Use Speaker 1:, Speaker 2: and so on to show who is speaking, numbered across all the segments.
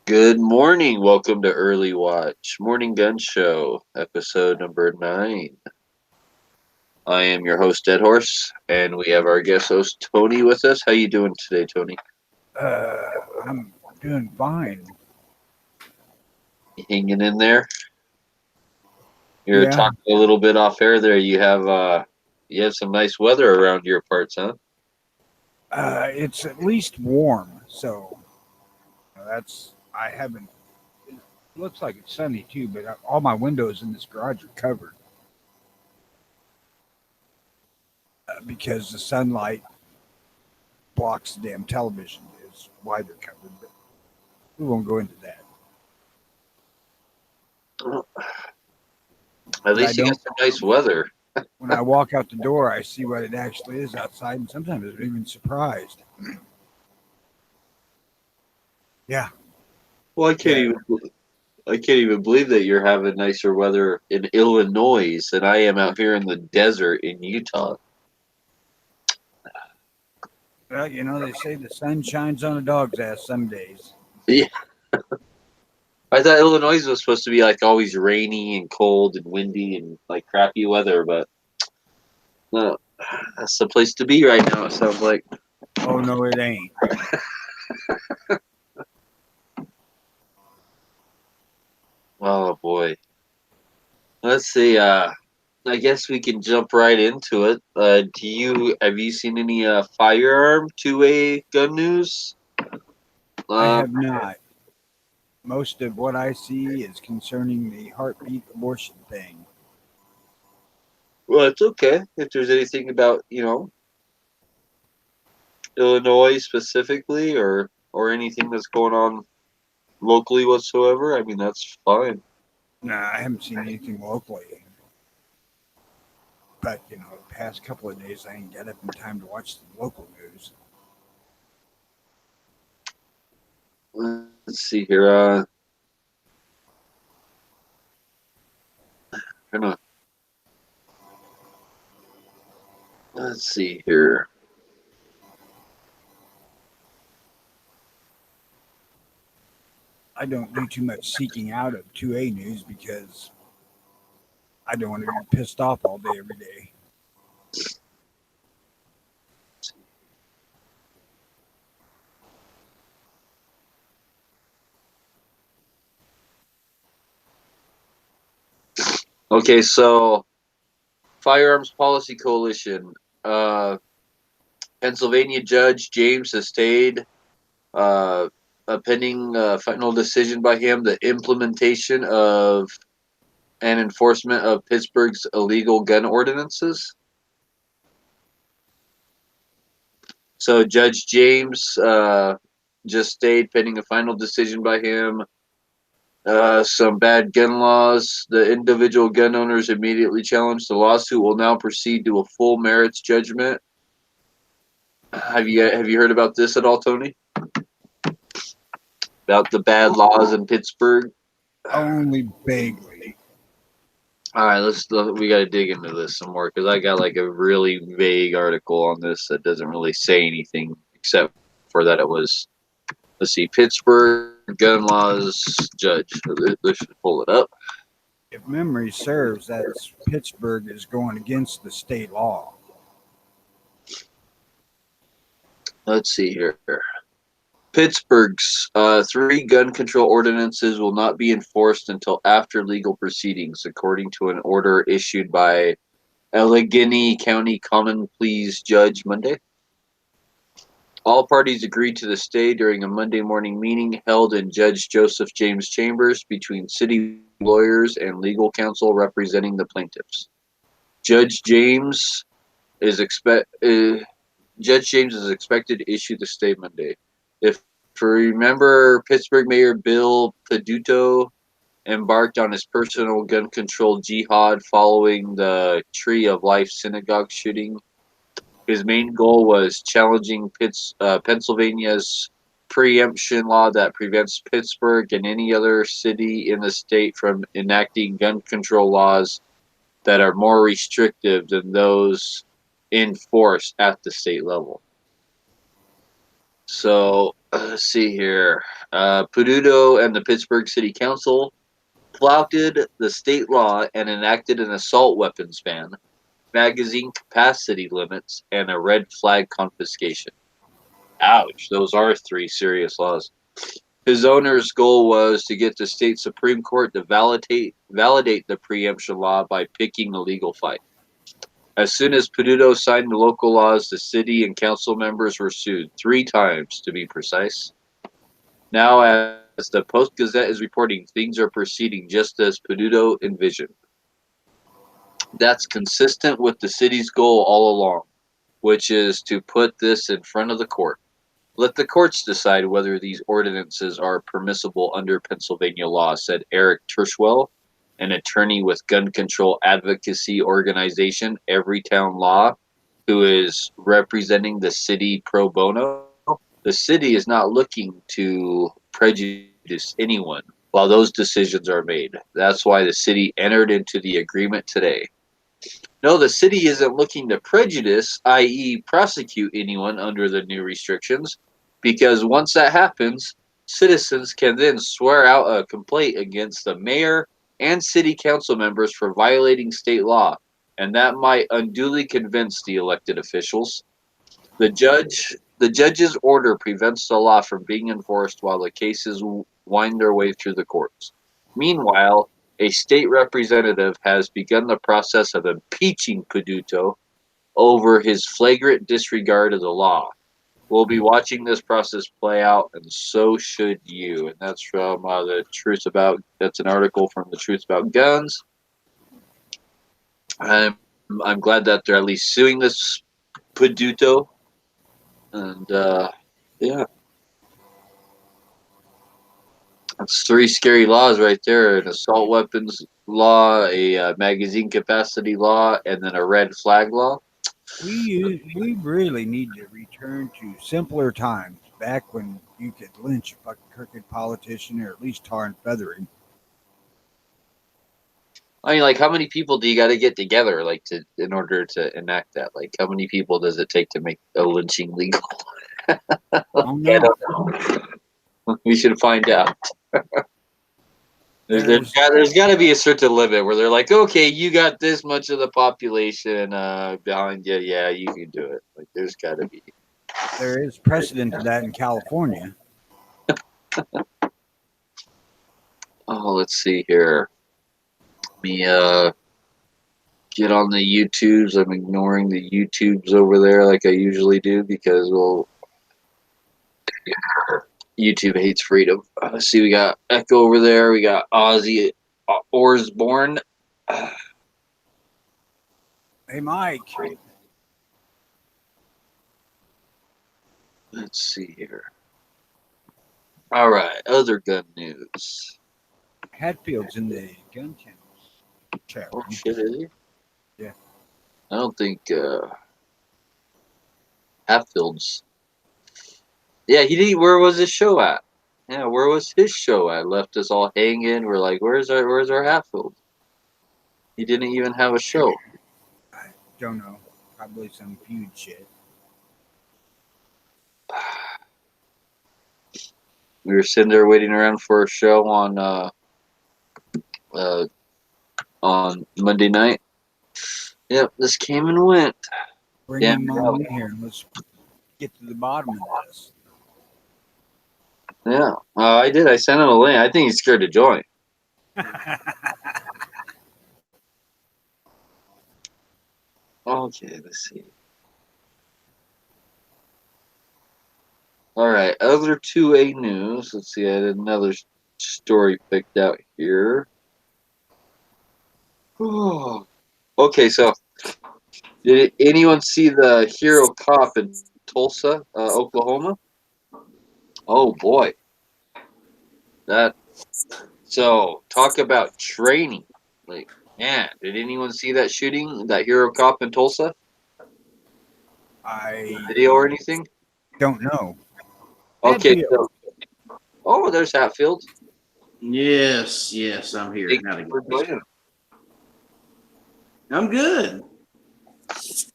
Speaker 1: Good morning. Welcome to Early Watch Morning Gun Show, episode number 9. I am your host, Dead Horse, and we have our guest host, Tony, with us. How you doing today, Tony?
Speaker 2: I'm doing fine.
Speaker 1: You hanging in there? You're
Speaker 2: Yeah,
Speaker 1: talking a little bit off air there. You have some nice weather around your parts, huh?
Speaker 2: it's at least warm, so that's. I haven't. It looks like it's sunny too, but all my windows in this garage are covered because the sunlight blocks the damn television. Is why they're covered, but we won't go into that.
Speaker 1: Well, at
Speaker 2: But I
Speaker 1: least you got
Speaker 2: don't.
Speaker 1: some nice weather.
Speaker 2: When I walk out the door, I see what it actually is outside, and sometimes I'm even surprised. Yeah,
Speaker 1: Well,
Speaker 2: the
Speaker 1: I can't even believe that you're having nicer weather in Illinois than I am out here in the desert in Utah.
Speaker 2: they say the sun shines on a dog's ass some days.
Speaker 1: Yeah. I thought Illinois was supposed to be like always rainy and cold and windy and like crappy weather, but no, that's the place to be right now. It sounds like.
Speaker 2: Oh no, it ain't.
Speaker 1: Oh boy. Let's see. I guess we can jump right into it. Do you have you seen any firearm two-way gun news?
Speaker 2: I
Speaker 1: Uh,
Speaker 2: have not. Most of what I see is concerning the heartbeat abortion thing.
Speaker 1: well, it's okay if there's anything about Illinois specifically or anything that's going on locally whatsoever. I mean, that's fine.
Speaker 2: Nah, I haven't seen anything locally. But, the past couple of days I ain't got up in time to watch the local news.
Speaker 1: Let's see here. Kind of. Let's see here.
Speaker 2: I don't do too much seeking out of 2A news because I don't want to be pissed off all day every day.
Speaker 1: Okay, so Firearms Policy Coalition. Uh, Pennsylvania Judge James has stayed uh, a pending final decision by him. The implementation of and enforcement of Pittsburgh's illegal gun ordinances. So Judge James just stayed pending a final decision by him. Some bad gun laws. The individual gun owners immediately challenged the lawsuit. Will now proceed to a full merits judgment. Have you heard about this at all, Tony? About the bad laws in Pittsburgh?
Speaker 2: Only vaguely.
Speaker 1: All right, we got to dig into this some more because I got like a really vague article on this that doesn't really say anything except for that it was, let's see, Pittsburgh gun laws judge. Let's pull it up.
Speaker 2: If memory serves, that's Pittsburgh is going against the state law.
Speaker 1: Let's see here. Pittsburgh's three gun control ordinances will not be enforced until after legal proceedings, according to an order issued by Allegheny County Common Pleas Judge Monday. All parties agreed to the stay during a Monday morning meeting held in Judge Joseph James Chambers between city lawyers and legal counsel representing the plaintiffs. Judge James is expect Judge James is expected to issue the stay Monday. If you remember, Pittsburgh Mayor Bill Peduto embarked on his personal gun control jihad following the Tree of Life synagogue shooting. His main goal was challenging Pennsylvania's preemption law that prevents Pittsburgh and any other city in the state from enacting gun control laws that are more restrictive than those enforced at the state level. So Let's see here. Peduto and the Pittsburgh City Council flouted the state law and enacted an assault weapons ban, magazine capacity limits, and a red flag confiscation. Ouch, those are three serious laws. His owner's goal was to get the state Supreme Court to validate the preemption law by picking a legal fight. As soon as Peduto signed the local laws, the city and council members were sued 3 times, to be precise. Now, as the Post Gazette is reporting, things are proceeding just as Peduto envisioned. That's consistent with the city's goal all along, which is to put this in front of the court. Let the courts decide whether these ordinances are permissible under Pennsylvania law, said Eric Tershwell, an attorney with gun control advocacy organization Everytown Law, who is representing the city pro bono. The city is not looking to prejudice anyone while those decisions are made. That's why the city entered into the agreement today. No, the city isn't looking to prejudice, i.e., prosecute anyone under the new restrictions, because once that happens, citizens can then swear out a complaint against the mayor and city council members for violating state law, and that might unduly convince the elected officials. The judge's order prevents the law from being enforced while the cases wind their way through the courts. Meanwhile, a state representative has begun the process of impeaching Peduto over his flagrant disregard of the law. We'll be watching this process play out, and so should you. And that's from the Truth About. That's an article from the Truth About Guns. I'm glad that they're at least suing this Peduto, and yeah. That's 3 scary laws right there: an assault weapons law, a magazine capacity law, and then a red flag law.
Speaker 2: We really need to return to simpler times, back when you could lynch a fucking crooked politician, or at least tar and feather him.
Speaker 1: I mean, like, how many people do you got to get together, like, in order to enact that? Like, how many people does it take to make a lynching legal?
Speaker 2: Oh
Speaker 1: I
Speaker 2: no.
Speaker 1: don't know. We should find out. There's
Speaker 2: There's
Speaker 1: got to be a certain limit where they're like, okay, you got this much of the population behind you. Yeah, you can do it. Like, there's got to be.
Speaker 2: there is precedent to that in California.
Speaker 1: Oh, let's see here. Let me get on the YouTubes. I'm ignoring the YouTubes over there like I usually do because, well, YouTube hates freedom. See, we got Echo over there. We got Ozzy Osbourne.
Speaker 2: Hey, Mike.
Speaker 1: Let's see here. All right, other gun news.
Speaker 2: Hatfield's in the gun kennels chat
Speaker 1: Oh
Speaker 2: room.
Speaker 1: shit, is he?
Speaker 2: Yeah.
Speaker 1: I don't think Hatfield's. Yeah, he didn't. Where was his show at? Yeah, where was his show at? Left us all hanging. We're like, where's our Hatfield? He didn't even have a show.
Speaker 2: I don't know. Probably some feud shit.
Speaker 1: We were sitting there waiting around for a show on Monday night. Yep, this came and went.
Speaker 2: Bring
Speaker 1: Yeah,
Speaker 2: him on in here and let's get to the bottom of this.
Speaker 1: Yeah, I did. I sent him a link. I think he's scared to join. Okay, let's see. All right, other 2A news. Let's see, I had another story picked out here. Oh. Okay, so did anyone see the hero cop in Tulsa, Oklahoma? Oh boy, so talk about training. Like, man, did anyone see that shooting, that hero cop in Tulsa?
Speaker 2: I
Speaker 1: Video or anything?
Speaker 2: don't know.
Speaker 1: Okay,
Speaker 2: Hatfield.
Speaker 1: so, there's Hatfield.
Speaker 3: Yes, I'm here.
Speaker 1: Thank
Speaker 3: Howdy,
Speaker 1: you for
Speaker 3: guys.
Speaker 1: joining.
Speaker 3: I'm good.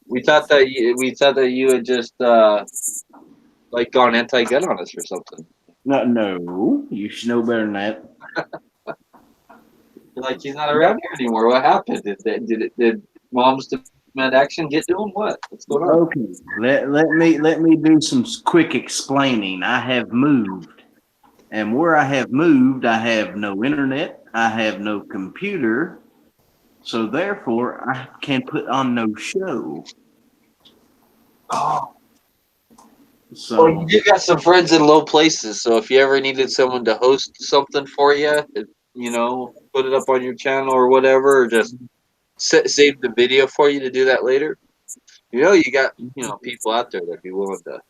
Speaker 1: We thought that you had just like gone anti-gun on us or something.
Speaker 3: No, you should know better than that.
Speaker 1: Like he's not around here anymore. What happened? Did Mom's Demand Action get to him? What? What's going on?
Speaker 3: Okay, let me do some quick explaining. I have moved, and where I have moved, I have no internet, I have no computer, so therefore I can put on no show.
Speaker 1: Oh.
Speaker 3: So
Speaker 1: Well, you got some friends in low places, so if you ever needed someone to host something for you, put it up on your channel or whatever, or just save the video for you to do that later. You got people out there that'd be willing to.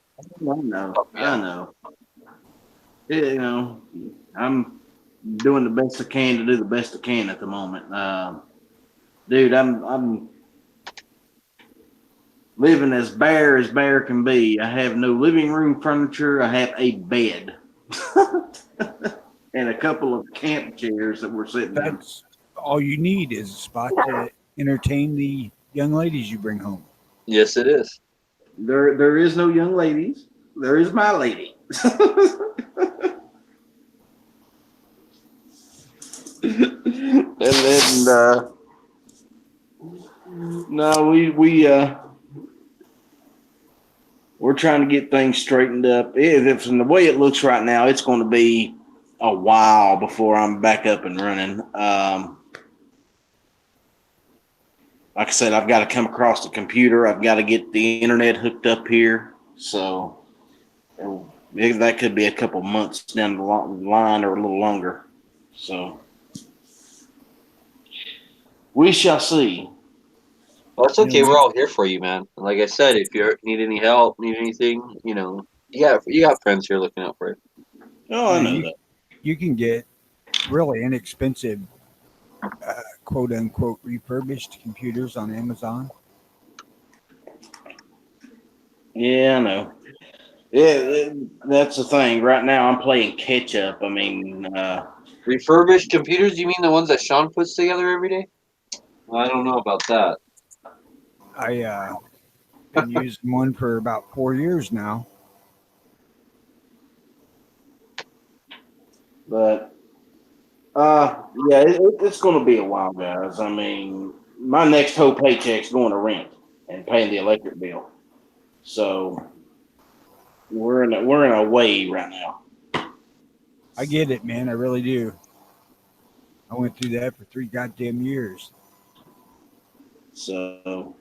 Speaker 3: I know. I'm doing the best I can to do the best I can at the moment. Dude, I'm living as bare can be. I have no living room furniture. I have a bed and a couple of camp chairs that we're sitting in.
Speaker 2: That's all you need is a spot to entertain the young ladies you bring home.
Speaker 1: Yes, it is.
Speaker 3: There is no young ladies. There is my lady. and then no, we're trying to get things straightened up. If from the way it looks right now, it's going to be a while before I'm back up and running. Like I said, I've got to come across the computer. I've got to get the internet hooked up here. So that could be a couple months down the line or a little longer. So we shall see.
Speaker 1: Well, that's okay. We're all here for you, man. And like I said, if you need any help, need anything, you got friends here looking out for you.
Speaker 3: Oh, I know that.
Speaker 2: You can get really inexpensive, quote unquote, refurbished computers on Amazon.
Speaker 3: Yeah, I know. Yeah, that's the thing. Right now, I'm playing catch up. I mean,
Speaker 1: refurbished computers? You mean the ones that Sean puts together every day? Well, I don't know about that.
Speaker 2: I been using one for about 4 years now.
Speaker 3: But yeah, it's going to be a while, guys. I mean, my next whole paycheck's going to rent and paying the electric bill. So we're in a way right now.
Speaker 2: I get it, man. I really do. I went through that for 3 goddamn years.
Speaker 3: So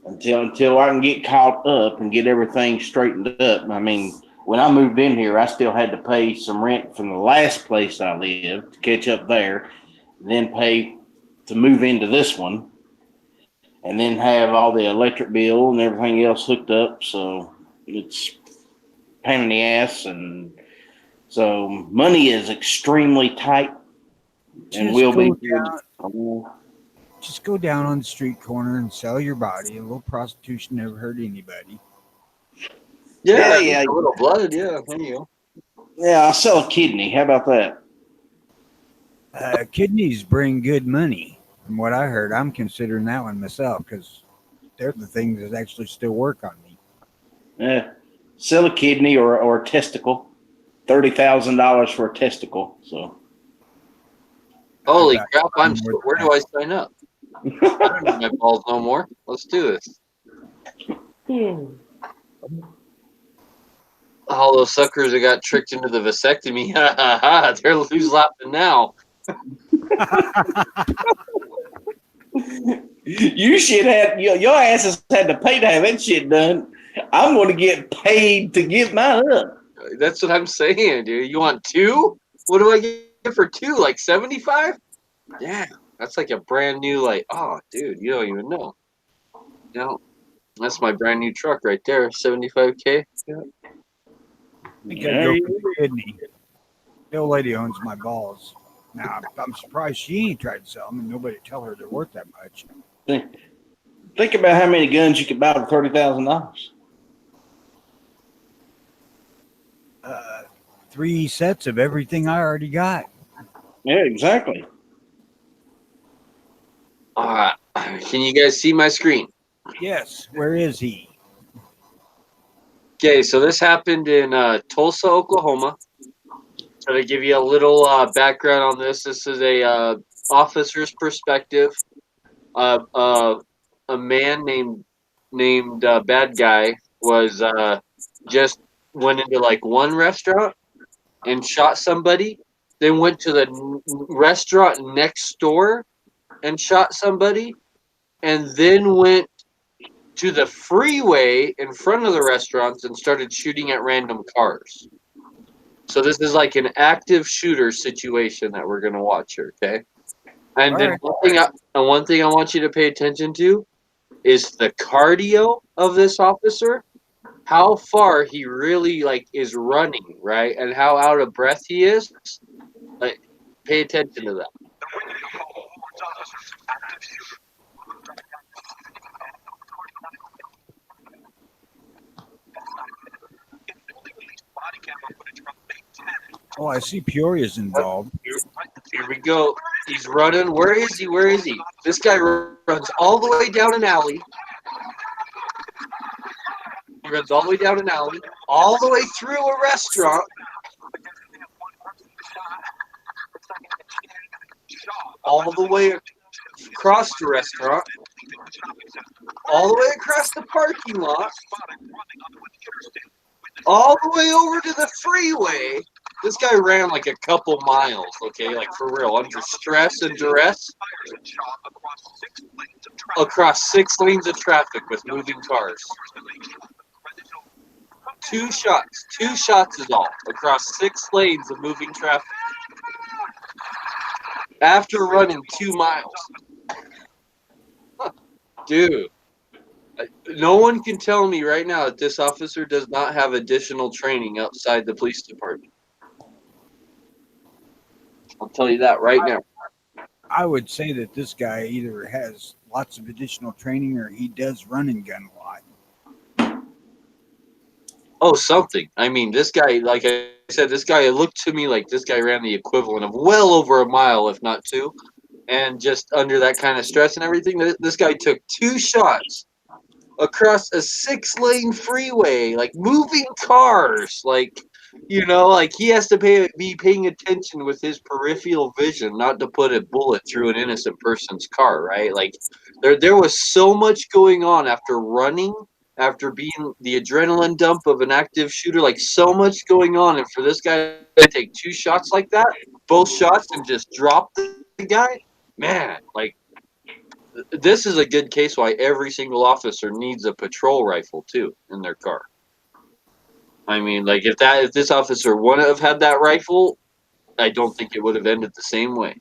Speaker 3: until I can get caught up and get everything straightened up, I mean, when I moved in here, I still had to pay some rent from the last place I lived to catch up there, then pay to move into this one, and then have all the electric bill and everything else hooked up. So it's a pain in the ass, and so money is extremely tight, and will be.
Speaker 2: Just go down on the street corner and sell your body. A little prostitution never hurt anybody.
Speaker 1: Yeah. A little blood, yeah. There you go.
Speaker 3: Yeah, I'll sell a kidney. How about that?
Speaker 2: Kidneys bring good money. From what I heard, I'm considering that one myself because they're the things that actually still work on me.
Speaker 3: Yeah, sell a kidney or a testicle. $30,000 for a testicle. So.
Speaker 1: Holy crap! Where do I sign up? I don't need my balls no more. Let's do this. All those suckers that got tricked into the vasectomy, they're who's laughing now.
Speaker 3: You should have your asses had to pay to have that shit done. I'm going to get paid to give mine up.
Speaker 1: That's what I'm saying, dude. You want 2? What do I get for 2? Like 75? Yeah, that's like a brand new. Oh, dude, you don't even know. That's my brand new truck right there, 75K. Yeah.
Speaker 2: I gotta go for the kidney. The old lady owns my balls. Now, I'm surprised she ain't tried to sell them, and nobody tell her they're worth that much.
Speaker 3: Think about how many guns you could buy for $30,000.
Speaker 2: 3 sets of everything I already got.
Speaker 3: Yeah, exactly.
Speaker 1: All right. Can you guys see my screen?
Speaker 2: Yes. Where is he?
Speaker 1: Okay, so this happened in Tulsa, Oklahoma. So to give you a little background on this, this is a officer's perspective. A man named Bad Guy was just went into like one restaurant and shot somebody, then went to the restaurant next door and shot somebody, and then went to the freeway in front of the restaurants and started shooting at random cars. So this is like an active shooter situation that we're gonna watch here, okay? And then
Speaker 2: Alright.
Speaker 1: one thing I want you to pay attention to is the cardio of this officer, how far he really like is running, right? And how out of breath he is. Like, pay attention to that.
Speaker 2: Oh, I see Peoria's involved.
Speaker 1: Here we go. He's running. Where is he? Where is he? This guy runs all the way down an alley. He runs all the way down an alley, all the way through a restaurant, all the way across the restaurant, all the way across the parking lot, all the way over to the freeway. This guy ran like a couple miles, okay, like for real, under stress and duress, across 6 lanes of traffic with moving cars. 2 shots is all, across 6 lanes of moving traffic. After running 2 miles. Dude, no one can tell me right now that this officer does not have additional training outside the police department. I'll tell you that right now.
Speaker 2: I would say that this guy either has lots of additional training or he does run and gun a lot.
Speaker 1: Oh, something. I mean, this guy, like I said, this guy, it looked to me like this guy ran the equivalent of well over a mile, if not 2. And just under that kind of stress and everything, this guy took 2 shots across a 6-lane freeway, like moving cars, like, you know, like he has to be paying attention with his peripheral vision not to put a bullet through an innocent person's car, right? Like there was so much going on after running, after being the adrenaline dump of an active shooter, like so much going on, and for this guy to take 2 shots like that, both shots, and just drop the guy, man, like this is a good case why every single officer needs a patrol rifle too in their car. I mean, like if this officer wouldn't have had that rifle, I don't think it would have ended the same way.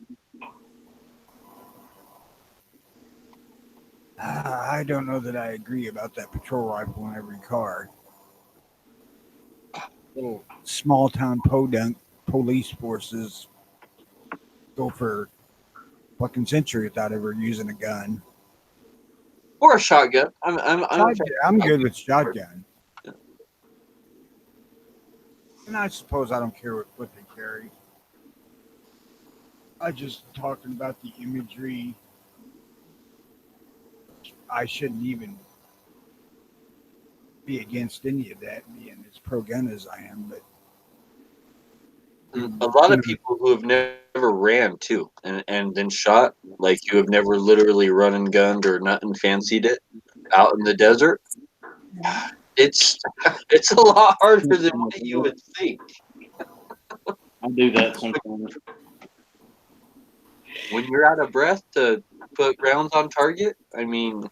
Speaker 2: I don't know that I agree about that patrol rifle in every car. Little small town podunk police forces go for fucking century without ever using a gun.
Speaker 1: Or a shotgun.
Speaker 2: I'm good with shotgun. And I suppose I don't care what they carry. I just talking about the imagery. I shouldn't even be against any of that, being as pro-gun as I am. But
Speaker 1: a lot of people who have never ran too, and then shot, like you have never literally run and gunned or nothing fancied it out in the desert. It's a lot harder than what you would think.
Speaker 3: I do that sometimes.
Speaker 1: When you're out of breath to put rounds on target, I mean,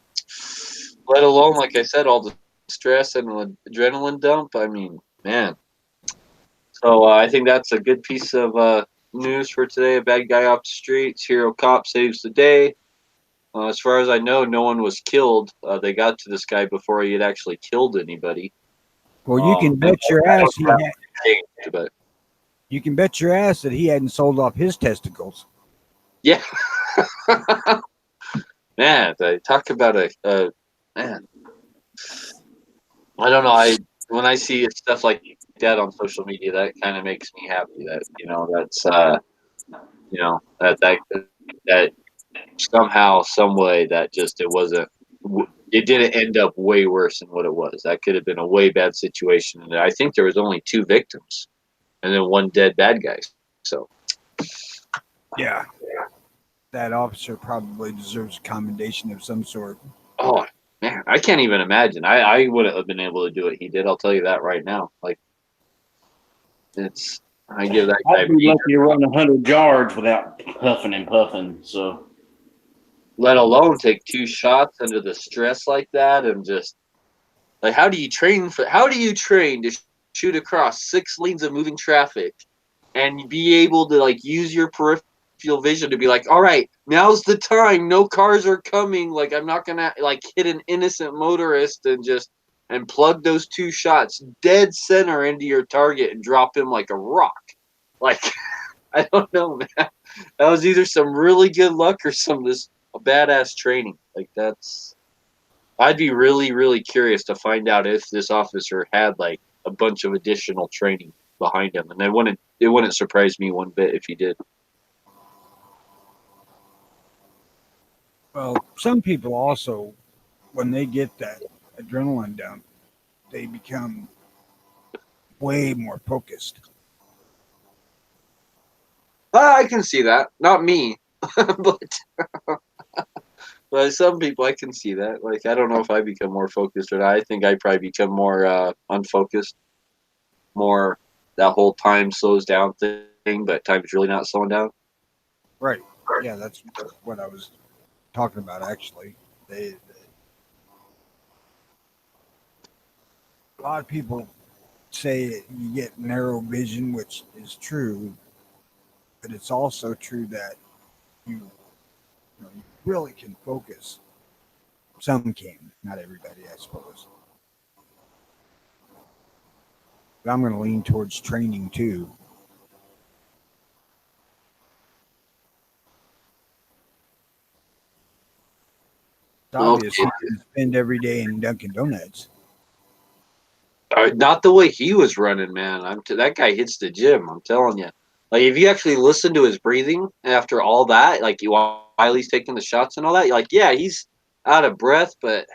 Speaker 1: let alone, like I said, all the stress and adrenaline dump. I mean, man. So I think that's a good piece of news for today. A bad guy off the streets, hero cop saves the day. As far as I know, no one was killed. They got to this guy before he had actually killed anybody.
Speaker 2: well, you can bet your ass
Speaker 1: But
Speaker 2: you can bet your ass that he hadn't sold off his testicles.
Speaker 1: yeah, man, they talk about a man. I don't know. When I see stuff like that on social media, that kind of makes me happy. That that's that somehow, some way, that just it wasn't it didn't end up way worse than what it was. That could have been a way bad situation. And I think there was only 2 victims and then 1 dead bad guy. So,
Speaker 2: Yeah, that officer probably deserves a commendation of some sort.
Speaker 1: oh man, I can't even imagine. I wouldn't have been able to do what he did. I'll tell you that right now. Like, I give that guy
Speaker 3: I'd be lucky to run 100 yards without huffing and puffing. So
Speaker 1: let alone take 2 shots under the stress like that and just like how do you train to shoot across 6 lanes of moving traffic and be able to like use your peripheral vision to be like, all right, now's the time, no cars are coming, like I'm not gonna like hit an innocent motorist and plug those 2 shots dead center into your target and drop him like a rock. Like I don't know, man. That was either some really good luck or some this badass training. Like I'd be really, really curious to find out if this officer had like a bunch of additional training behind him, and it wouldn't surprise me one bit if he did.
Speaker 2: Well, some people also, when they get that adrenaline dump, they become way more focused.
Speaker 1: I can see that. Not me, but some people I can see that. Like I don't know if I become more focused or not. I think I probably become more unfocused. More that whole time slows down thing, but time's really not slowing down.
Speaker 2: Right. Yeah, that's what I was talking about, actually. A lot of people say you get narrow vision, which is true, but it's also true that you really can focus. Some can, not everybody, I suppose. But I'm going to lean towards training too. It's obvious
Speaker 1: Okay.
Speaker 2: you can spend every day in Dunkin' Donuts.
Speaker 1: Not the way he was running, man. That guy hits the gym. I'm telling you. Like if you actually listen to his breathing after all that, like while he's taking the shots and all that, you're like, yeah, he's out of breath, but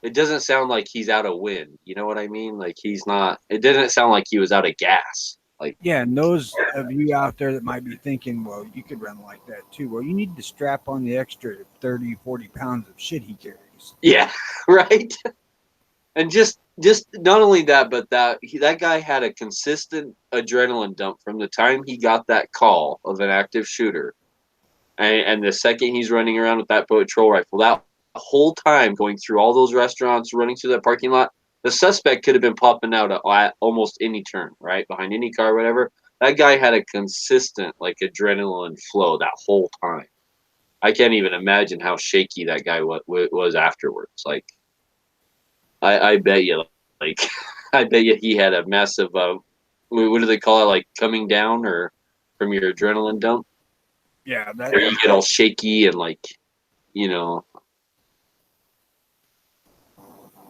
Speaker 1: it doesn't sound like he's out of wind. You know what I mean? Like he's not. It didn't sound like he was out of gas. Like
Speaker 2: Yeah, and those of you out there that might be thinking, well, you could run like that too. Well, you need to strap on the extra 30, 40 pounds of shit he carries.
Speaker 1: yeah, right. And just not only that, but that guy had a consistent adrenaline dump from the time he got that call of an active shooter, and the second he's running around with that patrol rifle, that whole time going through all those restaurants, running through that parking lot, the suspect could have been popping out at almost any turn, right behind any car, whatever. That guy had a consistent like adrenaline flow that whole time. I can't even imagine how shaky that guy was afterwards. Like I bet you, like, I bet you he had a massive, what do they call it, like coming down or from your adrenaline dump,
Speaker 2: Yeah,
Speaker 1: where you get all shaky and like, you know,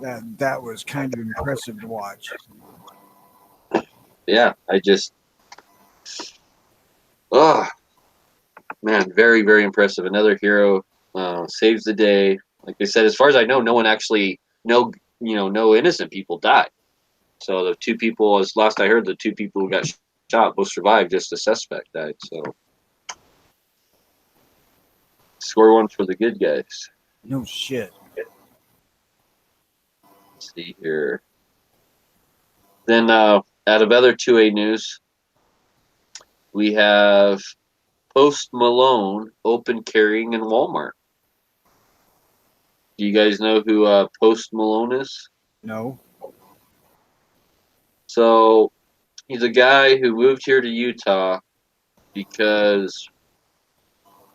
Speaker 2: that was kind of impressive to watch.
Speaker 1: yeah. Oh man, very very impressive. Another hero saves the day. Like they said, as far as I know, no one actually, no innocent people died. So the 2 people, as last I heard, the 2 people who got shot both survived. Just the suspect died. So score 1 for the good guys.
Speaker 2: No shit.
Speaker 1: Let's see here. Then out of other 2A news, we have Post Malone open carrying in Walmart. Do you guys know who Post Malone is?
Speaker 2: No.
Speaker 1: So he's a guy who moved here to Utah because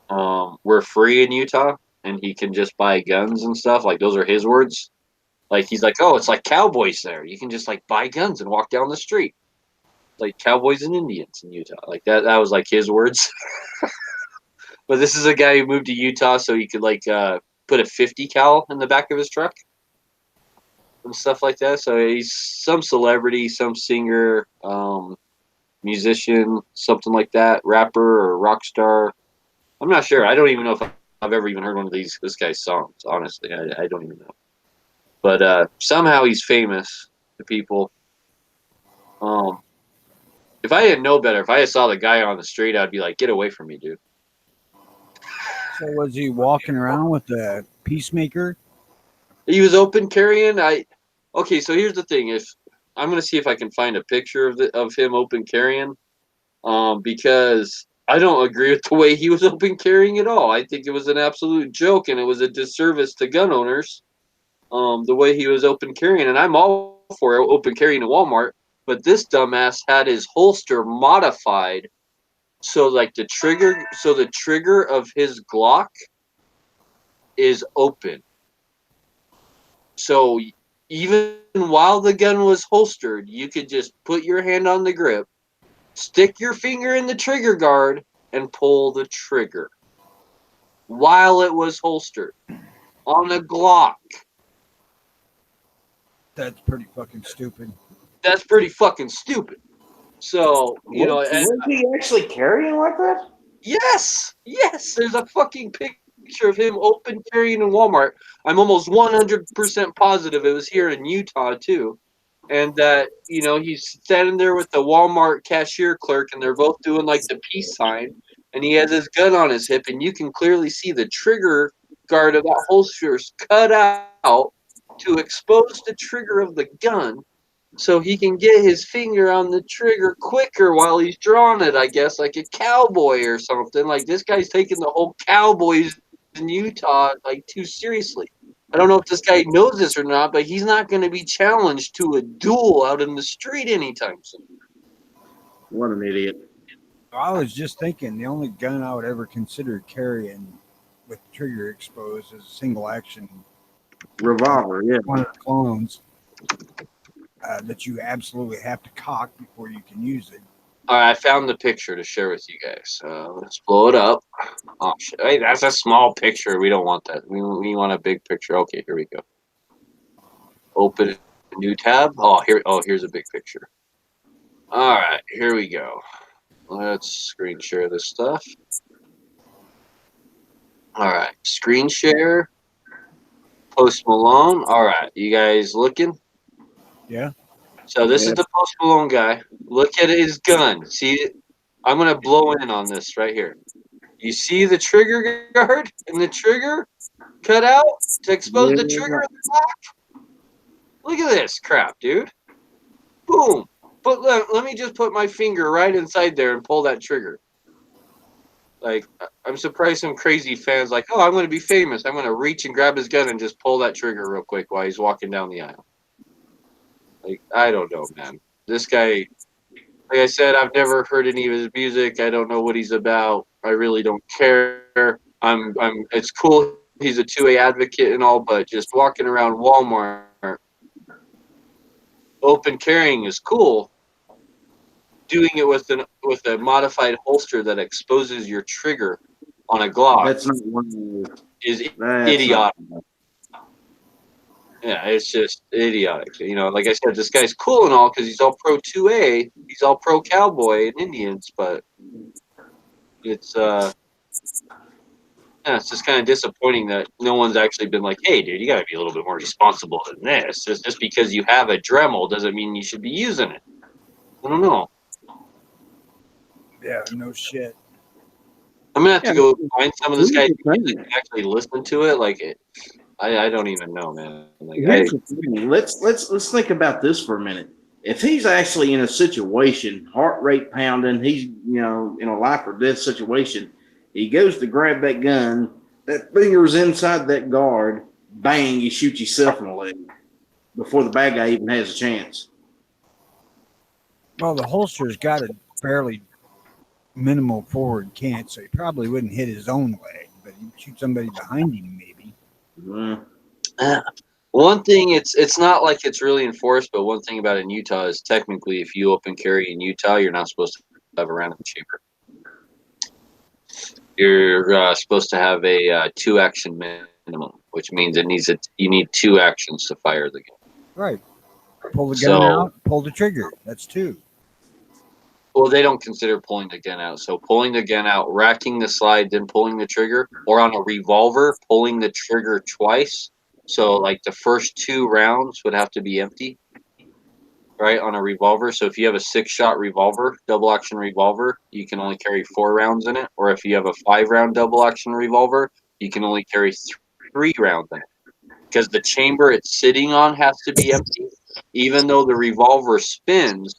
Speaker 1: we're free in Utah and he can just buy guns and stuff. Like those are his words. Like he's like, oh, it's like cowboys there. You can just like buy guns and walk down the street. Like cowboys and Indians in Utah. Like that was like his words. But this is a guy who moved to Utah so he could like put a 50 cal in the back of his truck and stuff like that. So he's some celebrity, some singer, musician, something like that, rapper or rock star. I'm not sure. I don't even know if I've ever even heard one of this guy's songs. Honestly, I don't even know. But somehow he's famous to people. If I didn't know better, if I saw the guy on the street, I'd be like, "Get away from me, dude."
Speaker 2: So was he walking around with a peacemaker?
Speaker 1: He was open carrying. Okay, so here's the thing. If I'm gonna see if I can find a picture of him open carrying, because I don't agree with the way he was open carrying at all. I think it was an absolute joke, and it was a disservice to gun owners. The way he was open carrying, and I'm all for open carrying at Walmart, but this dumbass had his holster modified so like the trigger of his Glock is open. So even while the gun was holstered, you could just put your hand on the grip, stick your finger in the trigger guard, and pull the trigger while it was holstered on a Glock.
Speaker 2: That's pretty fucking stupid.
Speaker 1: That's pretty fucking stupid. So,
Speaker 3: was he actually carrying like that?
Speaker 1: Yes, there's a fucking picture of him open carrying in Walmart. I'm almost 100% positive it was here in Utah too. And that, he's standing there with the Walmart cashier clerk and they're both doing like the peace sign. And he has his gun on his hip and you can clearly see the trigger guard of that holster is cut out to expose the trigger of the gun so he can get his finger on the trigger quicker while he's drawing it, I guess, like a cowboy or something. Like, this guy's taking the whole cowboys in Utah, like, too seriously. I don't know if this guy knows this or not, but he's not going to be challenged to a duel out in the street anytime soon.
Speaker 3: What an idiot.
Speaker 2: I was just thinking the only gun I would ever consider carrying with the trigger exposed is a single action
Speaker 3: Revolver, yeah.
Speaker 2: one of the clones that you absolutely have to cock before you can use it.
Speaker 1: All right, I found the picture to share with you guys. Let's blow it up. Oh, shit. Hey, that's a small picture. We don't want that. We want a big picture. Okay, here we go. Open a new tab. Here's a big picture. All right, here we go. Let's screen share this stuff. All right, screen share. Post Malone. All right, you guys looking?
Speaker 2: Yeah.
Speaker 1: So this is the Post Malone guy. Look at his gun. See, I'm gonna blow in on this right here. You see the trigger guard and the trigger cut out to expose the trigger of the Glock? Look at this crap, dude. Boom. But let me just put my finger right inside there and pull that trigger. Like, I'm surprised some crazy fans like, oh, I'm going to be famous. I'm going to reach and grab his gun and just pull that trigger real quick while he's walking down the aisle. Like, I don't know, man. This guy, like I said, I've never heard any of his music. I don't know what he's about. I really don't care. It's cool. He's a 2A advocate and all, but just walking around Walmart, open carrying is cool. Doing it with a modified holster that exposes your trigger on a Glock is idiotic. Yeah, it's just idiotic. Like I said, this guy's cool and all because he's all pro 2A. He's all pro cowboy and Indians, but it's just kind of disappointing that no one's actually been like, hey, dude, you got to be a little bit more responsible than this. Just because you have a Dremel doesn't mean you should be using it. I don't know.
Speaker 2: Yeah, no shit.
Speaker 1: I'm gonna have to go find some of this guy's music and actually listen to it. Like, I don't even know, man. Like,
Speaker 3: let's think about this for a minute. If he's actually in a situation, heart rate pounding, he's in a life or death situation, he goes to grab that gun, that finger's inside that guard, bang, you shoot yourself in the leg before the bad guy even has a chance.
Speaker 2: Well, the holster's got a fairly minimal forward cant, so he probably wouldn't hit his own leg, but he'd shoot somebody behind him, maybe.
Speaker 1: One thing, it's not like it's really enforced, but one thing about it in Utah is technically if you open carry in Utah, you're not supposed to have a round in the chamber. You're supposed to have a 2-action minimum, which means you need 2 actions to fire the gun.
Speaker 2: Right. Pull the gun out, pull the trigger. That's 2.
Speaker 1: Well, they don't consider pulling the gun out. So pulling the gun out, racking the slide, then pulling the trigger, or on a revolver, pulling the trigger twice So like the first 2 rounds would have to be empty, right, on a revolver. So if you have a 6-shot revolver, double action revolver, you can only carry 4 rounds in it. Or if you have a 5-round double action revolver, you can only carry 3 rounds in it. Because the chamber it's sitting on has to be empty. Even though the revolver spins,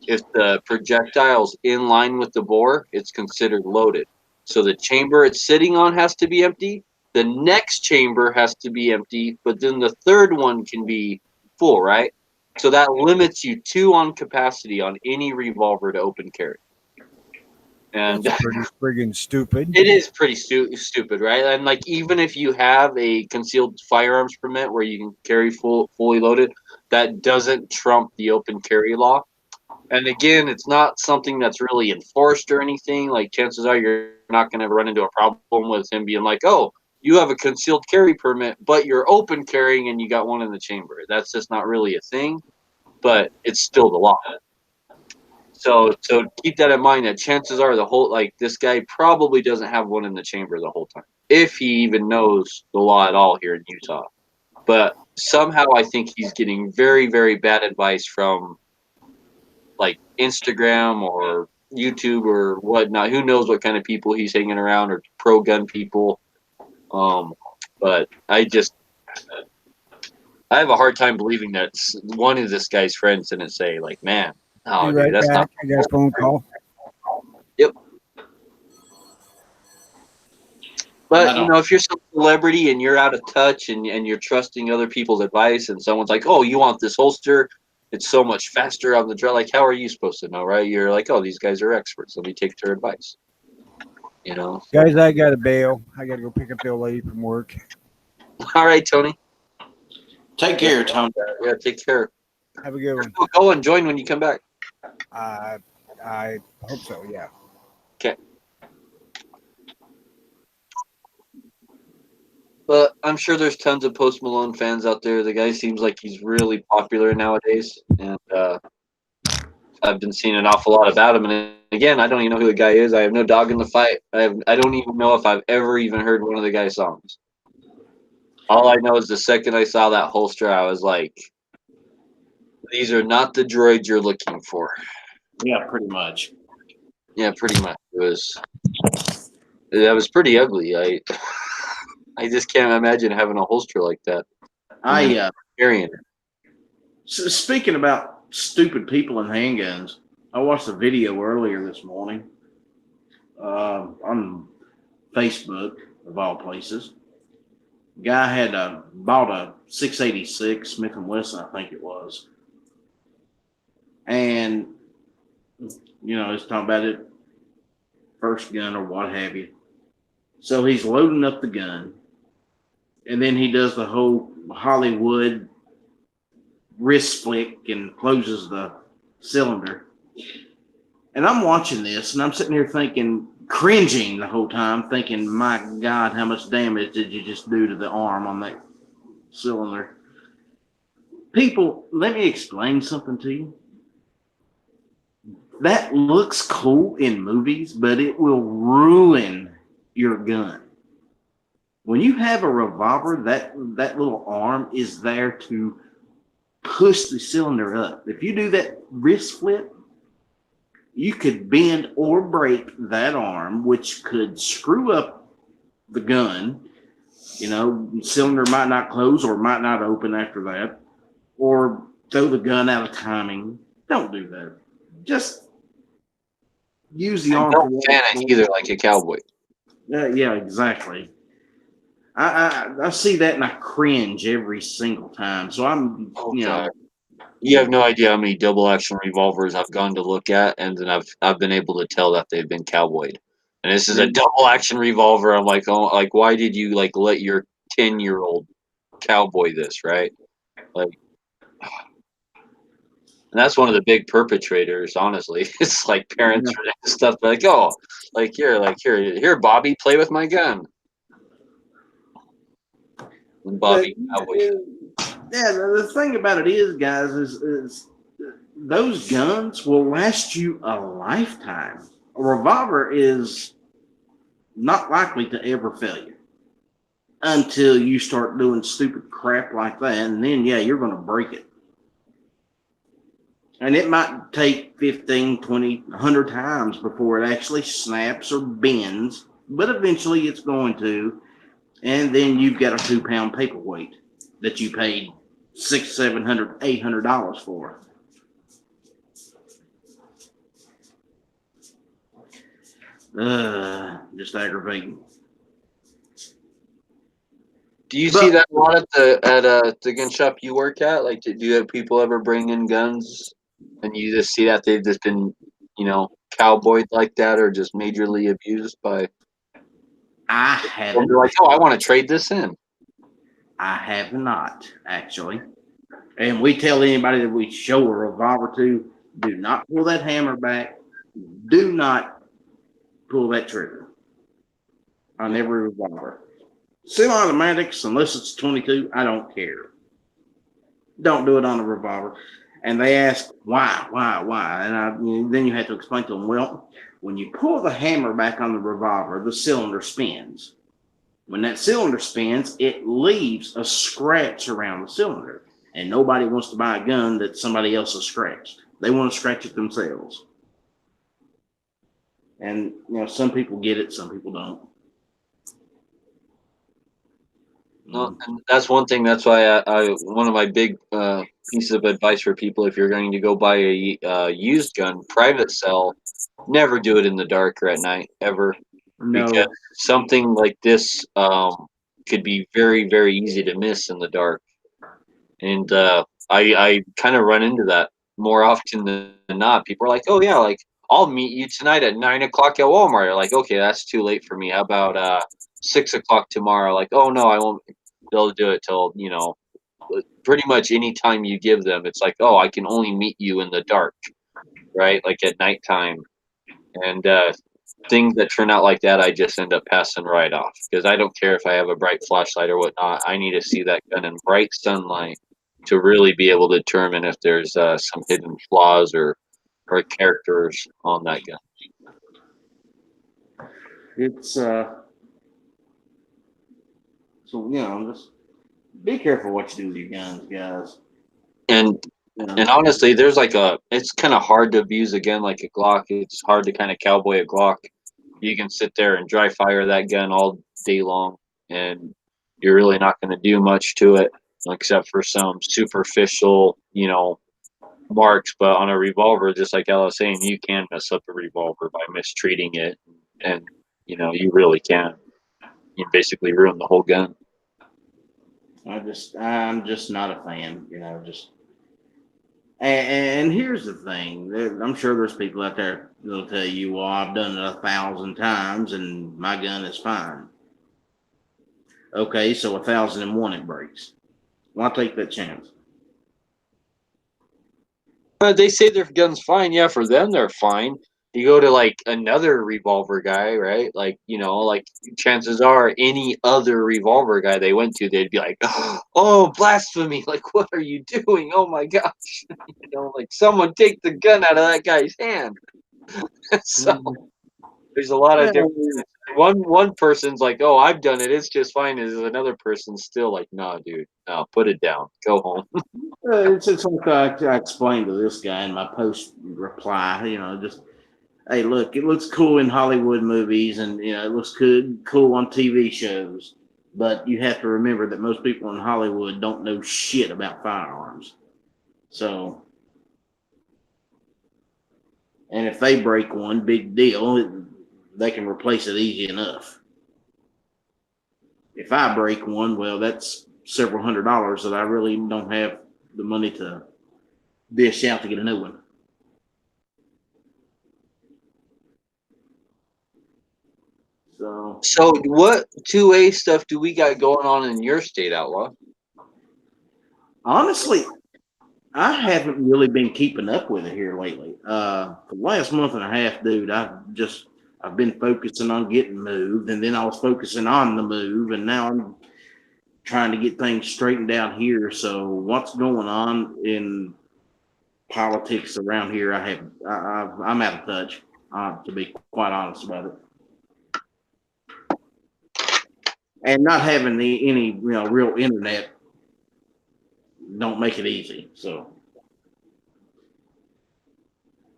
Speaker 1: if the projectile's in line with the bore, it's considered loaded. So the chamber it's sitting on has to be empty. The next chamber has to be empty, but then the third one can be full, right? So that limits you 2 on capacity on any revolver to open carry. And
Speaker 2: That's pretty friggin' stupid.
Speaker 1: it is pretty stupid, right? And like even if you have a concealed firearms permit where you can carry fully loaded, that doesn't trump the open carry law. And again, it's not something that's really enforced or anything. Like chances are you're not going to run into a problem with him being like, "Oh, you have a concealed carry permit, but you're open carrying and you got one in the chamber." That's just not really a thing, but it's still the law. So keep that in mind that chances are this guy probably doesn't have one in the chamber the whole time, if he even knows the law at all here in Utah. But somehow I think he's getting very, very bad advice from like Instagram or YouTube or whatnot. Who knows what kind of people he's hanging around, or pro gun people. But I have a hard time believing that one of this guy's friends didn't say like, "Man, oh,
Speaker 2: Be right
Speaker 1: dude, that's
Speaker 2: back.
Speaker 1: not."
Speaker 2: I got a phone call.
Speaker 1: Yep. But
Speaker 3: I
Speaker 1: you know, if you're some celebrity and you're out of touch and you're trusting other people's advice, and someone's like, "Oh, you want this holster? It's so much faster on the draw." Like, how are you supposed to know, right? You're like, "Oh, these guys are experts. Let me take their advice." You know.
Speaker 2: Guys, I got to bail. I got to go pick up the old lady from work.
Speaker 1: All right, Tony.
Speaker 3: Take care, Tom.
Speaker 1: Yeah, take care.
Speaker 2: Have a good one.
Speaker 1: Go and join when you come back.
Speaker 2: I hope so, yeah.
Speaker 1: Okay. But I'm sure there's tons of Post Malone fans out there. The guy seems like he's really popular nowadays, and I've been seeing an awful lot about him. And again, I don't even know who the guy is. I have no dog in the fight. I don't even know if I've ever even heard one of the guy's songs. All I know is the second I saw that holster, I was like, "These are not the droids you're looking for."
Speaker 3: Yeah, pretty much.
Speaker 1: Yeah, pretty much. That was pretty ugly. I just can't imagine having a holster like that. Carrying it.
Speaker 3: So speaking about stupid people and handguns, I watched a video earlier this morning on Facebook, of all places. Guy had bought a 686 Smith & Wesson, I think it was. And, you know, he's talking about it, first gun or what have you. So he's loading up the gun, and then he does the whole Hollywood wrist flick and closes the cylinder. And I'm watching this, and I'm sitting here thinking, cringing the whole time, thinking, my God, how much damage did you just do to the arm on that cylinder? People, let me explain something to you. That looks cool in movies, but it will ruin your gun. When you have a revolver, that little arm is there to push the cylinder up. If you do that wrist flip, you could bend or break that arm, which could screw up the gun. You know, the cylinder might not close or might not open after that, or throw the gun out of timing. Don't do that. Just use the arm.
Speaker 1: Don't panic either, like a cowboy.
Speaker 3: Yeah, exactly. I see that and I cringe every single time. So I'm, you know.
Speaker 1: You have no idea how many double action revolvers I've gone to look at, and then I've been able to tell that they've been cowboyed. And this is a double action revolver. I'm like, oh, like why did you like let your 10-year-old cowboy this, right? Like, and that's one of the big perpetrators. Honestly, it's like parents and stuff. Like, oh, like here, Bobby, play with my gun. And Bobby, cowboy.
Speaker 3: Yeah, the thing about it is, guys, is those guns will last you a lifetime. A revolver is not likely to ever fail you. until you start doing stupid crap like that. And then, yeah, you're going to break it. And it might take 15, 20, 100 times before it actually snaps or bends, but eventually it's going to. And then you've got a 2-pound paperweight that you paid $600, $700, $800 for. Just aggravating.
Speaker 1: Do you see that a lot at the gun shop you work at? Like, do you have people ever bring in guns, and you just see that they've just been, cowboyed like that, or just majorly abused by?
Speaker 3: I
Speaker 1: Or
Speaker 3: haven't.
Speaker 1: they're like, oh, I want to trade this in.
Speaker 3: I have not, actually. And we tell anybody that we show a revolver to, do not pull that hammer back. Do not pull that trigger on every revolver. Semi-automatics, unless it's 22, I don't care. Don't do it on a revolver. And they ask, why? And then you have to explain to them, well, when you pull the hammer back on the revolver, the cylinder spins. When that cylinder spins, it leaves a scratch around the cylinder. And nobody wants to buy a gun that somebody else has scratched. They want to scratch it themselves. And, some people get it, some people don't.
Speaker 1: No, and that's one thing. That's why one of my big pieces of advice for people: if you're going to go buy a used gun, private sell, never do it in the dark or at night ever,
Speaker 3: No.
Speaker 1: because something like this could be very, very easy to miss in the dark. And I kind of run into that more often than not. People are like, "Oh yeah, like I'll meet you tonight at 9 o'clock at Walmart." You're like, "Okay, that's too late for me. How about 6 o'clock tomorrow?" Like, "Oh no, I won't be able to do it till pretty much any time you give them." It's like, "Oh, I can only meet you in the dark, right? Like at nighttime." And things that turn out like that, I just end up passing right off because I don't care if I have a bright flashlight or whatnot. I need to see that gun in bright sunlight to really be able to determine if there's some hidden flaws or characters on that gun.
Speaker 3: It's so just be careful what you do with your guns, guys.
Speaker 1: And honestly, there's it's kind of hard to abuse a gun like a Glock. It's hard to kind of cowboy a Glock. You can sit there and dry fire that gun all day long, and you're really not going to do much to it except for some superficial, marks. But on a revolver, just like I was saying, you can mess up a revolver by mistreating it, and you really can. You basically ruin the whole gun.
Speaker 3: I'm just not a fan, and here's the thing. I'm sure there's people out there that'll tell you, well, I've done it 1,000 times and my gun is fine. Okay, so 1,001 it breaks. Well, I'll take that chance.
Speaker 1: They say their gun's fine. Yeah, for them, they're fine. You go to another revolver guy, right? Chances are any other revolver guy they went to, they'd be like, "Oh, blasphemy! Like, what are you doing? Oh my gosh!" Someone take the gun out of that guy's hand. So there's a lot of different. One person's like, "Oh, I've done it. It's just fine." Is another person's still like, "No, dude, no, put it down. Go home."
Speaker 3: It's like I explained to this guy in my post reply, just, hey, look, it looks cool in Hollywood movies and, it looks cool on TV shows. But you have to remember that most people in Hollywood don't know shit about firearms. So, and if they break one, big deal. They can replace it easy enough. If I break one, well, that's several $100s that I really don't have the money to dish out to get a new one.
Speaker 1: So what 2A stuff do we got going on in your state, Outlaw?
Speaker 3: Honestly, I haven't really been keeping up with it here lately. For the last month and a half, dude, I've been focusing on getting moved, and then I was focusing on the move, and now I'm trying to get things straightened out here. So what's going on in politics around here? I'm out of touch, to be quite honest about it. And not having any real internet don't make it easy. So,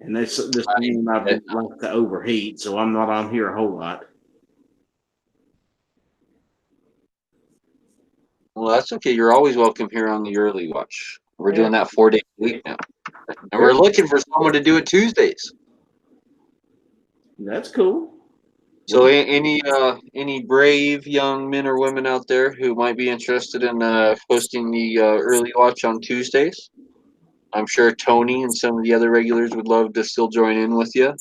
Speaker 3: and this one I like to overheat, so I'm not on here a whole lot.
Speaker 1: Well, that's okay. You're always welcome here on the early watch. We're doing that 4 days a week now, and we're looking for someone to do it Tuesdays.
Speaker 3: That's cool.
Speaker 1: So any brave young men or women out there who might be interested in hosting the early watch on Tuesdays, I'm sure Tony and some of the other regulars would love to still join in with you.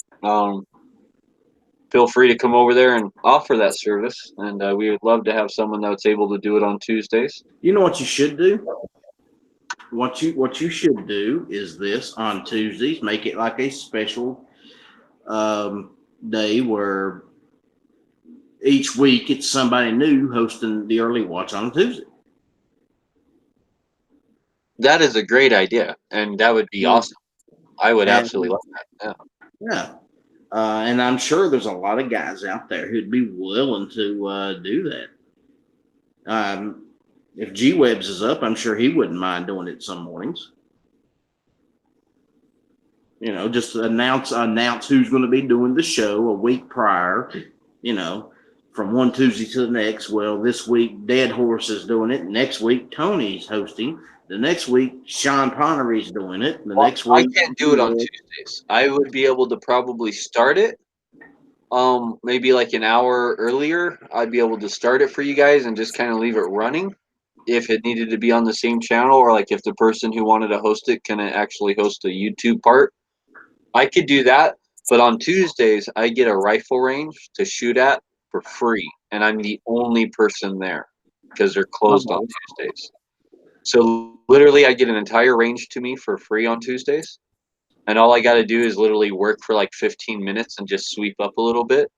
Speaker 1: Feel free to come over there and offer that service, and we would love to have someone that's able to do it on Tuesdays.
Speaker 3: You know what you should do? What you should do is this on Tuesdays, make it like a special day where each week it's somebody new hosting the early watch on Tuesday.
Speaker 1: That is a great idea, and that would be awesome. I would absolutely love that.
Speaker 3: Yeah. And I'm sure there's a lot of guys out there who'd be willing to do that. If G Webs is up, I'm sure he wouldn't mind doing it some mornings. Just announce who's going to be doing the show a week prior, from one Tuesday to the next. Well, this week Dead Horse is doing it. Next week Tony's hosting. The next week Sean Connery's doing it. Next week
Speaker 1: I can't do it on Tuesdays. I would be able to probably start it. Maybe like an hour earlier. I'd be able to start it for you guys and just kind of leave it running. If it needed to be on the same channel, or like if the person who wanted to host it can actually host a YouTube part, I could do that. But on Tuesdays, I get a rifle range to shoot at for free, and I'm the only person there because they're closed on Tuesdays. So literally, I get an entire range to me for free on Tuesdays, and all I got to do is literally work for like 15 minutes and just sweep up a little bit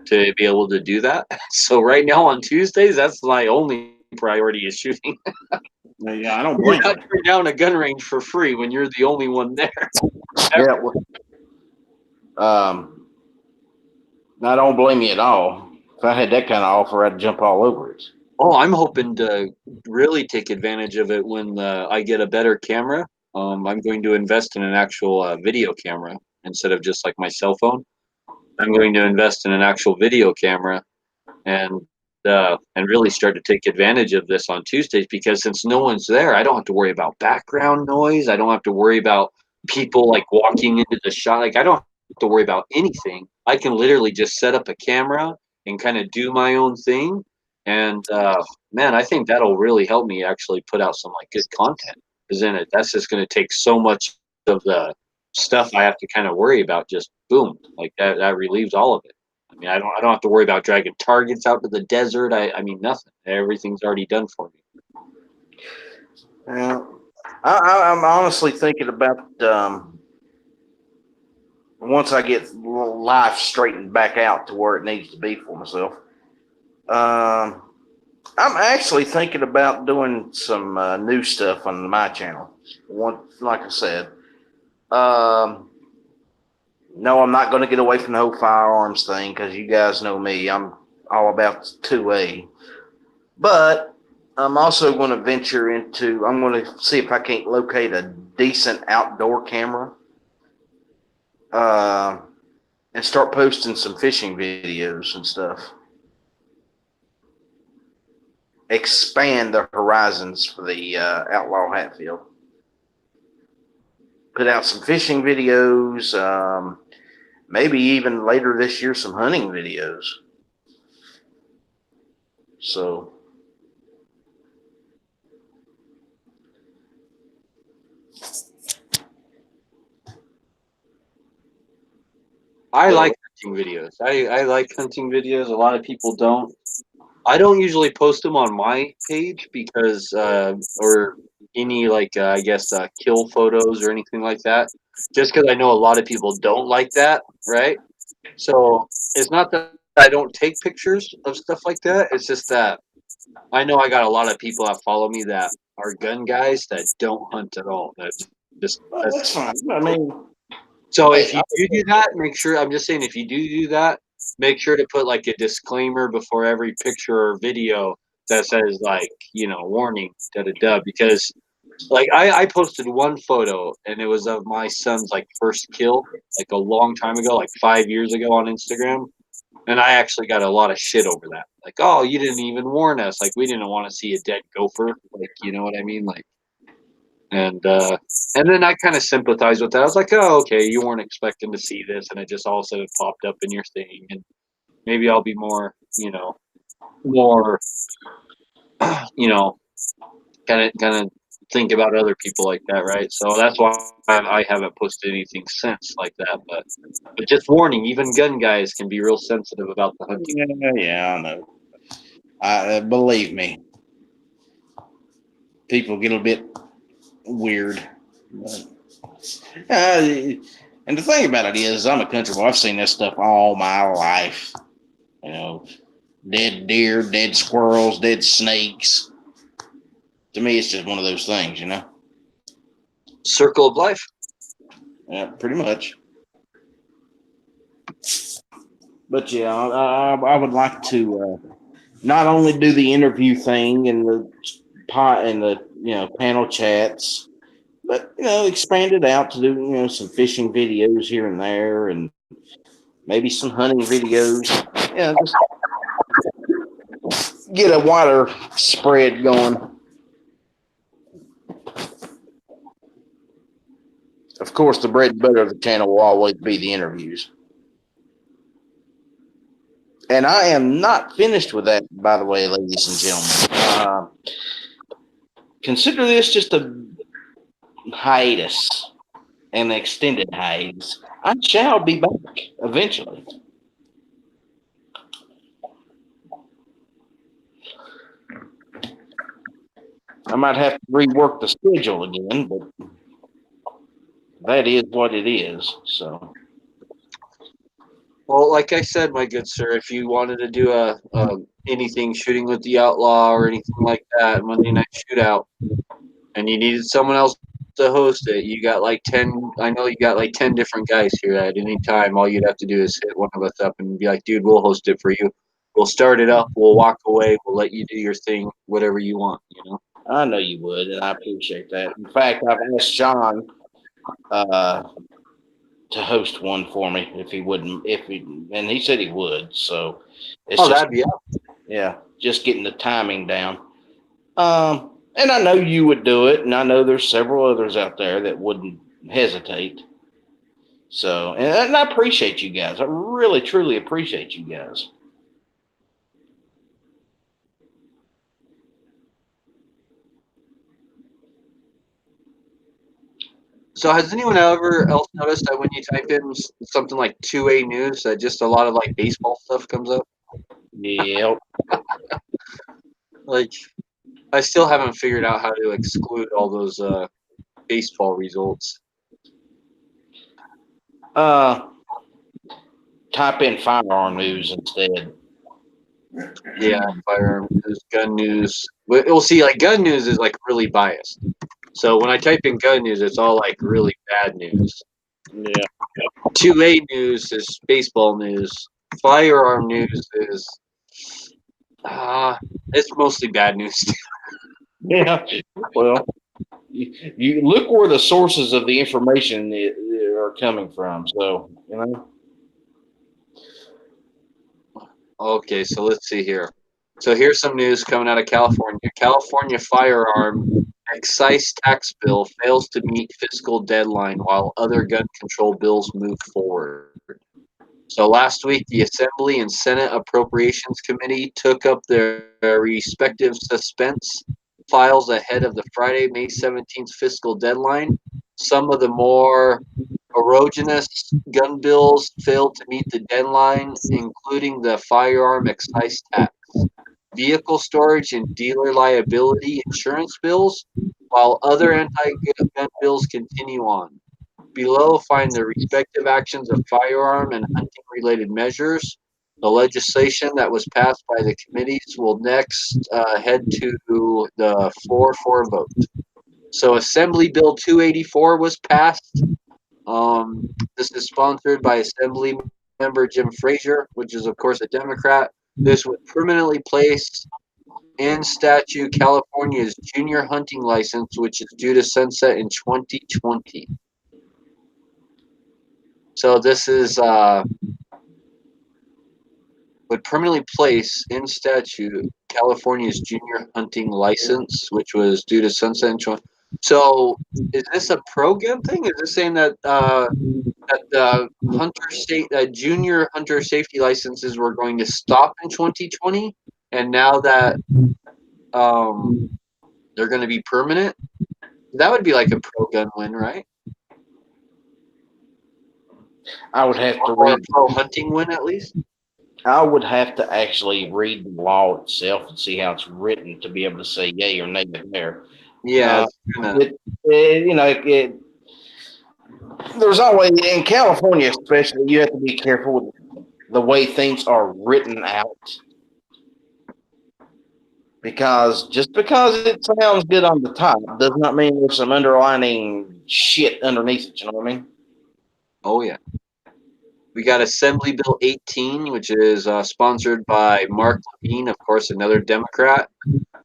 Speaker 1: to be able to do that. So right now on Tuesdays, that's my only priority is shooting.
Speaker 3: Yeah, I don't
Speaker 1: You're
Speaker 3: blame
Speaker 1: not
Speaker 3: you.
Speaker 1: turning down a gun range for free when you're the only one there.
Speaker 3: Yeah. I don't blame you at all. If I had that kind of offer, I'd jump all over it.
Speaker 1: Oh, I'm hoping to really take advantage of it when I get a better camera. I'm going to invest in an actual video camera instead of just like my cell phone. I'm going to invest in an actual video camera and really start to take advantage of this on Tuesdays, because since no one's there, I don't have to worry about background noise. I don't have to worry about people like walking into the shot. Like I don't have to worry about anything. I can literally just set up a camera and kind of do my own thing. And man, I think that'll really help me actually put out some like good content. Because then that's just going to take so much of the stuff I have to kind of worry about. Just boom, like that relieves all of it. I mean, I don't have to worry about dragging targets out to the desert. I mean, nothing. Everything's already done for me.
Speaker 3: Yeah, I'm honestly thinking about once I get life straightened back out to where it needs to be for myself. I'm actually thinking about doing some new stuff on my channel. Like I said, no, I'm not going to get away from the whole firearms thing because you guys know me. I'm all about 2A. But I'm also going to venture into, I'm going to see if I can't locate a decent outdoor camera and start posting some fishing videos and stuff. Expand the horizons for the Outlaw Hatfield. Put out some fishing videos, maybe even later this year some hunting videos. So
Speaker 1: I like hunting videos. I like hunting videos. A lot of people don't. I don't usually post them on my page because, or any like, I guess, kill photos or anything like that. Just because I know a lot of people don't like that, right? So it's not that I don't take pictures of stuff like that. It's just that I know I got a lot of people that follow me that are gun guys that don't hunt at all.
Speaker 3: that's fine. I mean,
Speaker 1: So if you do that, make sure. I'm just saying, if you do that, make sure to put like a disclaimer before every picture or video that says like, warning, da da da. Because like I posted one photo and it was of my son's like first kill, like a long time ago, like 5 years ago on Instagram. And I actually got a lot of shit over that. Like, oh, you didn't even warn us. Like, we didn't want to see a dead gopher. Like, you know what I mean? Like, and then I kind of sympathized with that. I was like, oh, okay, you weren't expecting to see this, and it just all of a sudden popped up in your thing, and maybe I'll be more, more, kind of think about other people like that, right? So that's why I haven't posted anything since like that. But just warning, even gun guys can be real sensitive about the hunting.
Speaker 3: Yeah, I know. Believe me, people get a bit weird. And the thing about it is, I'm a country boy. I've seen this stuff all my life. Dead deer, dead squirrels, dead snakes. To me, it's just one of those things,
Speaker 1: Circle of life.
Speaker 3: Yeah, pretty much. But yeah, I would like to not only do the interview thing and the panel chats, but expand it out to do some fishing videos here and there, and maybe some hunting videos. Yeah, just get a wider spread going. Of course, the bread and butter of the channel will always be the interviews. And I am not finished with that, by the way, ladies and gentlemen. Consider this just a hiatus, an extended hiatus. I shall be back eventually. I might have to rework the schedule again, but that is what it is. So,
Speaker 1: well, like I said, my good sir, if you wanted to do anything shooting with the outlaw or anything like that, Monday night shootout, and you needed someone else to host it, you got like 10. I know you got like 10 different guys here at any time. All you'd have to do is hit one of us up and be like, dude, we'll host it for you. We'll start it up. We'll walk away. We'll let you do your thing, whatever you want.
Speaker 3: I know you would, and I appreciate that. In fact, I've asked John to host one for me if he wouldn't, and he said he would. So it's
Speaker 1: that'd be awesome.
Speaker 3: Yeah, just getting the timing down. And I know you would do it, and I know there's several others out there that wouldn't hesitate. So, and I appreciate you guys. I really, truly appreciate you guys.
Speaker 1: So has anyone ever else noticed that when you type in something like 2A news, that just a lot of like baseball stuff comes up?
Speaker 3: Yep.
Speaker 1: Like, I still haven't figured out how to exclude all those baseball results.
Speaker 3: Type in firearm news instead.
Speaker 1: Yeah, firearm news, gun news. We'll see, like, gun news is like really biased. So when I type in gun news, it's all like really bad news.
Speaker 3: Yeah.
Speaker 1: 2A news is baseball news. Firearm news is it's mostly bad news.
Speaker 3: Yeah. Well, you look where the sources of the information are coming from. So,
Speaker 1: Okay, so let's see here. So here's some news coming out of California. California firearm excise tax bill fails to meet fiscal deadline while other gun control bills move forward. So last week, the Assembly and Senate Appropriations Committee took up their respective suspense files ahead of the Friday, May 17th fiscal deadline. Some of the more erogenous gun bills failed to meet the deadline, including the firearm excise tax, vehicle storage and dealer liability insurance bills, while other anti-gun bills continue on. Below, find the respective actions of firearm and hunting-related measures. The legislation that was passed by the committees will next head to the floor for a vote. So Assembly Bill 284 was passed. This is sponsored by Assemblyman member Jim Frazier, which is of course a Democrat. This would permanently place in statute California's junior hunting license, which is due to sunset in 2020. So this is would permanently place in statute California's junior hunting license, which was due to sunset in 2020. So is this a pro-gun thing? Is this saying that junior hunter safety licenses were going to stop in 2020, and now that they're going to be permanent? That would be like a pro-gun win, right?
Speaker 3: I would have to
Speaker 1: Or a
Speaker 3: read.
Speaker 1: pro-hunting win, at least.
Speaker 3: I would have to actually read the law itself and see how it's written to be able to say yay or nay there.
Speaker 1: Yeah,
Speaker 3: There's always in California, especially, you have to be careful with the way things are written out, because just because it sounds good on the top does not mean there's some underlining shit underneath it. You know what I mean?
Speaker 1: Oh yeah. We got Assembly Bill 18, which is sponsored by Mark Levine, of course, another Democrat,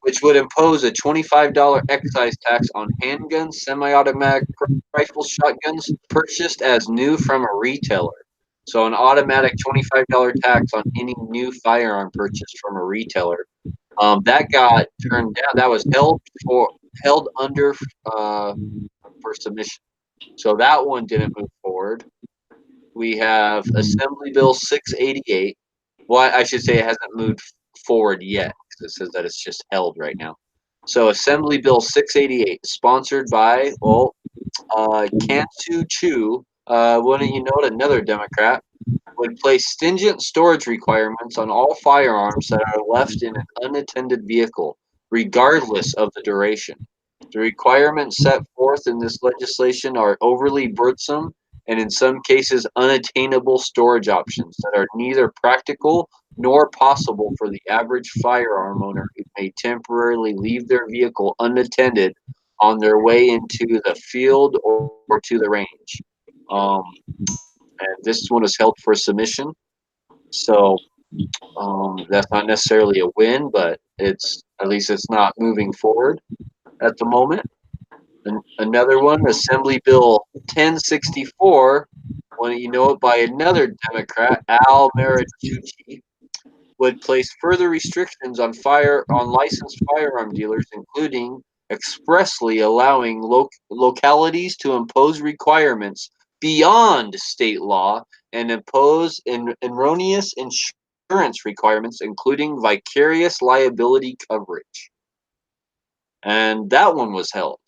Speaker 1: which would impose a $25 excise tax on handguns, semi-automatic rifles, shotguns purchased as new from a retailer. So an automatic $25 tax on any new firearm purchased from a retailer. That got turned down. That was held under for submission. So that one didn't move forward. We have Assembly Bill 688. Well, I should say it hasn't moved forward yet because it says that it's just held right now. So Assembly Bill 688, sponsored by, Cantu Chu, wouldn't you know it, another Democrat, would place stringent storage requirements on all firearms that are left in an unattended vehicle, regardless of the duration. The requirements set forth in this legislation are overly burdensome and in some cases unattainable storage options that are neither practical nor possible for the average firearm owner who may temporarily leave their vehicle unattended on their way into the field or to the range. And this one is held for submission. So that's not necessarily a win, but at least it's not moving forward at the moment. Another one, Assembly Bill 1064, when you know it, by another Democrat, Al Marichucci, would place further restrictions on licensed firearm dealers, including expressly allowing localities to impose requirements beyond state law and impose erroneous insurance requirements, including vicarious liability coverage. And that one was held.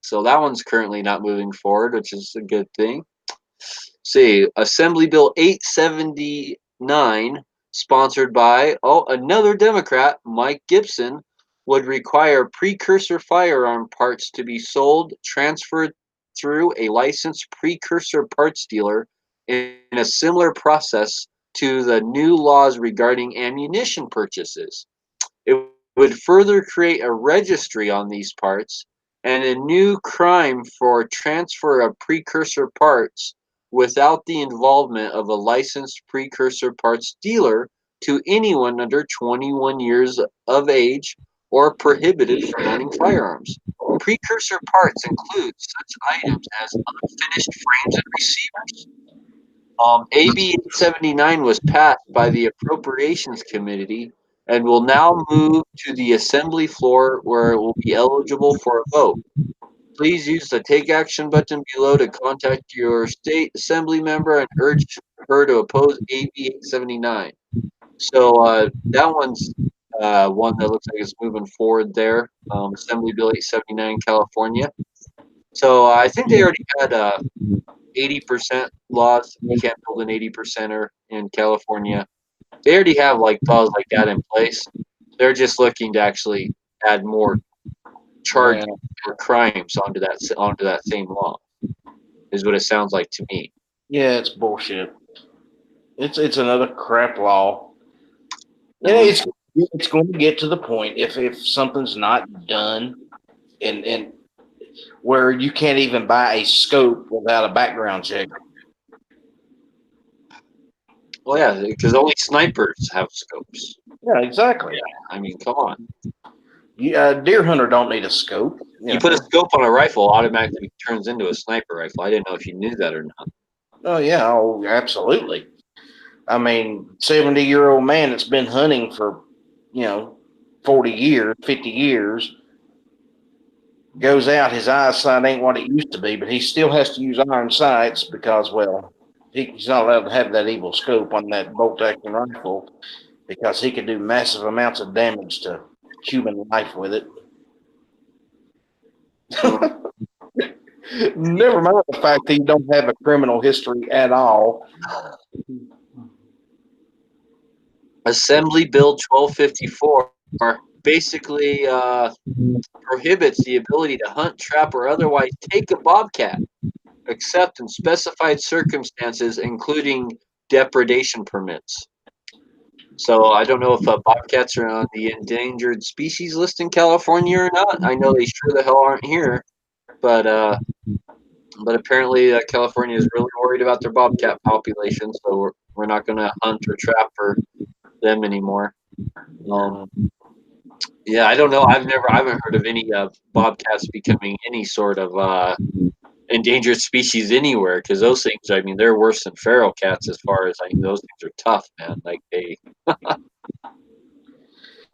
Speaker 1: So that one's currently not moving forward, which is a good thing. See, Assembly Bill 879, sponsored by another Democrat, Mike Gibson, would require precursor firearm parts to be sold, transferred through a licensed precursor parts dealer in a similar process to the new laws regarding ammunition purchases. It would further create a registry on these parts and a new crime for transfer of precursor parts without the involvement of a licensed precursor parts dealer to anyone under 21 years of age or prohibited from owning firearms. Precursor parts include such items as unfinished frames and receivers. AB 79 was passed by the Appropriations Committee and will now move to the Assembly floor where it will be eligible for a vote. Please use the Take Action button below to contact your state assembly member and urge her to oppose AB 879. So that one's one that looks like it's moving forward there. Assembly Bill 879, California. So I think they already had 80% laws. You can't build an 80%er in California. They already have like laws like that in place. They're just looking to actually add more charges or crimes onto that same law. Is what it sounds like to me.
Speaker 3: Yeah, it's bullshit. It's another crap law. Yeah, it's going to get to the point if something's not done and where you can't even buy a scope without a background check.
Speaker 1: Well, yeah, because only snipers have scopes.
Speaker 3: Yeah, exactly.
Speaker 1: I mean, come on.
Speaker 3: Deer hunter don't need a scope.
Speaker 1: You put a scope on a rifle, automatically turns into a sniper rifle. I didn't know if you knew that or not.
Speaker 3: Oh yeah, oh absolutely. I mean, 70-year-old man that's been hunting for, 40 years, 50 years, goes out, his eyesight ain't what it used to be, but he still has to use iron sights because, well, he's not allowed to have that evil scope on that bolt action rifle because he can do massive amounts of damage to human life with it. Never mind the fact that you don't have a criminal history at all.
Speaker 1: Assembly Bill 1254 basically prohibits the ability to hunt, trap, or otherwise take a bobcat, except in specified circumstances, including depredation permits. So I don't know if bobcats are on the endangered species list in California or not. I know they sure the hell aren't here, but apparently California is really worried about their bobcat population, so we're not going to hunt or trap for them anymore. Yeah, I don't know. I haven't heard of any bobcats becoming any sort of endangered species anywhere, because those things, I mean, they're worse than feral cats as far as, I mean, those things are tough, man. Like they,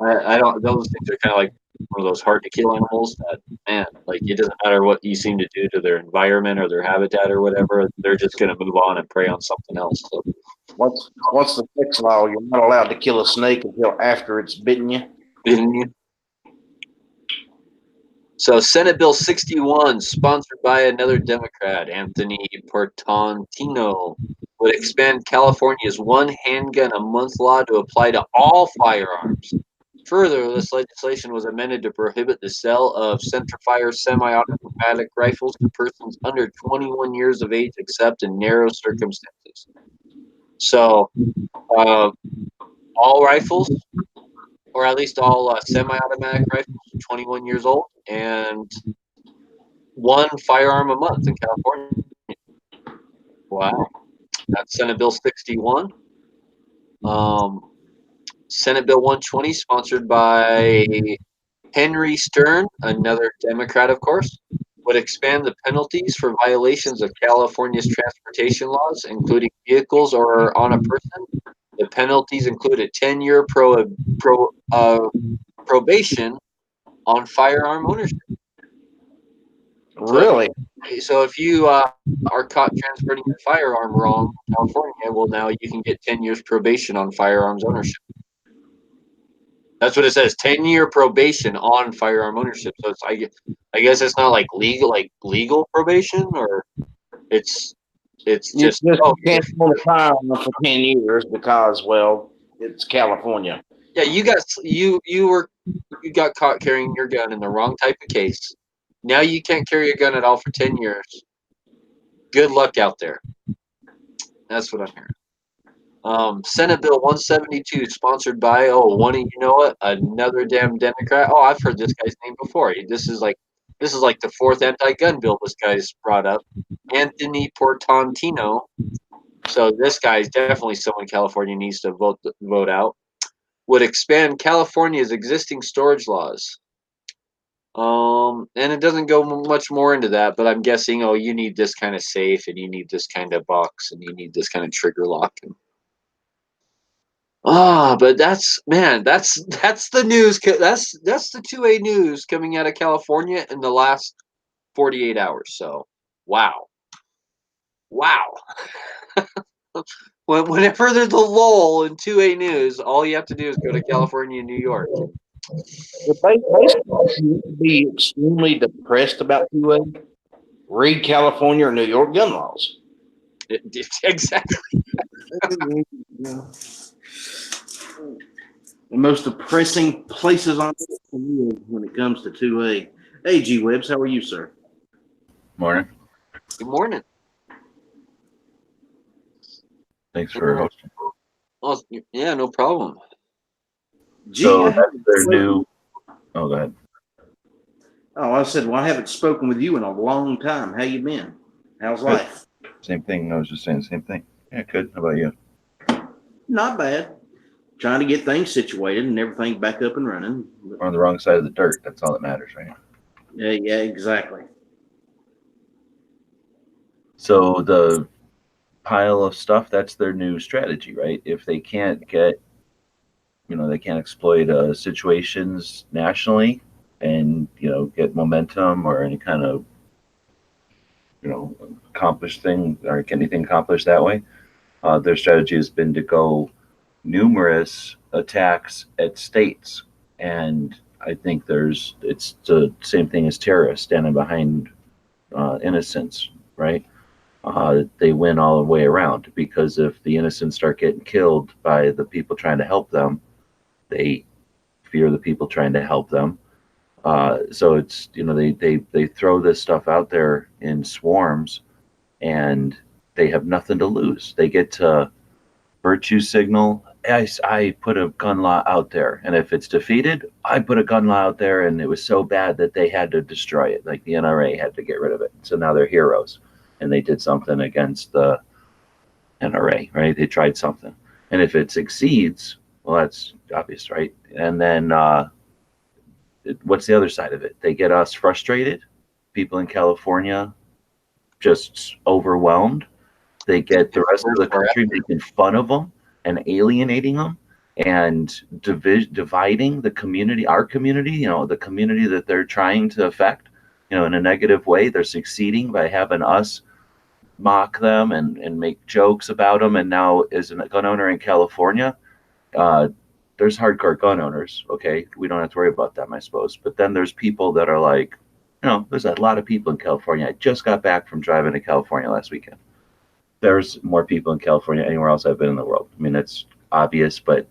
Speaker 1: I don't. Those things are kind of like one of those hard to kill animals that, man, like it doesn't matter what you seem to do to their environment or their habitat or whatever, they're just going to move on and prey on something else. So
Speaker 3: What's the fix law? You're not allowed to kill a snake until after it's bitten you.
Speaker 1: So Senate Bill 61, sponsored by another Democrat, Anthony Portantino, would expand California's one handgun a month law to apply to all firearms. Further, this legislation was amended to prohibit the sale of centerfire semi-automatic rifles to persons under 21 years of age, except in narrow circumstances. So, all rifles, or at least all semi-automatic rifles, 21 years old, and one firearm a month in California. Wow. That's Senate Bill 61. Senate Bill 120, sponsored by Henry Stern, another Democrat, of course, would expand the penalties for violations of California's transportation laws, including vehicles or on a person. The penalties include a 10-year probation on firearm ownership.
Speaker 3: Really?
Speaker 1: So if you are caught transporting a firearm wrong in California, well, now you can get 10 years probation on firearms ownership. That's what it says, 10-year probation on firearm ownership. So it's, I guess it's not like legal probation, or it's just
Speaker 3: you can't hold a firearm for 10 years because, well, it's California.
Speaker 1: Yeah, you got caught carrying your gun in the wrong type of case. Now you can't carry a gun at all for 10 years. Good luck out there. That's what I'm hearing. Senate Bill 172, sponsored by you know what? Another damn Democrat. Oh, I've heard this guy's name before. This is like the fourth anti-gun bill this guy's brought up. Anthony Portantino. So this guy is definitely someone California needs to vote out. Would expand California's existing storage laws. And it doesn't go much more into that, but I'm guessing, you need this kind of safe, and you need this kind of box, and you need this kind of trigger lock. But that's the news. That's the 2A news coming out of California in the last 48 hours. So, wow. Whenever there's a lull in 2A news, all you have to do is go to California and New York.
Speaker 3: Basically, you should be extremely depressed about 2A. Read California or New York gun laws.
Speaker 1: Exactly.
Speaker 3: The most depressing places on earth to live when it comes to 2A. Hey, G Webbs, how are you, sir?
Speaker 4: Morning.
Speaker 1: Good morning.
Speaker 4: Thanks for hosting.
Speaker 1: Oh, yeah, no problem.
Speaker 4: So that's their new. Oh, go ahead.
Speaker 3: Oh, I said, well, I haven't spoken with you in a long time. How you been? How's life?
Speaker 4: Same thing. I was just saying the same thing. Yeah, good. How about you?
Speaker 3: not bad. Trying to get things situated and everything back up and running.
Speaker 4: We're on the wrong side of the dirt. That's all that matters, right?
Speaker 3: Yeah, exactly.
Speaker 4: So the pile of stuff, that's their new strategy, right? If they can't get, they can't exploit situations nationally and, get momentum or any kind of, accomplished thing or get anything accomplished that way. Their strategy has been to go numerous attacks at states. And I think it's the same thing as terrorists standing behind innocents, right? They win all the way around, because if the innocents start getting killed by the people trying to help them, they fear the people trying to help them. So it's, they throw this stuff out there in swarms, and they have nothing to lose. They get to virtue signal. I put a gun law out there, and if it's defeated, I put a gun law out there, and it was so bad that they had to destroy it. Like the NRA had to get rid of it. So now they're heroes, and they did something against the NRA, right? They tried something. And if it succeeds, well, that's obvious, right? And then what's the other side of it? They get us frustrated, people in California just overwhelmed. They get the rest of the country making fun of them and alienating them and dividing the community, our community, the community that they're trying to affect, in a negative way. They're succeeding by having us mock them and make jokes about them. And now, as a gun owner in California, there's hardcore gun owners. Okay, we don't have to worry about them, I suppose. But then there's people that are like, there's a lot of people in California. I just got back from driving to California last weekend. There's more people in California anywhere else I've been in the world. I mean, it's obvious, but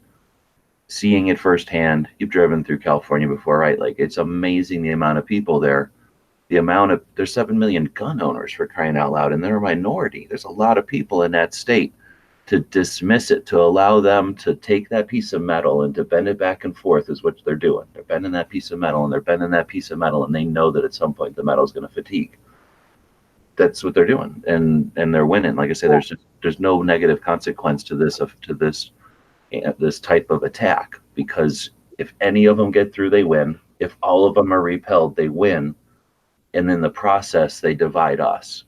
Speaker 4: seeing it firsthand, you've driven through California before, right? Like, it's amazing the amount of people there. There's 7 million gun owners, for crying out loud, and they're a minority. There's a lot of people in that state. To dismiss it, to allow them to take that piece of metal and to bend it back and forth is what they're doing. They're bending that piece of metal, and they're bending that piece of metal, and they know that at some point the metal is going to fatigue. That's what they're doing, and they're winning. Like I say, there's no negative consequence to this type of attack, because if any of them get through, they win. If all of them are repelled, they win, and in the process, they divide us.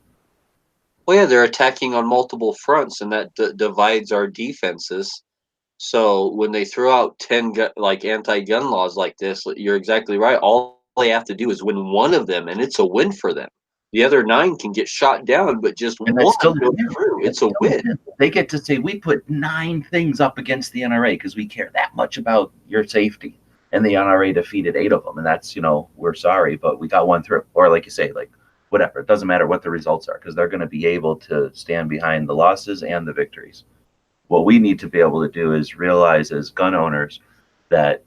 Speaker 1: Well, yeah, they're attacking on multiple fronts, and that divides our defenses. So when they throw out 10 anti-gun laws like this, you're exactly right. All they have to do is win one of them, and it's a win for them. The other 9 can get shot down, but just one goes through. It's a win.
Speaker 4: They get to say, we put 9 things up against the NRA because we care that much about your safety. And the NRA defeated 8 of them. And that's, we're sorry, but we got one through. Or like you say, like, whatever. It doesn't matter what the results are, because they're going to be able to stand behind the losses and the victories. What we need to be able to do is realize, as gun owners, that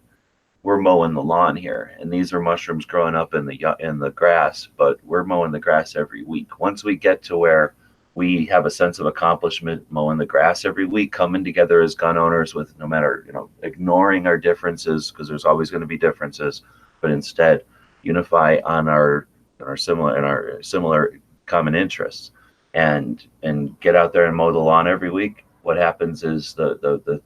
Speaker 4: we're mowing the lawn here, and these are mushrooms growing up in the grass, but we're mowing the grass every week. Once we get to where we have a sense of accomplishment mowing the grass every week, coming together as gun owners with, no matter, ignoring our differences, because there's always going to be differences, but instead unify on our similar common interests, and get out there and mow the lawn every week. What happens is the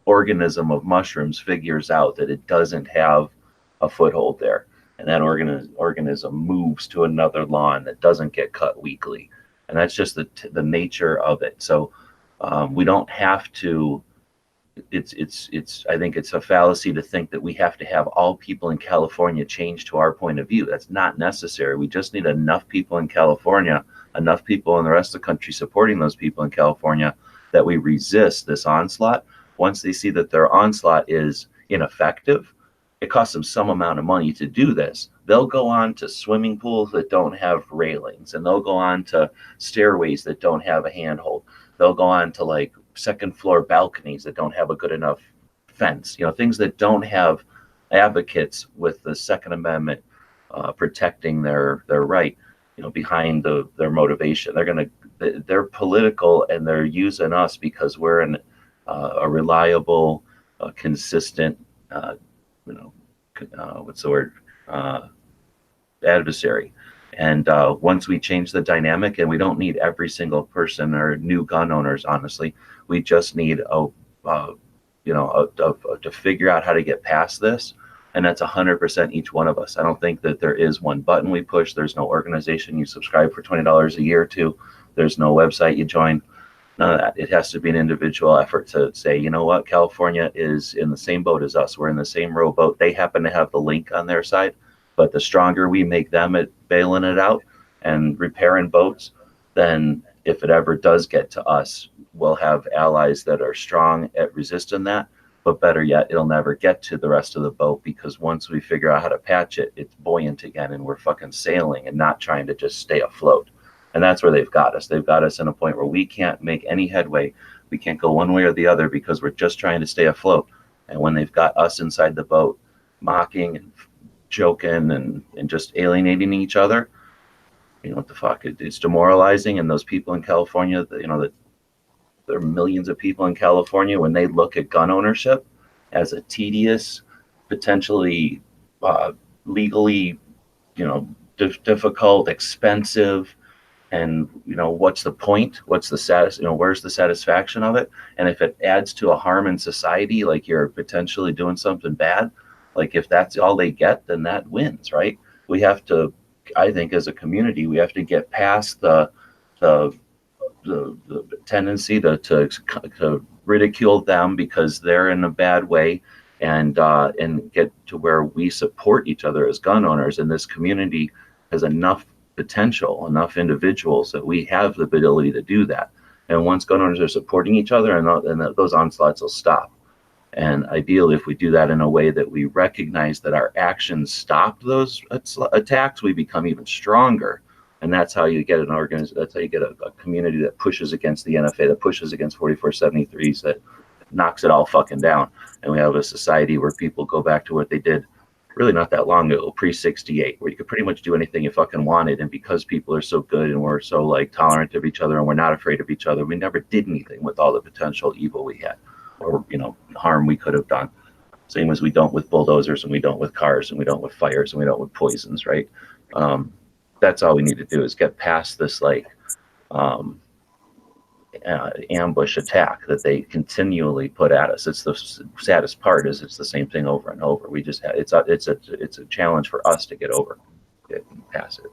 Speaker 4: organism of mushrooms figures out that it doesn't have a foothold there, and that organism moves to another lawn that doesn't get cut weekly, and that's just the nature of it. So we don't have to. I think it's a fallacy to think that we have to have all people in California change to our point of view. That's not necessary. We just need enough people in California, enough people in the rest of the country supporting those people in California, that we resist this onslaught. Once they see that their onslaught is ineffective, it costs them some amount of money to do this. They'll go on to swimming pools that don't have railings, and they'll go on to stairways that don't have a handhold. They'll go on to like second floor balconies that don't have a good enough fence, things that don't have advocates with the Second Amendment protecting their right, behind their motivation. They're political, and they're using us because we're a reliable, consistent, adversary. And once we change the dynamic, and we don't need every single person or new gun owners, honestly, we just need to figure out how to get past this. And that's 100% each one of us. I don't think that there is one button we push. There's no organization you subscribe for $20 a year to. There's no website you join. None of that. It has to be an individual effort to say, you know what, California is in the same boat as us. We're in the same rowboat. They happen to have the link on their side, but the stronger we make them at bailing it out and repairing boats, then if it ever does get to us, we'll have allies that are strong at resisting that. But better yet, it'll never get to the rest of the boat, because once we figure out how to patch it, it's buoyant again and we're fucking sailing and not trying to just stay afloat. And that's where they've got us. They've got us in a point where we can't make any headway. We can't go one way or the other because we're just trying to stay afloat. And when they've got us inside the boat, mocking and joking and just alienating each other, you know what the fuck? It's demoralizing. And those people in California, that there are millions of people in California, when they look at gun ownership as a tedious, potentially legally, difficult, expensive, and what's the point? What's the status? Where's the satisfaction of it? And if it adds to a harm in society, like you're potentially doing something bad, like if that's all they get, then that wins, right? We have to, I think, as a community, we have to get past the tendency to ridicule them because they're in a bad way, and get to where we support each other as gun owners. And this community has enough potential, enough individuals that we have the ability to do that. And once gun owners are supporting each other, and those onslaughts will stop. And ideally, if we do that in a way that we recognize that our actions stopped those attacks, we become even stronger. And that's how you get that's how you get a community that pushes against the NFA, that pushes against 4473s, that knocks it all fucking down. And we have a society where people go back to what they did really not that long ago, pre-68, where you could pretty much do anything you fucking wanted. And because people are so good and we're so tolerant of each other and we're not afraid of each other, we never did anything with all the potential evil we had, or harm we could have done. Same as we don't with bulldozers, and we don't with cars, and we don't with fires, and we don't with poisons, right? That's all we need to do is get past this ambush attack that they continually put at us. It's the saddest part is it's the same thing over and over. We just it's a challenge for us to get past it.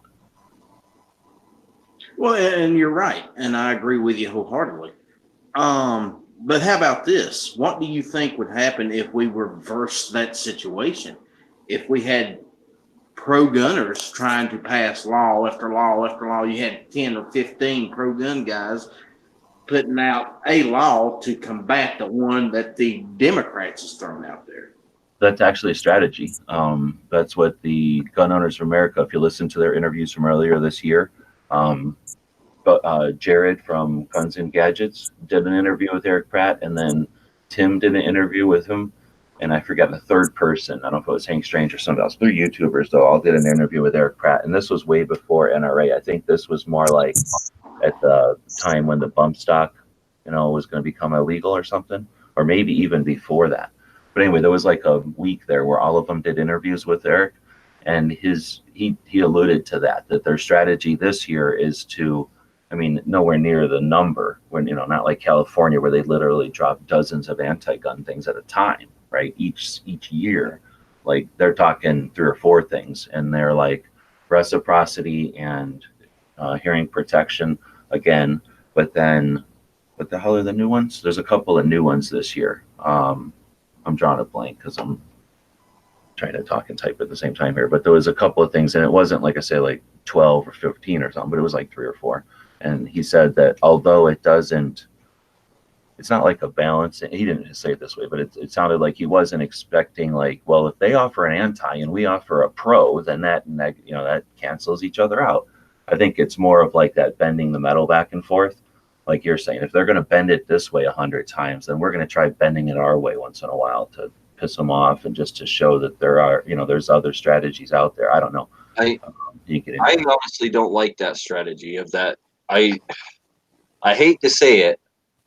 Speaker 3: Well, and you're right, and I agree with you wholeheartedly. But how about this? What do you think would happen if we reversed that situation? If we had pro-gunners trying to pass law after law after law, you had 10 or 15 pro-gun guys putting out a law to combat the one that the Democrats has thrown out there.
Speaker 4: That's actually a strategy. That's what the Gun Owners of America, if you listen to their interviews from earlier this year, Jared from Guns and Gadgets did an interview with Eric Pratt, and then Tim did an interview with him, and I forgot the third person. I don't know if it was Hank Strange or somebody else. They're YouTubers, though. All did an interview with Eric Pratt, and this was way before NRA. I think this was more like at the time when the bump stock, was going to become illegal or something, or maybe even before that. But anyway, there was like a week there where all of them did interviews with Eric, and he alluded to that their strategy this year is to, nowhere near the number, when not like California where they literally drop dozens of anti-gun things at a time, right? Each year, like they're talking 3 or 4 things, and they're like reciprocity and hearing protection again. But then, what the hell are the new ones? There's a couple of new ones this year. I'm drawing a blank because I'm trying to talk and type at the same time here. But there was a couple of things, and it wasn't like I say like 12 or 15 or something, but it was like 3 or 4. And he said that although it's not like a balance. He didn't say it this way, but it sounded like he wasn't expecting like, well, if they offer an anti and we offer a pro, then that cancels each other out. I think it's more of like that bending the metal back and forth. Like you're saying, if they're going to bend it this way 100 times, then we're going to try bending it our way once in a while to piss them off and just to show that there are, there's other strategies out there. I don't know.
Speaker 1: I honestly don't like that strategy of that. I hate to say it,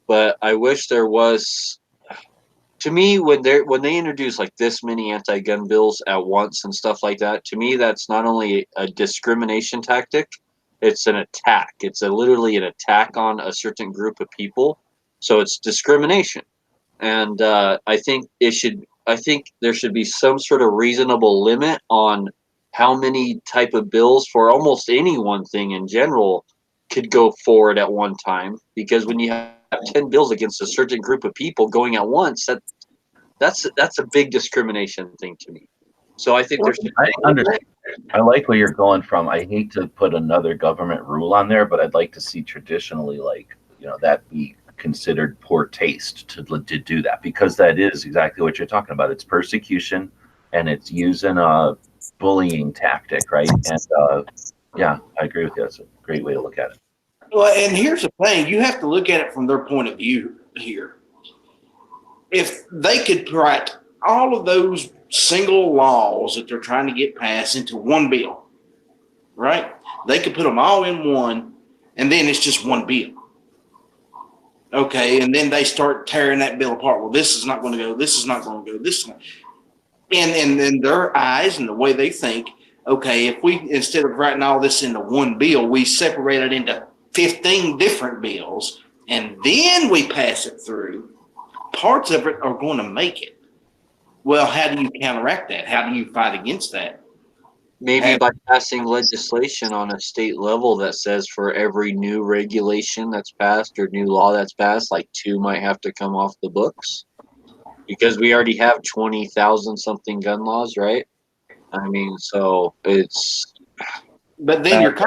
Speaker 1: but I wish there was. To me, when they introduce like this many anti-gun bills at once and stuff like that, to me that's not only a discrimination tactic, it's an attack. It's literally an attack on a certain group of people. So it's discrimination. and I think there should be some sort of reasonable limit on how many type of bills for almost any one thing in general could go forward at one time. Because when you have 10 bills against a certain group of people going at once, that's a big discrimination thing to me. So I think there should
Speaker 4: I
Speaker 1: be
Speaker 4: understand. I like where you're going from. I hate to put another government rule on there, but I'd like to see traditionally, like, that be considered poor taste to do that, because that is exactly what you're talking about. It's persecution, and it's using a bullying tactic, right? And yeah, I agree with you. That's a great way to look at it.
Speaker 3: Well, and here's the thing: you have to look at it from their point of view here. If they could write all of those single laws that they're trying to get passed into one bill, right? They could put them all in one, and then it's just one bill. Okay, and then they start tearing that bill apart. Well, this is not going to go. This is not going to go. This is not. And in their eyes and the way they think, okay, if we, instead of writing all this into one bill, we separate it into 15 different bills, and then we pass it through, parts of it are going to make it. Well, how do you counteract that? How do you fight against that?
Speaker 1: maybe by passing legislation on a state level that says for every new regulation that's passed or new law that's passed, like 2 might have to come off the books. Because we already have 20,000 something gun laws, right? I mean, so it's
Speaker 3: But then you're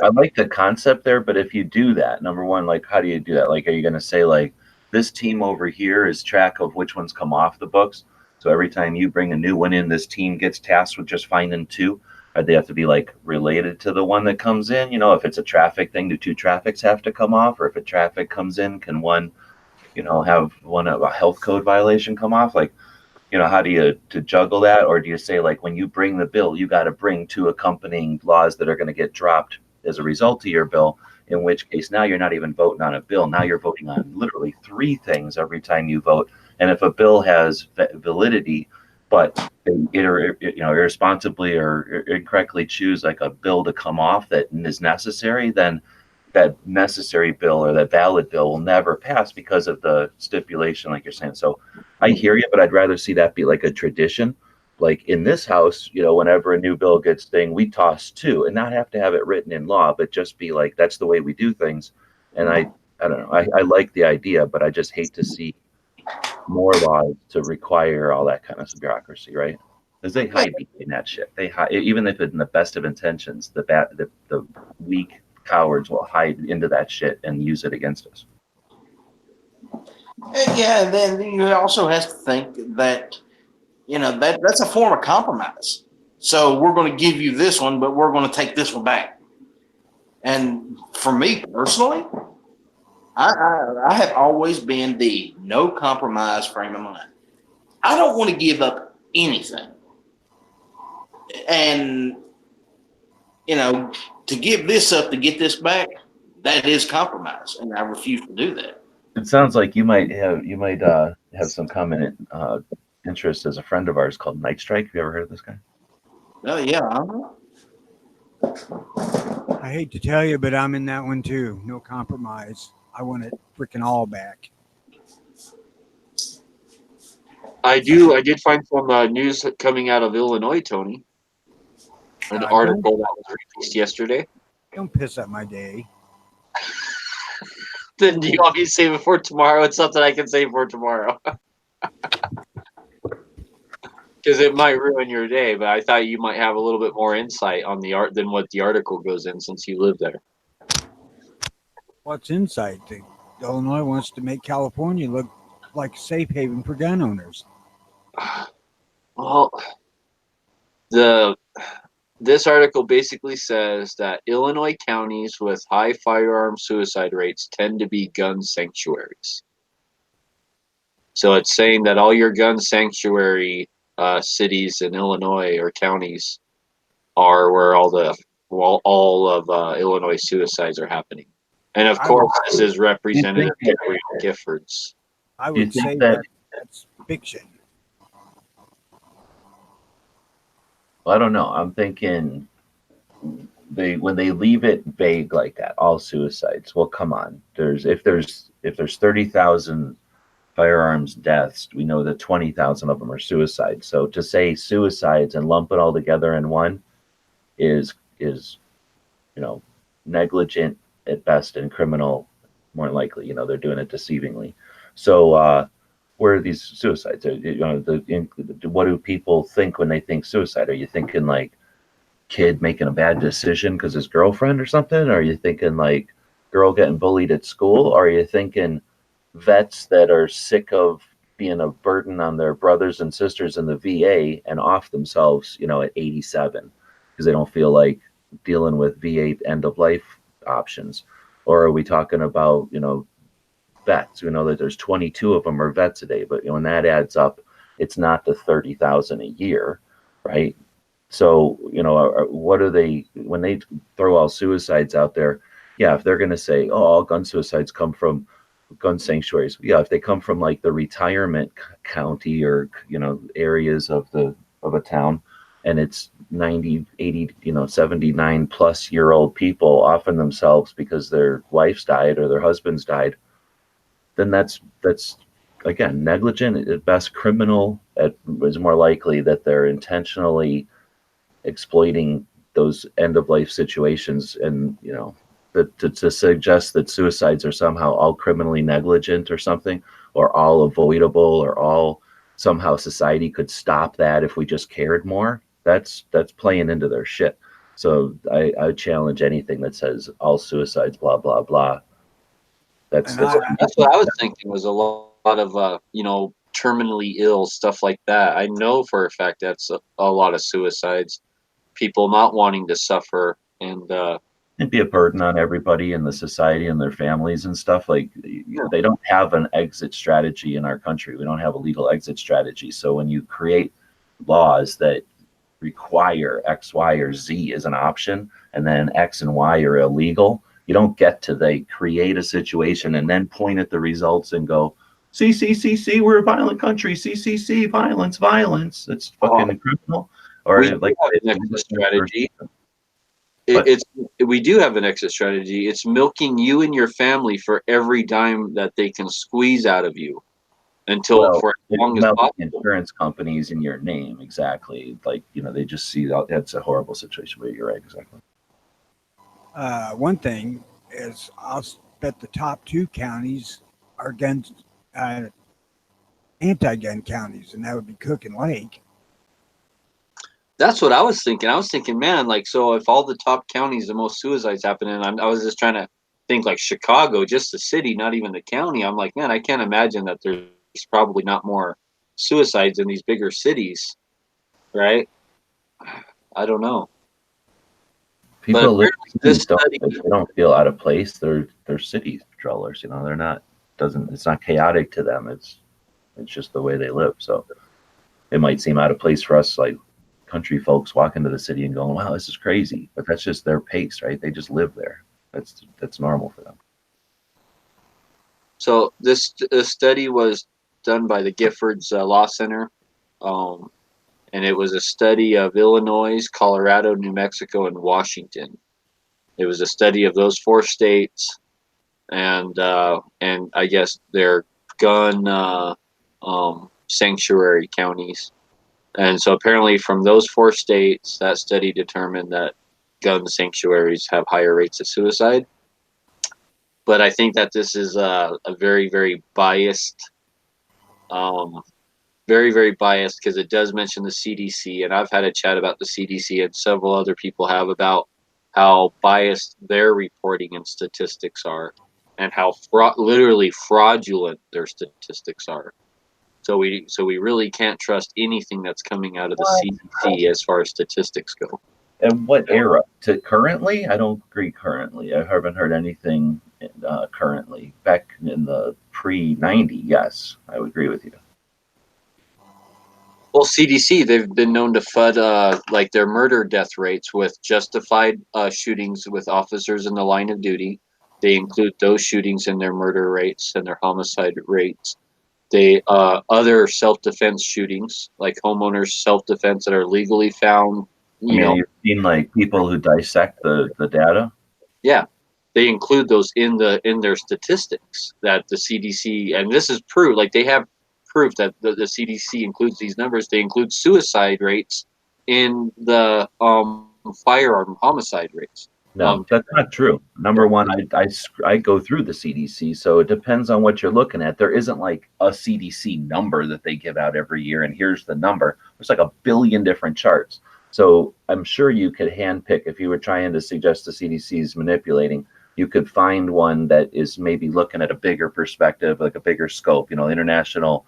Speaker 4: I like the concept there, but if you do that, number one, like, how do you do that? Like, are you going to say, like, this team over here is track of which ones come off the books? So every time you bring a new one in, this team gets tasked with just finding 2. Or they have to be, like, related to the one that comes in? If it's a traffic thing, do 2 traffics have to come off? Or if a traffic comes in, can one, have one of a health code violation come off? Like, how do you to juggle that? Or do you say, like, when you bring the bill, you got to bring 2 accompanying laws that are going to get dropped as a result of your bill, in which case now you're not even voting on a bill. Now you're voting on literally 3 things every time you vote. And if a bill has validity, but they irresponsibly or incorrectly choose, like, a bill to come off that is necessary, then that necessary bill or that valid bill will never pass because of the stipulation, like you're saying. So I hear you, but I'd rather see that be like a tradition. Like in this house, whenever a new bill gets thing, we toss 2 and not have to have it written in law, but just be like, that's the way we do things. And I don't know. I like the idea, but I just hate to see more laws to require all that kind of bureaucracy, right? Because they hide behind that shit. They hide, even if it's in the best of intentions, the weak cowards will hide into that shit and use it against us.
Speaker 3: Yeah, and then you also have to think that that's a form of compromise. So we're going to give you this one, but we're going to take this one back. And for me personally, I have always been the no compromise frame of mind. I don't want to give up anything. And to give this up to get this back, that is compromise, and I refuse to do that.
Speaker 4: It sounds like you might have some common interest as a friend of ours called Night Strike. Have you ever heard of this guy?
Speaker 3: Oh yeah.
Speaker 2: I hate to tell you, but I'm in that one too. No compromise. I want it freaking all back.
Speaker 1: I did find some news coming out of Illinois, Tony. An article that was released yesterday.
Speaker 2: Don't piss up my day.
Speaker 1: Then do you want me to save it for tomorrow? It's something I can save for tomorrow. Because it might ruin your day, but I thought you might have a little bit more insight on the art than what the article goes in, since you live there.
Speaker 2: What's insight? Illinois wants to make California look like a safe haven for gun owners.
Speaker 1: Well, this article basically says that Illinois counties with high firearm suicide rates tend to be gun sanctuaries. So it's saying that all your gun sanctuary cities in Illinois or counties are where all of Illinois suicides are happening. And of course, this is representative of Giffords.
Speaker 2: I would say that's fiction.
Speaker 4: Well, I don't know. I'm thinking when they leave it vague like that, all suicides. Well, come on. If there's 30,000 firearms deaths, we know that 20,000 of them are suicides. So to say suicides and lump it all together in one is negligent at best and criminal more than likely. They're doing it deceivingly. So where are these suicides? What do people think when they think suicide? Are you thinking like kid making a bad decision because his girlfriend or something? Or are you thinking like girl getting bullied at school? Or are you thinking vets that are sick of being a burden on their brothers and sisters in the VA and off themselves, at 87 because they don't feel like dealing with VA end of life options? Or are we talking about, vets? We know that there's 22 of them are vets today, but when that adds up, it's not the 30,000 a year, right? So, what are they, when they throw all suicides out there? Yeah, if they're going to say, oh, all gun suicides come from gun sanctuaries. Yeah, if they come from like the retirement county or, areas of a town, and it's 90, 80, 79 plus year old people offing themselves because their wife's died or their husband's died, then that's again negligent at best, criminal is more likely that they're intentionally exploiting those end of life situations. And to suggest that suicides are somehow all criminally negligent or something, or all avoidable, or all somehow society could stop that if we just cared more, that's playing into their shit. So I challenge anything that says all suicides blah blah blah. That's
Speaker 1: what I was thinking, was a lot of terminally ill stuff like that. I know for a fact that's a lot of suicides, people not wanting to suffer, and
Speaker 4: it'd be a burden on everybody in the society and their families and stuff. Like, they don't have an exit strategy in our country. We don't have a legal exit strategy. So when you create laws that require X, Y, or Z as an option, and then X and Y are illegal, you don't get to they create a situation and then point at the results and go, see, we're a violent country. See, violence. It's fucking criminal. Or
Speaker 1: we like have an exit strategy. We do have an exit strategy. It's milking you and your family for every dime that they can squeeze out of you until for as long as possible.
Speaker 4: Insurance companies in your name, exactly. Like, they just see that's a horrible situation. But you're right, exactly.
Speaker 2: One thing is, I'll bet the top two counties are anti-gun counties, and that would be Cook and Lake.
Speaker 1: That's what I was thinking. I was thinking, man, like, so if all the top counties, the most suicides happen, and I was just trying to think like Chicago, just the city, not even the county. I'm like, man, I can't imagine that there's probably not more suicides in these bigger cities, right? I don't know.
Speaker 4: People live in cities, they don't feel out of place. They're city dwellers, they're not, it's not chaotic to them. It's just the way they live. So it might seem out of place for us, like country folks walking to the city and going, wow, this is crazy. But that's just their pace, right? They just live there. That's normal for them.
Speaker 1: So this study was done by the Giffords Law Center. And it was a study of Illinois, Colorado, New Mexico, and Washington. It was a study of those 4 states, and I guess their gun sanctuary counties. And so apparently from those 4 states, that study determined that gun sanctuaries have higher rates of suicide. But I think that this is a very, very biased very, very biased, because it does mention the CDC, and I've had a chat about the CDC, and several other people have, about how biased their reporting and statistics are, and how literally fraudulent their statistics are. So we really can't trust anything that's coming out of the CDC as far as statistics go.
Speaker 4: And what era? To currently? I don't agree currently. I haven't heard anything currently. Back in the pre-90, yes, I would agree with you.
Speaker 1: Well, CDC, they've been known to FUD like their murder death rates with justified shootings with officers in the line of duty. They include those shootings in their murder rates and their homicide rates. They other self-defense shootings, like homeowners' self-defense that are legally found.
Speaker 4: You've seen like people who dissect the data?
Speaker 1: Yeah. they include those in their statistics that the CDC, and this is proof, like they have proof that the CDC includes these numbers. They include suicide rates in the firearm homicide rates.
Speaker 4: No, that's not true. Number one, I go through the CDC, so it depends on what you're looking at. There isn't like a CDC number that they give out every year, and here's the number. There's like a billion different charts. So I'm sure you could handpick if you were trying to suggest the CDC is manipulating. You could find one that is maybe looking at a bigger perspective, like a bigger scope, international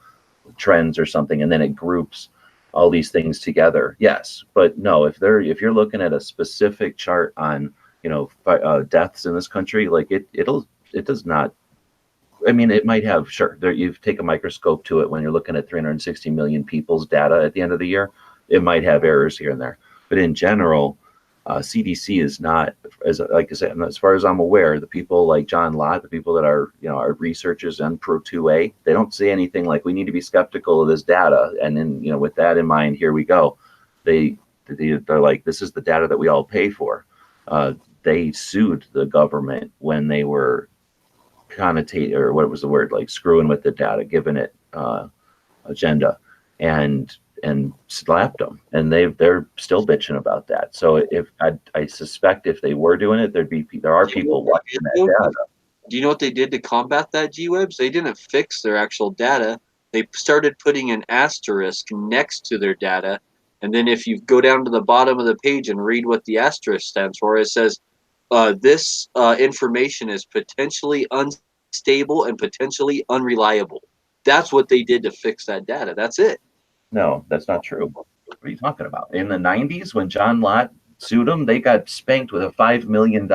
Speaker 4: trends or something, and then it groups all these things together. Yes, but no, if you're looking at a specific chart on deaths in this country, like it does not. I mean, it might have, sure, there, you take a microscope to it when you're looking at 360 million people's data at the end of the year. It might have errors here and there, but in general, CDC is not, like I said, as far as I'm aware, the people like John Lott, the people that are are researchers on Pro 2A, they don't say anything like we need to be skeptical of this data. And then with that in mind, here we go. They're like, this is the data that we all pay for. They sued the government when they were connotating, or what was the word, like screwing with the data, giving it agenda, and slapped them, and they're still bitching about that. So if I suspect if they were doing it, there are people watching that data.
Speaker 1: Do you know what they did to combat that, G-Webs? They didn't fix their actual data. They started putting an asterisk next to their data, and then if you go down to the bottom of the page and read what the asterisk stands for, it says this information is potentially unstable and potentially unreliable. That's what they did to fix that data. That's it.
Speaker 4: No, that's not true. What are you talking about? In the 90s, when John Lott sued them, they got spanked with a $5 million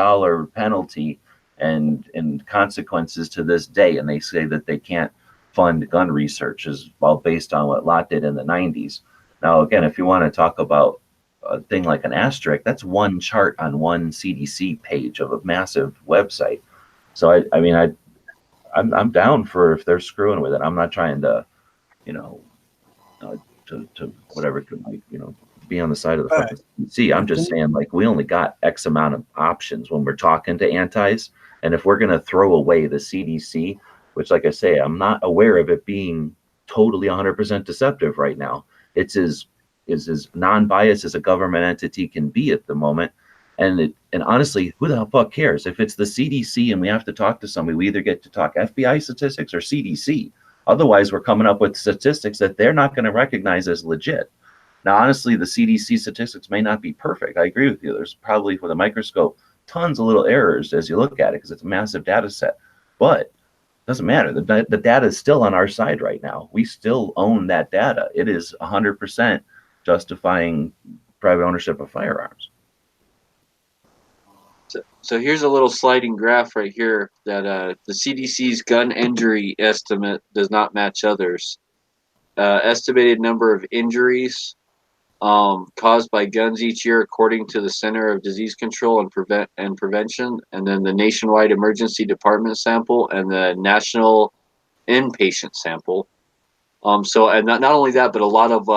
Speaker 4: penalty and consequences to this day. And they say that they can't fund gun research as well based on what Lott did in the 90s. Now, again, if you want to talk about a thing like an asterisk, that's one chart on one CDC page of a massive website. So I'm down for if they're screwing with it. I'm not trying to, to whatever, be on the side of the fucking CDC. I'm just saying, like, we only got X amount of options when we're talking to antis, and if we're gonna throw away the CDC, which, like I say, I'm not aware of it being totally 100% deceptive right now. It's as non-biased as a government entity can be at the moment. And honestly, who the fuck cares? If it's the CDC and we have to talk to somebody, we either get to talk FBI statistics or CDC. Otherwise, we're coming up with statistics that they're not going to recognize as legit. Now, honestly, the CDC statistics may not be perfect. I agree with you. There's probably, with a microscope, tons of little errors as you look at it because it's a massive data set. But it doesn't matter. The data is still on our side right now. We still own that data. It is 100% justifying private ownership of firearms.
Speaker 1: So here's a little sliding graph right here that the CDC's gun injury estimate does not match others. Estimated number of injuries caused by guns each year, according to the Center of Disease Control and Prevention, and then the nationwide emergency department sample and the national inpatient sample. So, and not only that, but a lot of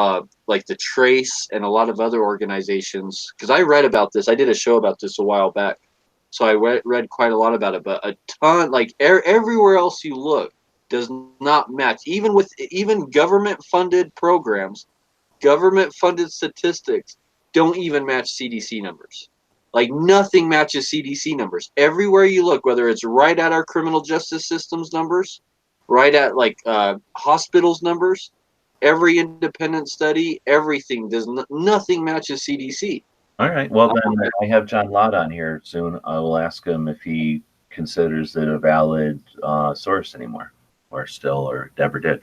Speaker 1: like the Trace and a lot of other organizations, because I read about this. I did a show about this a while back. So I read quite a lot about it, but a ton, like everywhere else you look, does not match. Even government-funded programs, government-funded statistics don't even match CDC numbers. Like nothing matches CDC numbers. Everywhere you look, whether it's right at our criminal justice system's numbers, right at like hospitals numbers, every independent study, everything nothing matches CDC.
Speaker 4: All right. Well, then I have John Lott on here soon. I will ask him if he considers it a valid source anymore, or ever did.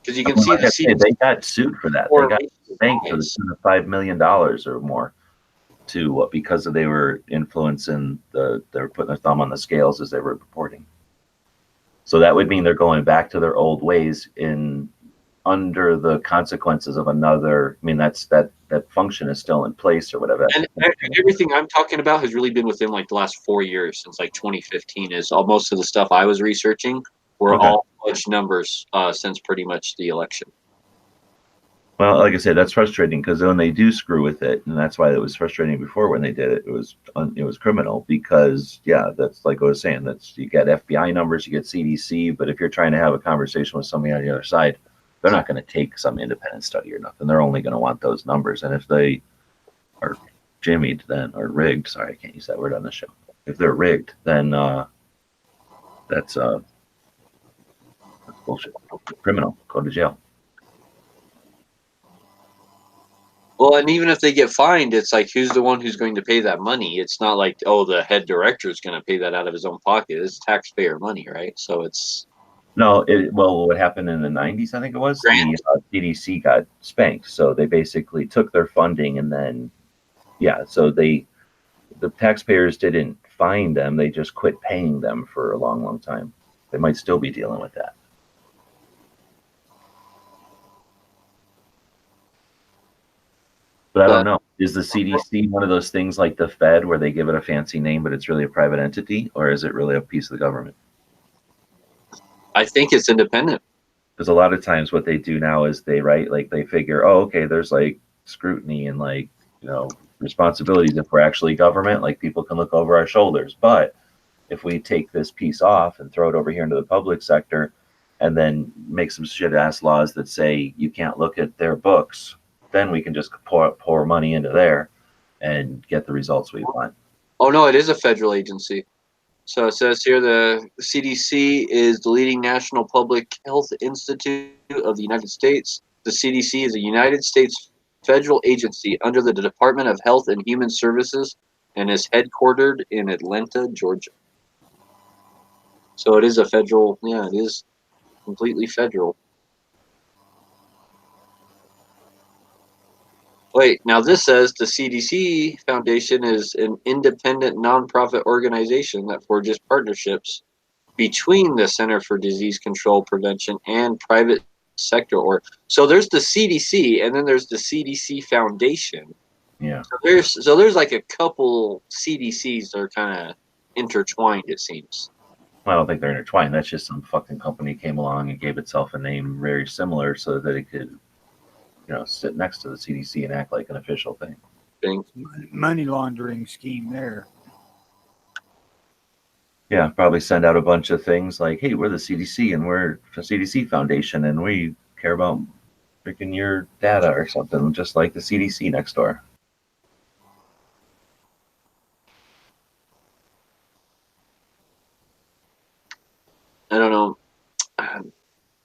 Speaker 1: Because you can see
Speaker 4: like the they got sued for that. They got spanked for the $5 million or more because they were influencing they were putting their thumb on the scales as they were reporting. So that would mean they're going back to their old ways under the consequences of another. I mean, that function is still in place or whatever.
Speaker 1: And everything I'm talking about has really been within like the last 4 years, since like 2015 is all most of the stuff I was researching were all published numbers since pretty much the election.
Speaker 4: Well, like I said, that's frustrating because when they do screw with it, and that's why it was frustrating before when they did it. It was criminal because yeah, that's like I was saying. That's you get FBI numbers, you get CDC, but if you're trying to have a conversation with somebody on the other side, they're not going to take some independent study or nothing. They're only going to want those numbers, and if they are jimmied, then or rigged. Sorry, I can't use that word on the show. If they're rigged, then that's bullshit. Criminal. Go to jail.
Speaker 1: Well, and even if they get fined, it's like who's the one who's going to pay that money? It's not like, oh, the head director is going to pay that out of his own pocket. It's taxpayer money, right? So it's
Speaker 4: No, well, what happened in the 90s, I think it was,
Speaker 1: Grant.
Speaker 4: the CDC got spanked. So they basically took their funding and then, yeah, so the taxpayers didn't fine them. They just quit paying them for a long, long time. They might still be dealing with that. But I don't know. Is the CDC one of those things like the Fed where they give it a fancy name, but it's really a private entity, or is it really a piece of the government?
Speaker 1: I think it's independent.
Speaker 4: Because a lot of times what they do now is they write, like they figure, oh, okay, there's like scrutiny and like, responsibilities if we're actually government, like people can look over our shoulders. But if we take this piece off and throw it over here into the public sector and then make some shit ass laws that say you can't look at their books, then we can just pour money into there and get the results we want.
Speaker 1: Oh, no, it is a federal agency. So it says here the CDC is the leading national public health institute of the United States. The CDC is a United States federal agency under the Department of Health and Human Services and is headquartered in Atlanta, Georgia. So it is a federal, yeah, it is completely federal. Wait, now this says the CDC Foundation is an independent nonprofit organization that forges partnerships between the Center for Disease Control Prevention and private sector. So there's the CDC, and then there's the CDC Foundation.
Speaker 4: Yeah.
Speaker 1: So there's like a couple CDCs that are kind of intertwined, it seems.
Speaker 4: I don't think they're intertwined. That's just some fucking company came along and gave itself a name very similar so that it could, sit next to the CDC and act like an official thing.
Speaker 2: Money laundering scheme there.
Speaker 4: Yeah, probably send out a bunch of things like, hey, we're the CDC and we're the CDC Foundation and we care about freaking your data or something, just like the CDC next door.
Speaker 1: I don't know.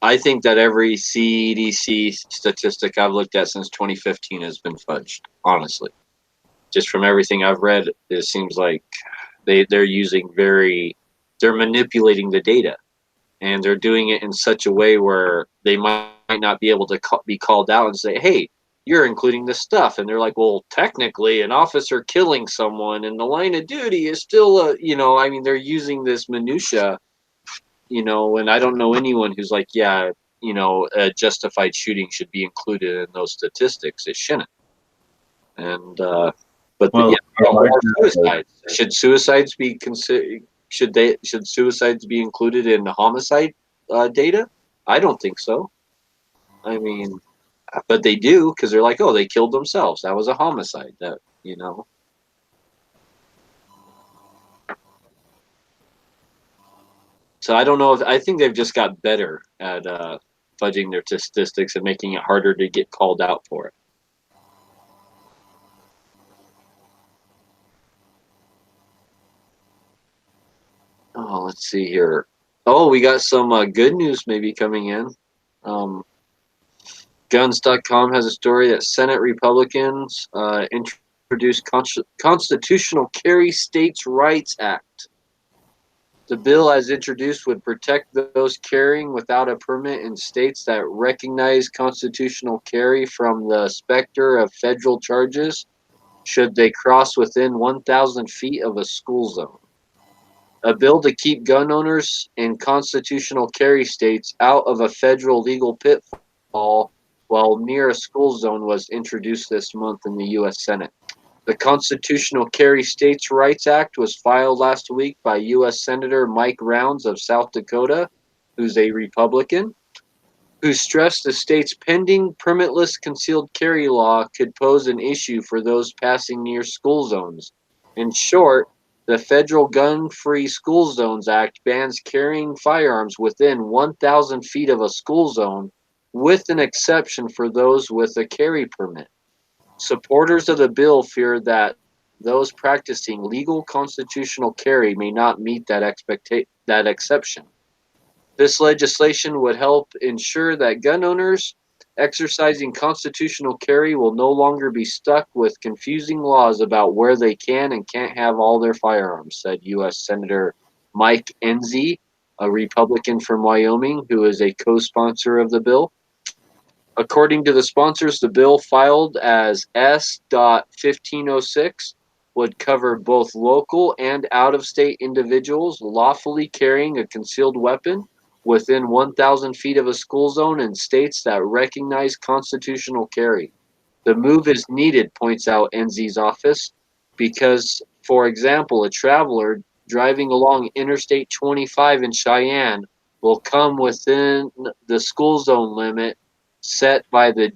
Speaker 1: I think that every CDC statistic I've looked at since 2015 has been fudged, honestly. Just from everything I've read, it seems like they're manipulating the data, and they're doing it in such a way where they might not be able to be called out and say, hey, you're including this stuff. And they're like, well, technically an officer killing someone in the line of duty is still they're using this minutia, and I don't know anyone who's like, yeah, a justified shooting should be included in those statistics. It shouldn't. And suicides. Should suicides be considered? Should suicides be included in the homicide data? I don't think so. I mean, but they do because they're like, oh, they killed themselves. That was a homicide. So I don't know I think they've just got better at fudging their statistics and making it harder to get called out for it. Oh, let's see here. Oh, we got some good news maybe coming in. Guns.com has a story that Senate Republicans introduced Constitutional Carry States' Rights Act. The bill, as introduced, would protect those carrying without a permit in states that recognize constitutional carry from the specter of federal charges should they cross within 1,000 feet of a school zone. A bill to keep gun owners in constitutional carry states out of a federal legal pitfall while near a school zone was introduced this month in the U.S. Senate. The Constitutional Carry States' Rights Act was filed last week by U.S. Senator Mike Rounds of South Dakota, who's a Republican. who stressed the state's pending permitless concealed carry law could pose an issue for those passing near school zones. In short, the Federal Gun-Free School Zones Act bans carrying firearms within 1,000 feet of a school zone, with an exception for those with a carry permit. Supporters of the bill fear that those practicing legal constitutional carry may not meet that exception. This legislation would help ensure that gun owners exercising constitutional carry will no longer be stuck with confusing laws about where they can and can't have all their firearms, said U.S. Senator Mike Enzi, a Republican from Wyoming who is a co-sponsor of the bill. According to the sponsors, the bill, filed as S.1506, would cover both local and out-of-state individuals lawfully carrying a concealed weapon within 1,000 feet of a school zone in states that recognize constitutional carry. The move is needed, points out Enzi's office, because, for example, a traveler driving along Interstate 25 in Cheyenne will come within the school zone limit set by the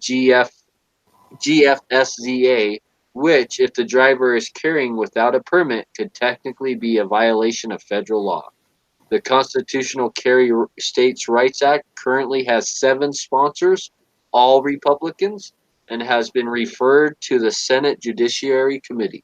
Speaker 1: GFSZA, which, if the driver is carrying without a permit, could technically be a violation of federal law. The Constitutional Carry States' Rights Act currently has 7 sponsors, all Republicans, and has been referred to the Senate Judiciary Committee.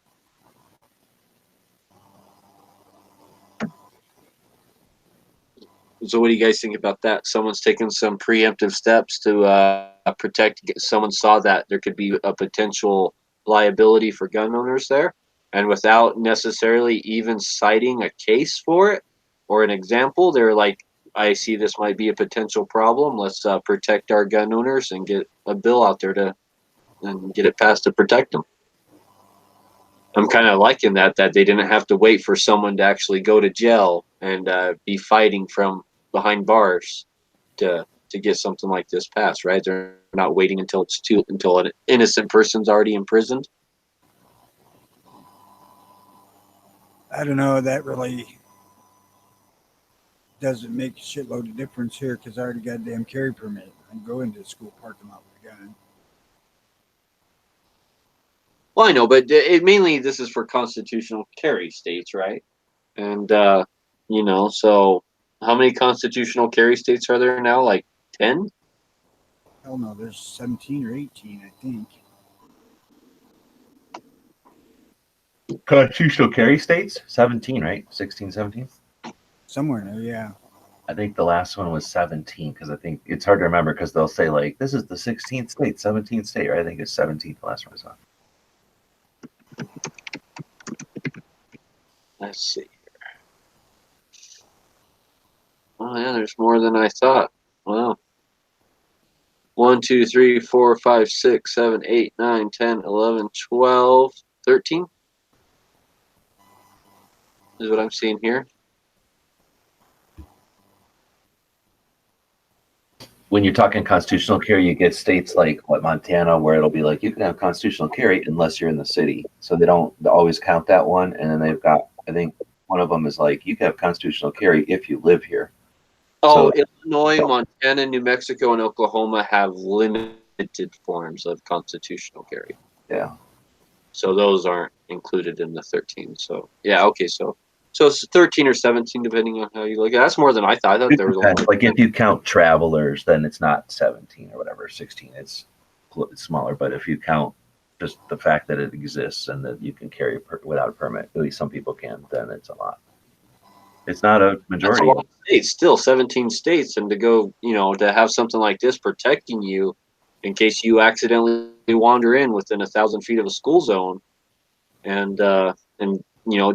Speaker 1: So what do you guys think about that? Someone's taken some preemptive steps to protect. Someone saw that there could be a potential liability for gun owners there, and without necessarily even citing a case for it or an example, they're like, I see this might be a potential problem. Let's protect our gun owners and get a bill out there to and get it passed to protect them. I'm kind of liking that they didn't have to wait for someone to actually go to jail and be fighting from behind bars to get something like this passed, right? They're not waiting until an innocent person's already imprisoned.
Speaker 2: I don't know. That really doesn't make a shitload of difference here because I already got a damn carry permit. I can go into the school parking lot with a gun.
Speaker 1: Well, I know, but mainly this is for constitutional carry states, right? And so how many constitutional carry states are there now? Like 10?
Speaker 2: Hell no, there's 17 or 18, I think.
Speaker 4: Constitutional carry states? 17, right? 16, 17?
Speaker 2: Somewhere in there, yeah.
Speaker 4: I think the last one was 17 because I think it's hard to remember because they'll say like this is the 16th state, 17th state, right? I think it's 17th the last one I saw.
Speaker 1: Let's see here. Oh yeah, there's more than I thought. Wow. 1, 2, 3, 4, 5, 6, 7, 8, 9, 10, 11, 12, 13 is what I'm seeing here.
Speaker 4: When you're talking constitutional carry, you get states like Montana, where it'll be like you can have constitutional carry unless you're in the city. So they don't always count that one. And then they've got, I think one of them is like you can have constitutional carry if you live here.
Speaker 1: Oh,
Speaker 4: So,
Speaker 1: Illinois, Montana, New Mexico, and Oklahoma have limited forms of constitutional carry.
Speaker 4: yeah.
Speaker 1: So those aren't included in the 13. So yeah, okay. So it's 13 or 17 depending on how you look at it. That's more than I thought. I thought there was only
Speaker 4: Like if you count travelers, then it's not 17 or whatever, 16. It's smaller. But if you count just the fact that it exists and that you can carry without a permit, at least some people can, then it's a lot. It's not a majority.
Speaker 1: That's a lot of states, still 17 states, and to go, to have something like this protecting you in case you accidentally wander in within 1,000 feet of a school zone, and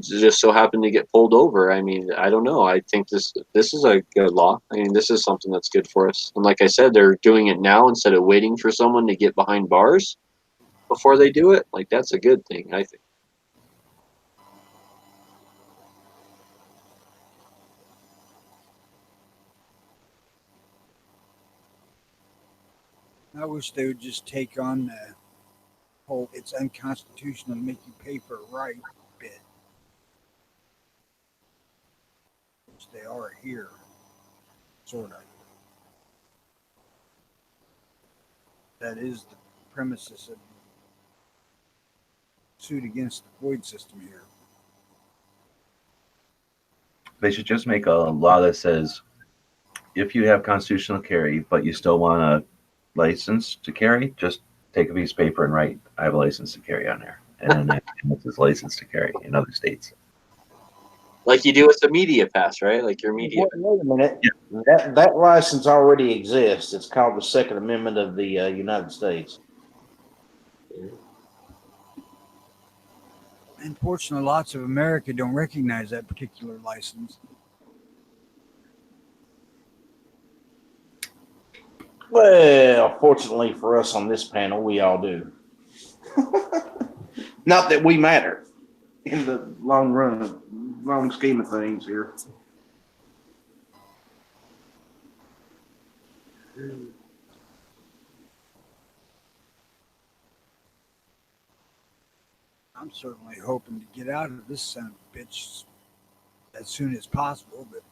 Speaker 1: just so happen to get pulled over. I mean, I don't know. I think this is a good law. I mean, this is something that's good for us. And like I said, they're doing it now instead of waiting for someone to get behind bars before they do it. Like that's a good thing, I think.
Speaker 2: I wish they would just take on the whole it's unconstitutional to make you pay for a right bit. Which they are here, sort of. That is the premises of the suit against the void system here.
Speaker 4: They should just make a law that says if you have constitutional carry, but you still want a license to carry, just take a piece of paper and write, I have a license to carry on there. And then it's his license to carry in other states.
Speaker 1: Like you do with the media pass, right? Like your media.
Speaker 3: Wait a minute. That license already exists. It's called the Second Amendment of the United States.
Speaker 2: Unfortunately, lots of America don't recognize that particular license.
Speaker 3: Well, fortunately for us on this panel, we all do. Not that we matter in the long run, long scheme of things here.
Speaker 2: I'm certainly hoping to get out of this son of a bitch as soon as possible, but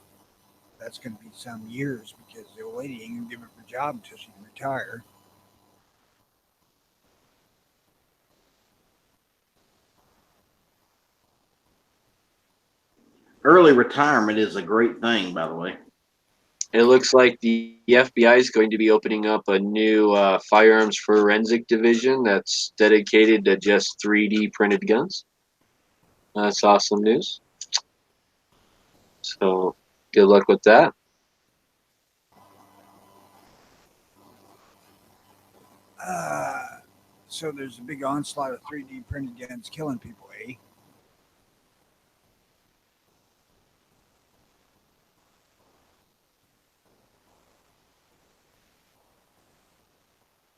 Speaker 2: that's going to be some years because the old lady ain't going to give up her job until she can retire.
Speaker 3: Early retirement is a great thing, by the way.
Speaker 1: It looks like the FBI is going to be opening up a new firearms forensic division that's dedicated to just 3D printed guns. That's awesome news. So good luck with that.
Speaker 2: So there's a big onslaught of 3D printed guns killing people, eh?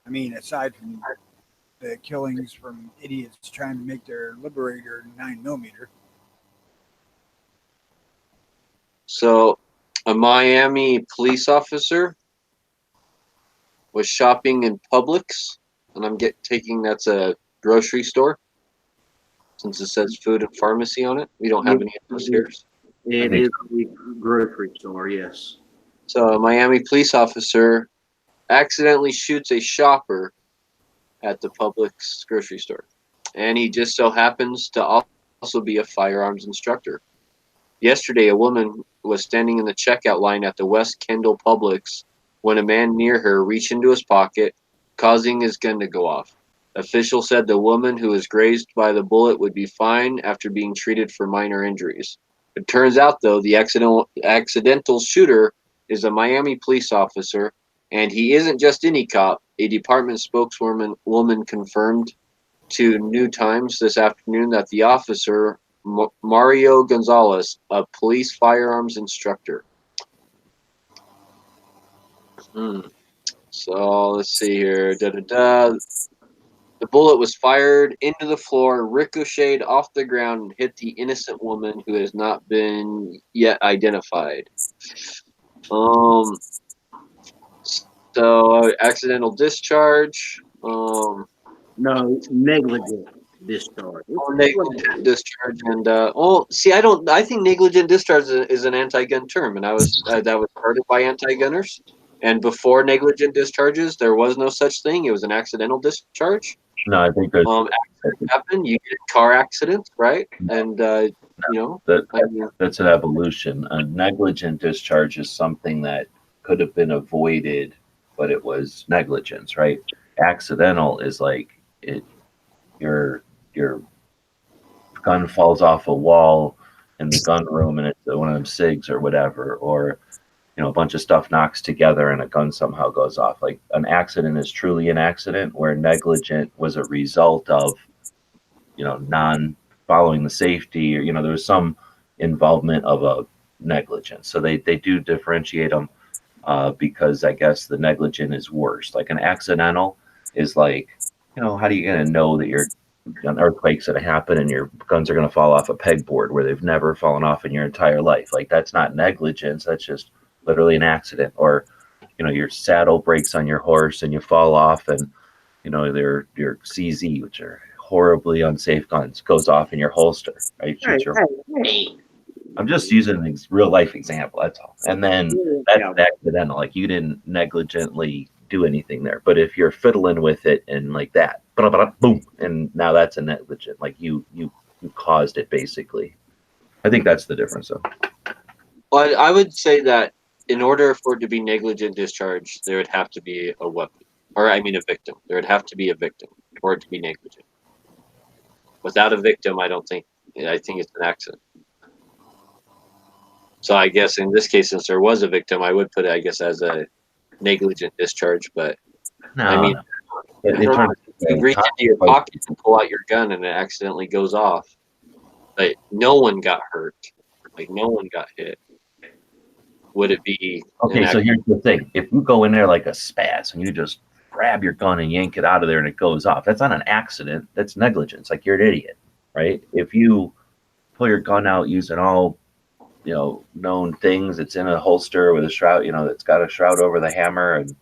Speaker 2: I mean, aside from the killings from idiots trying to make their Liberator 9mm.
Speaker 1: So a Miami police officer was shopping in Publix, and I'm taking that's a grocery store since it says food and pharmacy on it. We don't have any of those here.
Speaker 3: It is a grocery store, yes.
Speaker 1: So a Miami police officer accidentally shoots a shopper at the Publix grocery store. And he just so happens to also be a firearms instructor. Yesterday, a woman was standing in the checkout line at the West Kendall Publix when a man near her reached into his pocket, causing his gun to go off. Officials said the woman who was grazed by the bullet would be fine after being treated for minor injuries. It turns out, though, the accidental shooter is a Miami police officer, and he isn't just any cop. A department spokeswoman confirmed to New Times this afternoon that the officer, Mario Gonzalez, a police firearms instructor. So let's see here. The bullet was fired into the floor, ricocheted off the ground, and hit the innocent woman who has not been yet identified. So accidental discharge.
Speaker 3: No, negligent discharge.
Speaker 1: Negligent discharge, and see, I think negligent discharge is an anti-gun term, and that was started by anti-gunners. And before negligent discharges, there was no such thing. It was an accidental discharge.
Speaker 4: No, I think there's
Speaker 1: accidents happen. You get car accidents, right? And
Speaker 4: that's an evolution. A negligent discharge is something that could have been avoided, but it was negligence, right? Accidental is like your gun falls off a wall in the gun room and it's one of them SIGs or whatever, or a bunch of stuff knocks together and a gun somehow goes off. Like an accident is truly an accident, where negligent was a result of non following the safety, or there was some involvement of a negligence. So they do differentiate them because I guess the negligent is worse. Like an accidental is like, how are you going to know that an earthquake's going to happen and your guns are going to fall off a pegboard where they've never fallen off in your entire life? Like, that's not negligence. That's just literally an accident. Or your saddle breaks on your horse and you fall off, and your CZ, which are horribly unsafe guns, goes off in your holster, right? I'm just using a real life example, that's all. And then that's accidental. Like, you didn't negligently do anything there. But if you're fiddling with it and like that, blah, blah, blah, boom, and now that's a negligent. Like you caused it basically. I think that's the difference, though.
Speaker 1: But I would say that in order for it to be negligent discharge, there would have to be a weapon, or I mean a victim. There would have to be a victim for it to be negligent. Without a victim, I think it's an accident. So I guess in this case, since there was a victim, I would put it, I guess, as a negligent discharge. But
Speaker 4: No,
Speaker 1: I mean,
Speaker 4: no. In terms
Speaker 1: you
Speaker 4: of
Speaker 1: reach into your pocket and pull out your gun, and it accidentally goes off. But no one got hurt. Like no one got hit. Would it be
Speaker 4: okay? So here's the thing: if you go in there like a spaz and you just grab your gun and yank it out of there and it goes off, that's not an accident. That's negligence. Like you're an idiot, right? If you pull your gun out using all known things, it's in a holster with a shroud, it's got a shroud over the hammer, and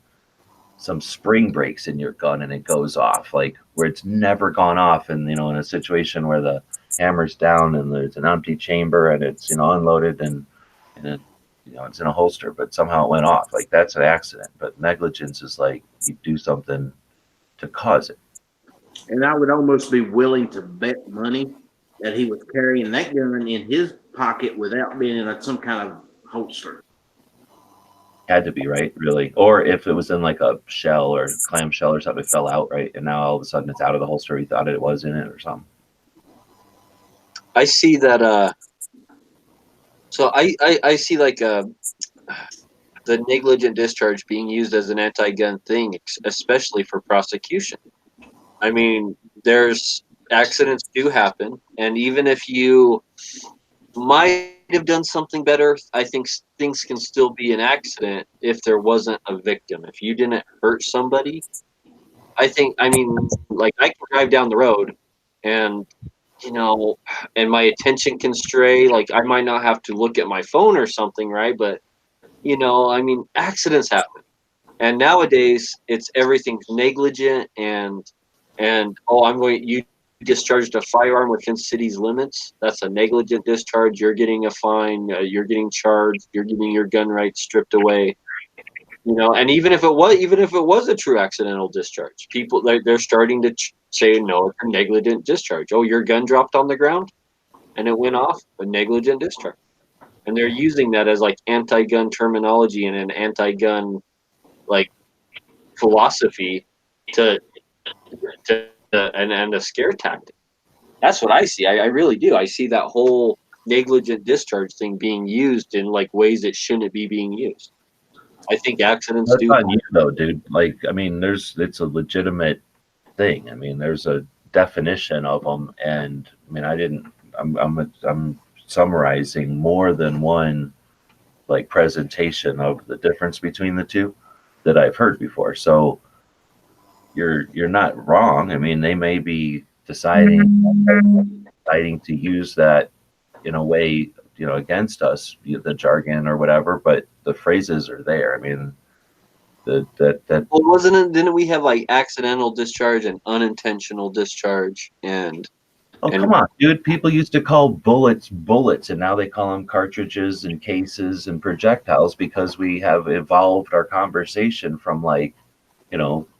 Speaker 4: some spring breaks in your gun and it goes off, like where it's never gone off, and in a situation where the hammer's down and there's an empty chamber and it's unloaded and it, it's in a holster, but somehow it went off. Like that's an accident. But negligence is like you do something to cause it.
Speaker 3: And I would almost be willing to bet money that he was carrying that gun in his pocket without being in some kind of holster.
Speaker 4: Had to be, right? Really. Or if it was in like a shell or clam shell or something, it fell out, right? And now all of a sudden it's out of the holster. He thought it was in it or something.
Speaker 1: I see that. So I see like the negligent discharge being used as an anti-gun thing, especially for prosecution. I mean, there's accidents do happen, and even if you might have done something better, I think things can still be an accident if there wasn't a victim. If you didn't hurt somebody, I mean, like I can drive down the road and and my attention can stray. Like I might not have to look at my phone or something, right? But I mean, accidents happen, and nowadays it's everything's negligent and you discharged a firearm within city's limits. That's a negligent discharge. You're getting a fine. You're getting charged. You're getting your gun rights stripped away. And even if it was a true accidental discharge, people they're starting to say no, it's a negligent discharge. Oh, your gun dropped on the ground and it went off, a negligent discharge. And they're using that as like anti-gun terminology and an anti-gun like philosophy and a scare tactic. That's what I see. I really do. I see that whole negligent discharge thing being used in like ways it shouldn't be being used. I think accidents
Speaker 4: That's
Speaker 1: do.
Speaker 4: on you though, dude. Like, I mean, it's a legitimate thing. I mean, there's a definition of them, and I mean, I'm summarizing more than one like presentation of the difference between the two that I've heard before. So you're not wrong. I mean, they may be deciding to use that in a way, against us, the jargon or whatever, but the phrases are there. I mean, that
Speaker 1: Well, didn't we have like accidental discharge and unintentional discharge and
Speaker 4: come on, dude. People used to call bullets, and now they call them cartridges and cases and projectiles because we have evolved our conversation from like,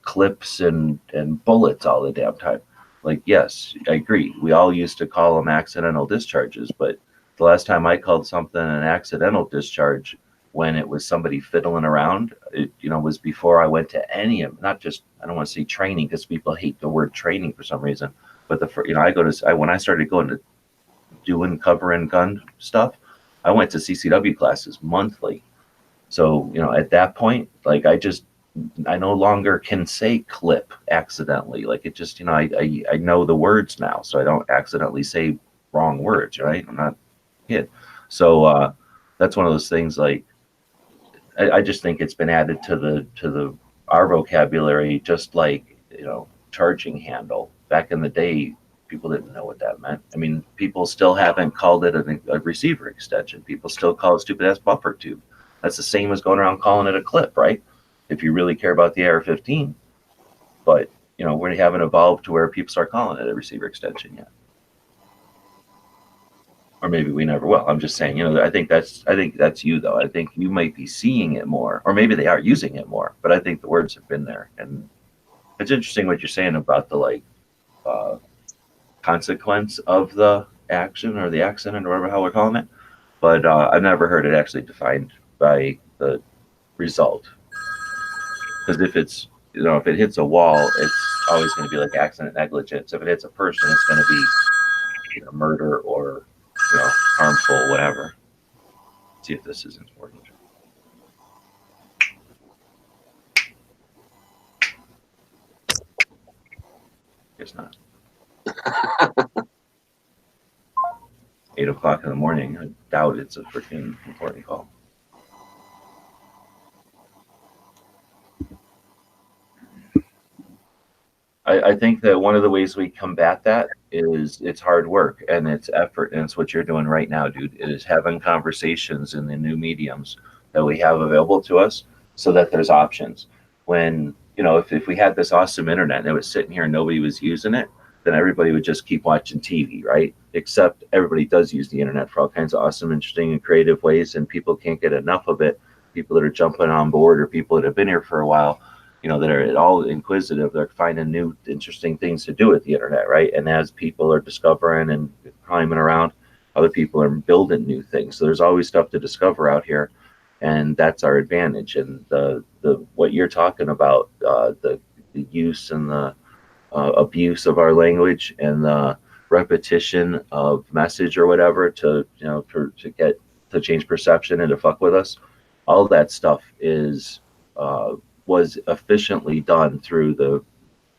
Speaker 4: clips and bullets all the damn time. Like, yes, I agree. We all used to call them accidental discharges, but the last time I called something an accidental discharge when it was somebody fiddling around, it, was before I went to any of, not just, I don't want to say training because people hate the word training for some reason, but when I started going to doing cover and gun stuff, I went to CCW classes monthly. So, at that point, like I no longer can say clip accidentally. Like it just, I know the words now, so I don't accidentally say wrong words, right? I'm not a kid. So that's one of those things. Like I just think it's been added to our vocabulary, just like charging handle. Back in the day, people didn't know what that meant. I mean, people still haven't called it a receiver extension. People still call it stupid ass buffer tube. That's the same as going around calling it a clip, right? If you really care about the AR-15, but we haven't evolved to where people start calling it a receiver extension yet. or maybe we never will. I'm just saying, I think that's you though. I think you might be seeing it more, or maybe they are using it more. But I think the words have been there, and it's interesting what you're saying about the uh, consequence of the action or the accident or whatever how we're calling it. But I've never heard it actually defined by the result. Because if it hits a wall, it's always going to be like accident negligence. If it hits a person, it's going to be murder or harmful, whatever. Let's see if this is important. Guess not. 8 o'clock in the morning. I doubt it's a freaking important call. I think that one of the ways we combat that is it's hard work and it's effort, and it's what you're doing right now, dude. It is having conversations in the new mediums that we have available to us so that there's options. When, if we had this awesome internet and it was sitting here and nobody was using it, then everybody would just keep watching TV, right? Except everybody does use the internet for all kinds of awesome, interesting, and creative ways, and people can't get enough of it. People that are jumping on board or people that have been here for a while, that are at all inquisitive, they're finding new, interesting things to do with the internet, right? And as people are discovering and climbing around, other people are building new things. So there's always stuff to discover out here, and that's our advantage. And the what you're talking about, the use and the abuse of our language and the repetition of message or whatever to get to change perception and to fuck with us, all that stuff was efficiently done through the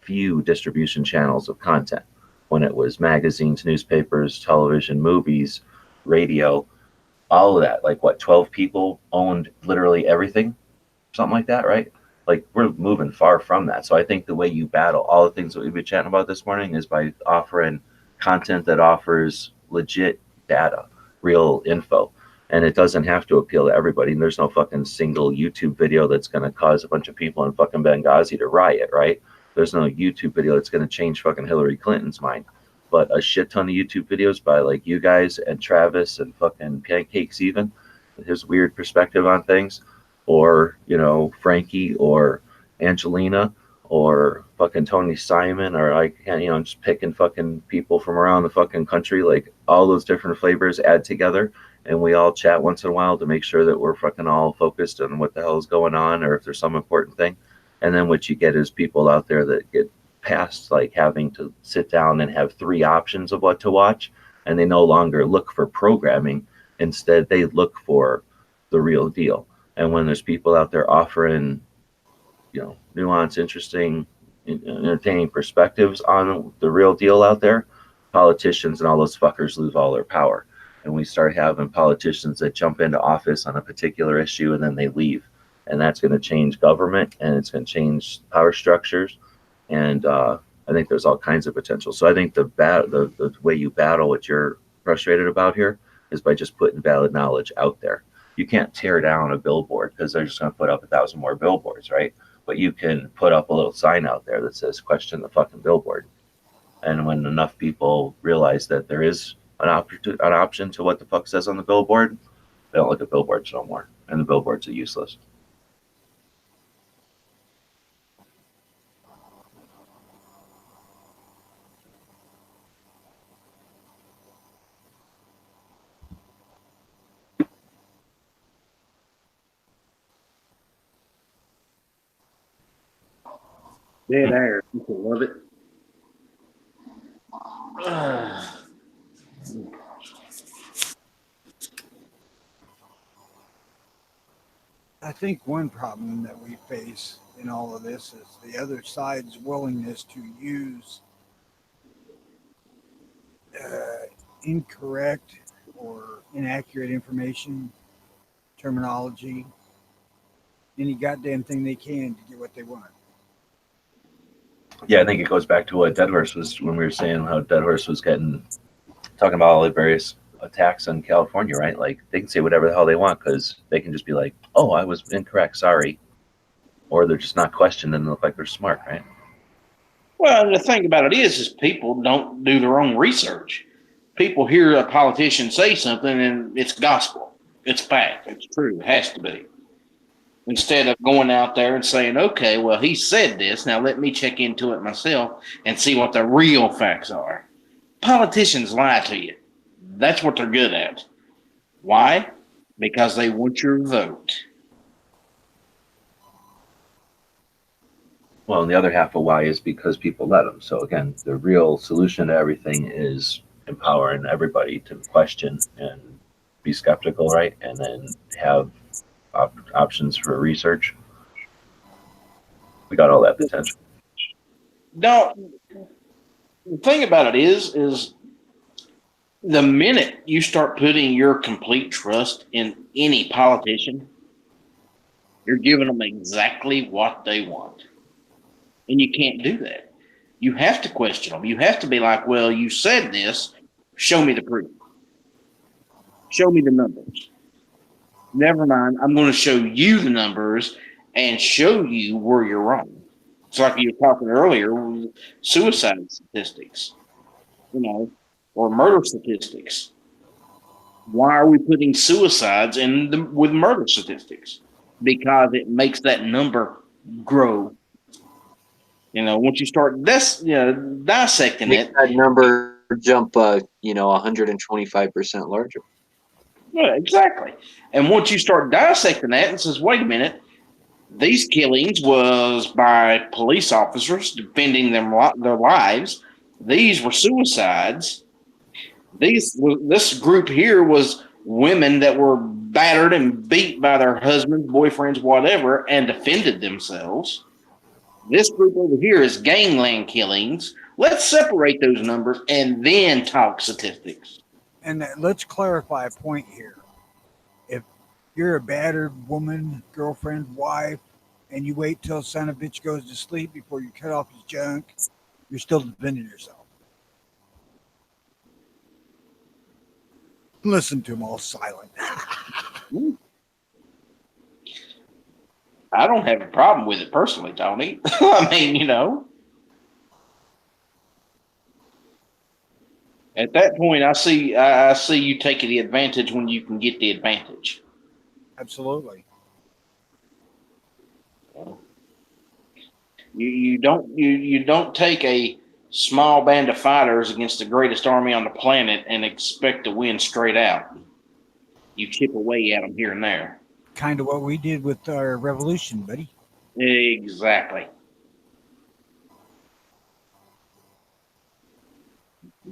Speaker 4: few distribution channels of content when it was magazines, newspapers, television, movies, radio, all of that. Like 12 people owned literally everything, something like that, right? Like we're moving far from that. So I think the way you battle all the things that we've been chatting about this morning is by offering content that offers legit data, real info. And it doesn't have to appeal to everybody. And there's no fucking single YouTube video that's going to cause a bunch of people in fucking Benghazi to riot, right? There's no YouTube video that's going to change fucking Hillary Clinton's mind. But a shit ton of YouTube videos by like you guys and Travis and fucking Pancakes, even his weird perspective on things, or Frankie or Angelina or fucking Tony Simon, or just picking fucking people from around the fucking country, like all those different flavors add together. And we all chat once in a while to make sure that we're fucking all focused on what the hell is going on, or if there's some important thing. And then what you get is people out there that get past like having to sit down and have 3 options of what to watch, and they no longer look for programming. Instead, they look for the real deal. And when there's people out there offering, nuanced, interesting, entertaining perspectives on the real deal out there, politicians and all those fuckers lose all their power. And we start having politicians that jump into office on a particular issue and then they leave. And that's going to change government, and it's going to change power structures. And I think there's all kinds of potential. So I think the way you battle what you're frustrated about here is by just putting valid knowledge out there. You can't tear down a billboard because they're just going to put up 1,000 more billboards, right? But you can put up a little sign out there that says question the fucking billboard. And when enough people realize that there is an option to what the fuck says on the billboard, they don't look at billboards no more, and the billboards are useless.
Speaker 3: Dead air. You can love it.
Speaker 2: I think one problem that we face in all of this is the other side's willingness to use incorrect or inaccurate information, terminology, any goddamn thing they can to get what they want.
Speaker 4: Yeah, I think it goes back to what Deadhorse was when we were saying how Deadhorse was talking about all the various attacks on California, right? Like they can say whatever the hell they want because they can just be like, "Oh, I was incorrect, sorry," or they're just not questioned and look like they're smart, right?
Speaker 3: Well, the thing about it is people don't do their own research. people hear a politician say something and it's gospel. It's fact. It's true. It has to be. Instead of going out there and saying, okay, well, he said this. Now let me check into it myself and see what the real facts are. Politicians lie to you. That's what they're good at. Why? Because they want your vote.
Speaker 4: Well, and the other half of why is because people let them. So again, the real solution to everything is empowering everybody to question and be skeptical, right? And then have options for research. We got all that potential.
Speaker 3: No, the thing about it is the minute you start putting your complete trust in any politician, you're giving them exactly what they want. And you can't do that. You have to question them. You have to be like, well, you said this. Show me the proof. Show me the numbers. Never mind. I'm going to show you the numbers and show you where you're wrong. It's like you were talking earlier, suicide statistics, or murder statistics. Why are we putting suicides with murder statistics? Because it makes that number grow. Once you start dissecting
Speaker 1: Make
Speaker 3: it,
Speaker 1: that number jump, 125% larger.
Speaker 3: yeah, exactly. And once you start dissecting that and says, wait a minute, these killings was by police officers defending their lives. These were suicides. This group here was women that were battered and beat by their husbands, boyfriends, whatever, and defended themselves. This group over here is gangland killings. Let's separate those numbers and then talk statistics.
Speaker 2: And let's clarify a point here. If you're a battered woman, girlfriend, wife, and you wait till son of a bitch goes to sleep before you cut off his junk, you're still defending yourself. Listen to him all silent.
Speaker 3: I don't have a problem with it personally, Tony. I mean, at that point, I see you taking the advantage when you can get the advantage.
Speaker 2: Absolutely.
Speaker 3: You don't take a small band of fighters against the greatest army on the planet and expect to win straight out. You chip away at them here and there.
Speaker 2: Kind of what we did with our revolution, buddy.
Speaker 3: Exactly.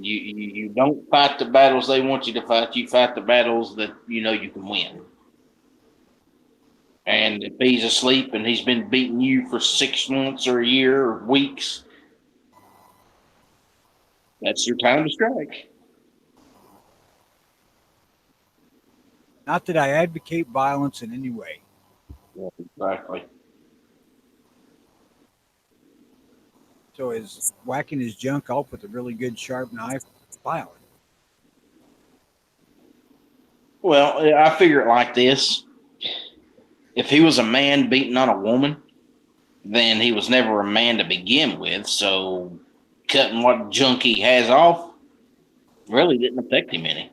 Speaker 3: You don't fight the battles they want you to fight. You fight the battles that you can win. And if he's asleep and he's been beating you for 6 months or a year or weeks, that's your time to strike.
Speaker 2: Not that I advocate violence in any way.
Speaker 3: Yeah, exactly.
Speaker 2: So is whacking his junk off with a really good sharp knife violent?
Speaker 3: Well, I figure it like this. If he was a man beating on a woman, then he was never a man to begin with. So cutting what junk he has off really didn't affect him any.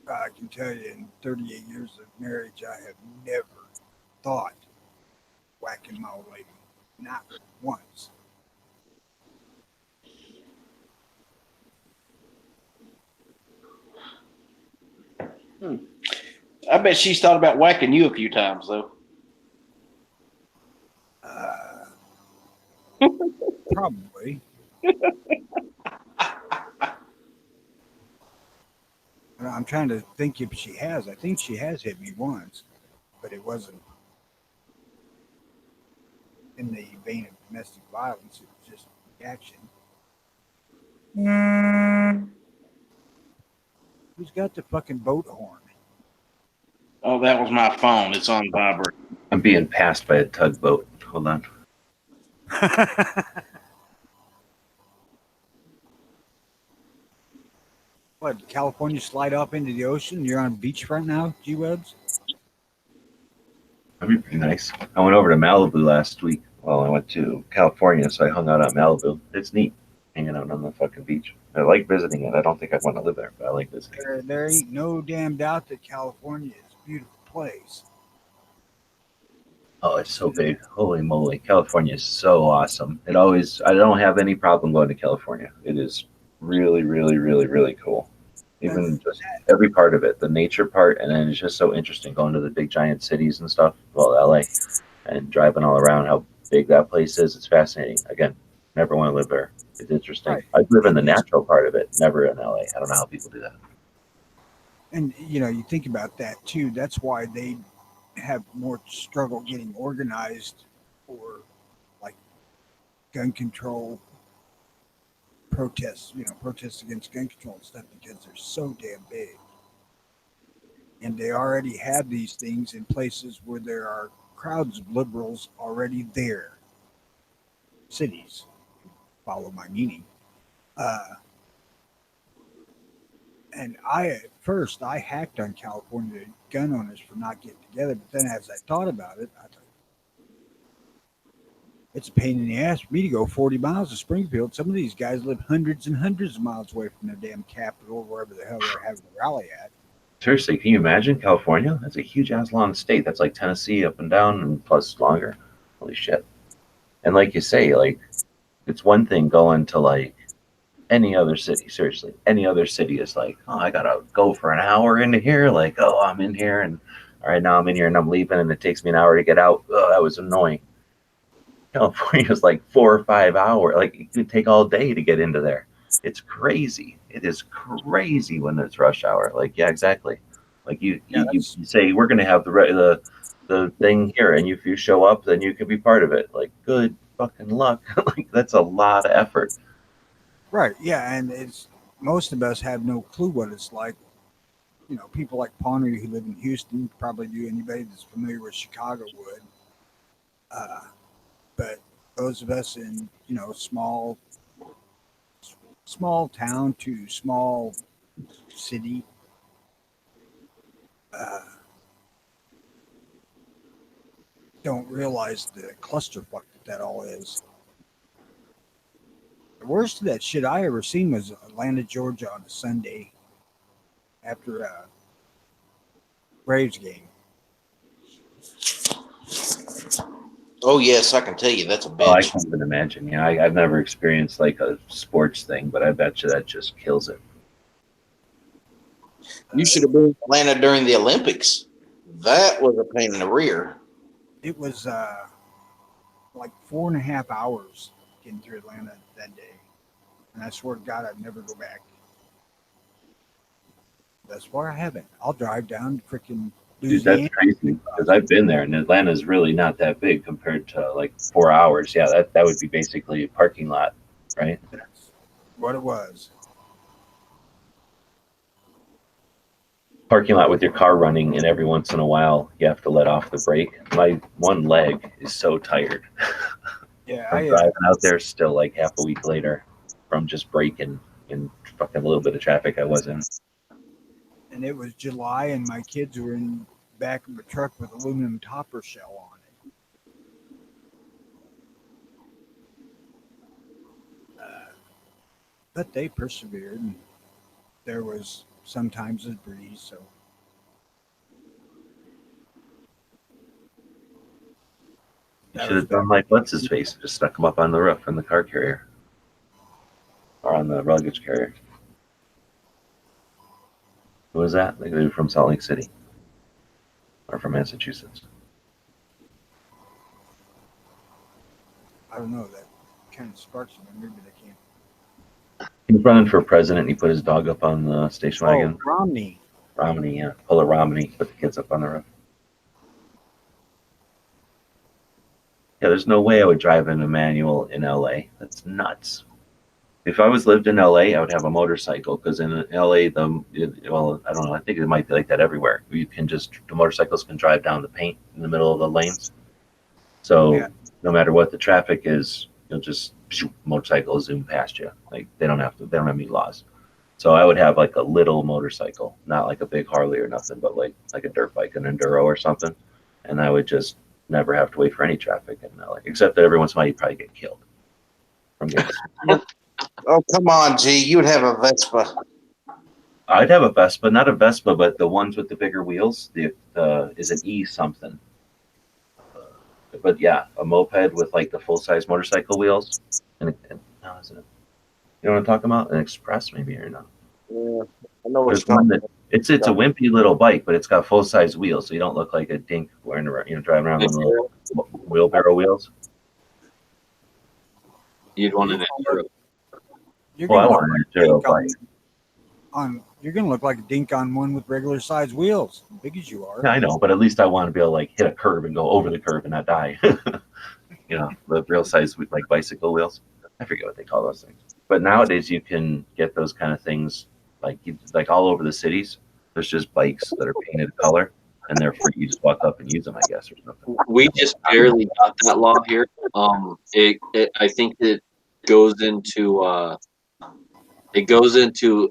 Speaker 2: I can tell you in 38 years of marriage, I have never thought whacking my old lady. Not once.
Speaker 3: I bet she's thought about whacking you a few times, though.
Speaker 2: Probably. I'm trying to think if she has. I think she has hit me once, but it wasn't in the vein of domestic violence. It was just action. Who's got the fucking boat horn?
Speaker 3: Oh, that was my phone. It's on vibrate.
Speaker 4: I'm being passed by a tugboat. Hold on.
Speaker 2: What, California slide off into the ocean? You're on beachfront now, G-Webs?
Speaker 4: That'd be pretty nice. I went over to Malibu last week. well, I went to California, so I hung out on Malibu. It's neat hanging out on the fucking beach. I like visiting it. I don't think I'd want to live there, but I like visiting.
Speaker 2: There ain't no damn doubt that California is a beautiful place.
Speaker 4: Oh, it's so big. Holy moly. California is so awesome. I don't have any problem going to California. It is really, really, really, really cool. Even just every part of it, the nature part, and then it's just so interesting going to the big giant cities and stuff. Well, LA, and driving all around how big that place is. It's fascinating. Again, never want to live there. It's interesting.
Speaker 2: Right.
Speaker 4: I live in the natural part of it, never in LA. I don't know how people do that.
Speaker 2: And you think about that too. That's why they have more struggle getting organized for like gun control protests, protests against gun control and stuff because they're so damn big. And they already have these things in places where there are crowds of liberals already there. Cities, follow my meaning. And at first I hacked on California gun owners for not getting together, but then as I thought about it, I thought it's a pain in the ass for me to go 40 miles to Springfield. Some of these guys live hundreds and hundreds of miles away from their damn capital, wherever the hell they're having a rally at.
Speaker 4: Seriously, can you imagine California? That's a huge ass long state. That's like Tennessee up and down and plus longer. Holy shit. And like you say, like it's one thing going to like any other city. Seriously, any other city is like, oh, I gotta go for an hour into here. Like, oh, I'm in here and all right, now I'm in here and I'm leaving and it takes me an hour to get out. Oh, that was annoying. California is like 4 or 5 hours. Like it could take all day to get into there. It's crazy. It is crazy when it's rush hour. Like, yeah, exactly. Like you say we're gonna have the thing here, and if you show up, then you can be part of it. Like, good fucking luck. Like that's a lot of effort.
Speaker 2: Right, yeah, and it's most of us have no clue what it's like. People like Pawnery who live in Houston probably do. Anybody that's familiar with Chicago would. But those of us in small town to small city, don't realize the clusterfuck that all is. The worst of that shit I ever seen was Atlanta, Georgia on a Sunday after a Braves game.
Speaker 3: Oh yes, I can tell you that's a
Speaker 4: Oh, I
Speaker 3: bitch.
Speaker 4: can't even imagine. I've never experienced like a sports thing, but I bet you that just kills it.
Speaker 3: You should have been in Atlanta during the Olympics. That was a pain in the rear.
Speaker 2: It was like 4.5 hours getting through Atlanta that day. And I swear to God, I'd never go back. That's why I haven't. I'll drive down to freaking
Speaker 4: Dude, that's crazy because I've been there, and Atlanta's really not that big compared to like 4 hours. Yeah, that would be basically a parking lot, right?
Speaker 2: That's what it was.
Speaker 4: Parking lot with your car running, and every once in a while you have to let off the brake. My one leg is so tired.
Speaker 2: Yeah,
Speaker 4: I'm driving out there still like half a week later from just braking in fucking a little bit of traffic I was in.
Speaker 2: And it was July, and my kids were in back of a truck with aluminum topper shell on it. But they persevered, and there was sometimes a breeze, so.
Speaker 4: You should have done like what's his face, just stuck him up on the roof in the car carrier or on the luggage carrier. Who was that? They were from Salt Lake City or from Massachusetts.
Speaker 2: I don't know. That kind of sparks in my memory, but I can't.
Speaker 4: He was running for president. And he put his dog up on the station wagon.
Speaker 2: Romney.
Speaker 4: Romney, yeah. Pull a Romney, put the kids up on the roof. Yeah, there's no way I would drive in a manual in LA. That's nuts. If I was lived in LA, I would have a motorcycle because in LA, I don't know. I think it might be like that everywhere. The motorcycles can drive down the paint in the middle of the lanes. So
Speaker 2: Yeah.
Speaker 4: no matter what the traffic is, you'll just motorcycle zoom past you. Like they don't have any laws. So I would have like a little motorcycle, not like a big Harley or nothing, but like a dirt bike, an enduro or something. And I would just never have to wait for any traffic in LA, except that every once in a while you probably get killed from getting.
Speaker 3: Oh, come on, G. You would have a Vespa.
Speaker 4: I'd have a Vespa, not a Vespa, but the ones with the bigger wheels. The is an E something. But yeah, a moped with like the full size motorcycle wheels. No, is it? You know what I'm talking about? An Express, maybe, or no?
Speaker 3: Yeah, I know what
Speaker 4: There's
Speaker 3: you're
Speaker 4: one
Speaker 3: talking
Speaker 4: that it's a wimpy little bike, but it's got full size wheels, so you don't look like a dink wearing around, driving around on little wheelbarrow wheels.
Speaker 1: You'd want an Enduro.
Speaker 2: You're
Speaker 4: Well, I
Speaker 2: gonna
Speaker 4: want
Speaker 2: look
Speaker 4: an
Speaker 2: like a
Speaker 4: Enduro
Speaker 2: dink
Speaker 4: bike.
Speaker 2: you're gonna look like a dink on one with regular size wheels, big as you are.
Speaker 4: Yeah, I know, but at least I want to be able to like hit a curb and go over the curb and not die. The real size with like bicycle wheels. I forget what they call those things. But nowadays you can get those kind of things like all over the cities. There's just bikes that are painted color and they're free. You just walk up and use them, I guess, or something.
Speaker 1: We just barely got that law here. I think it goes into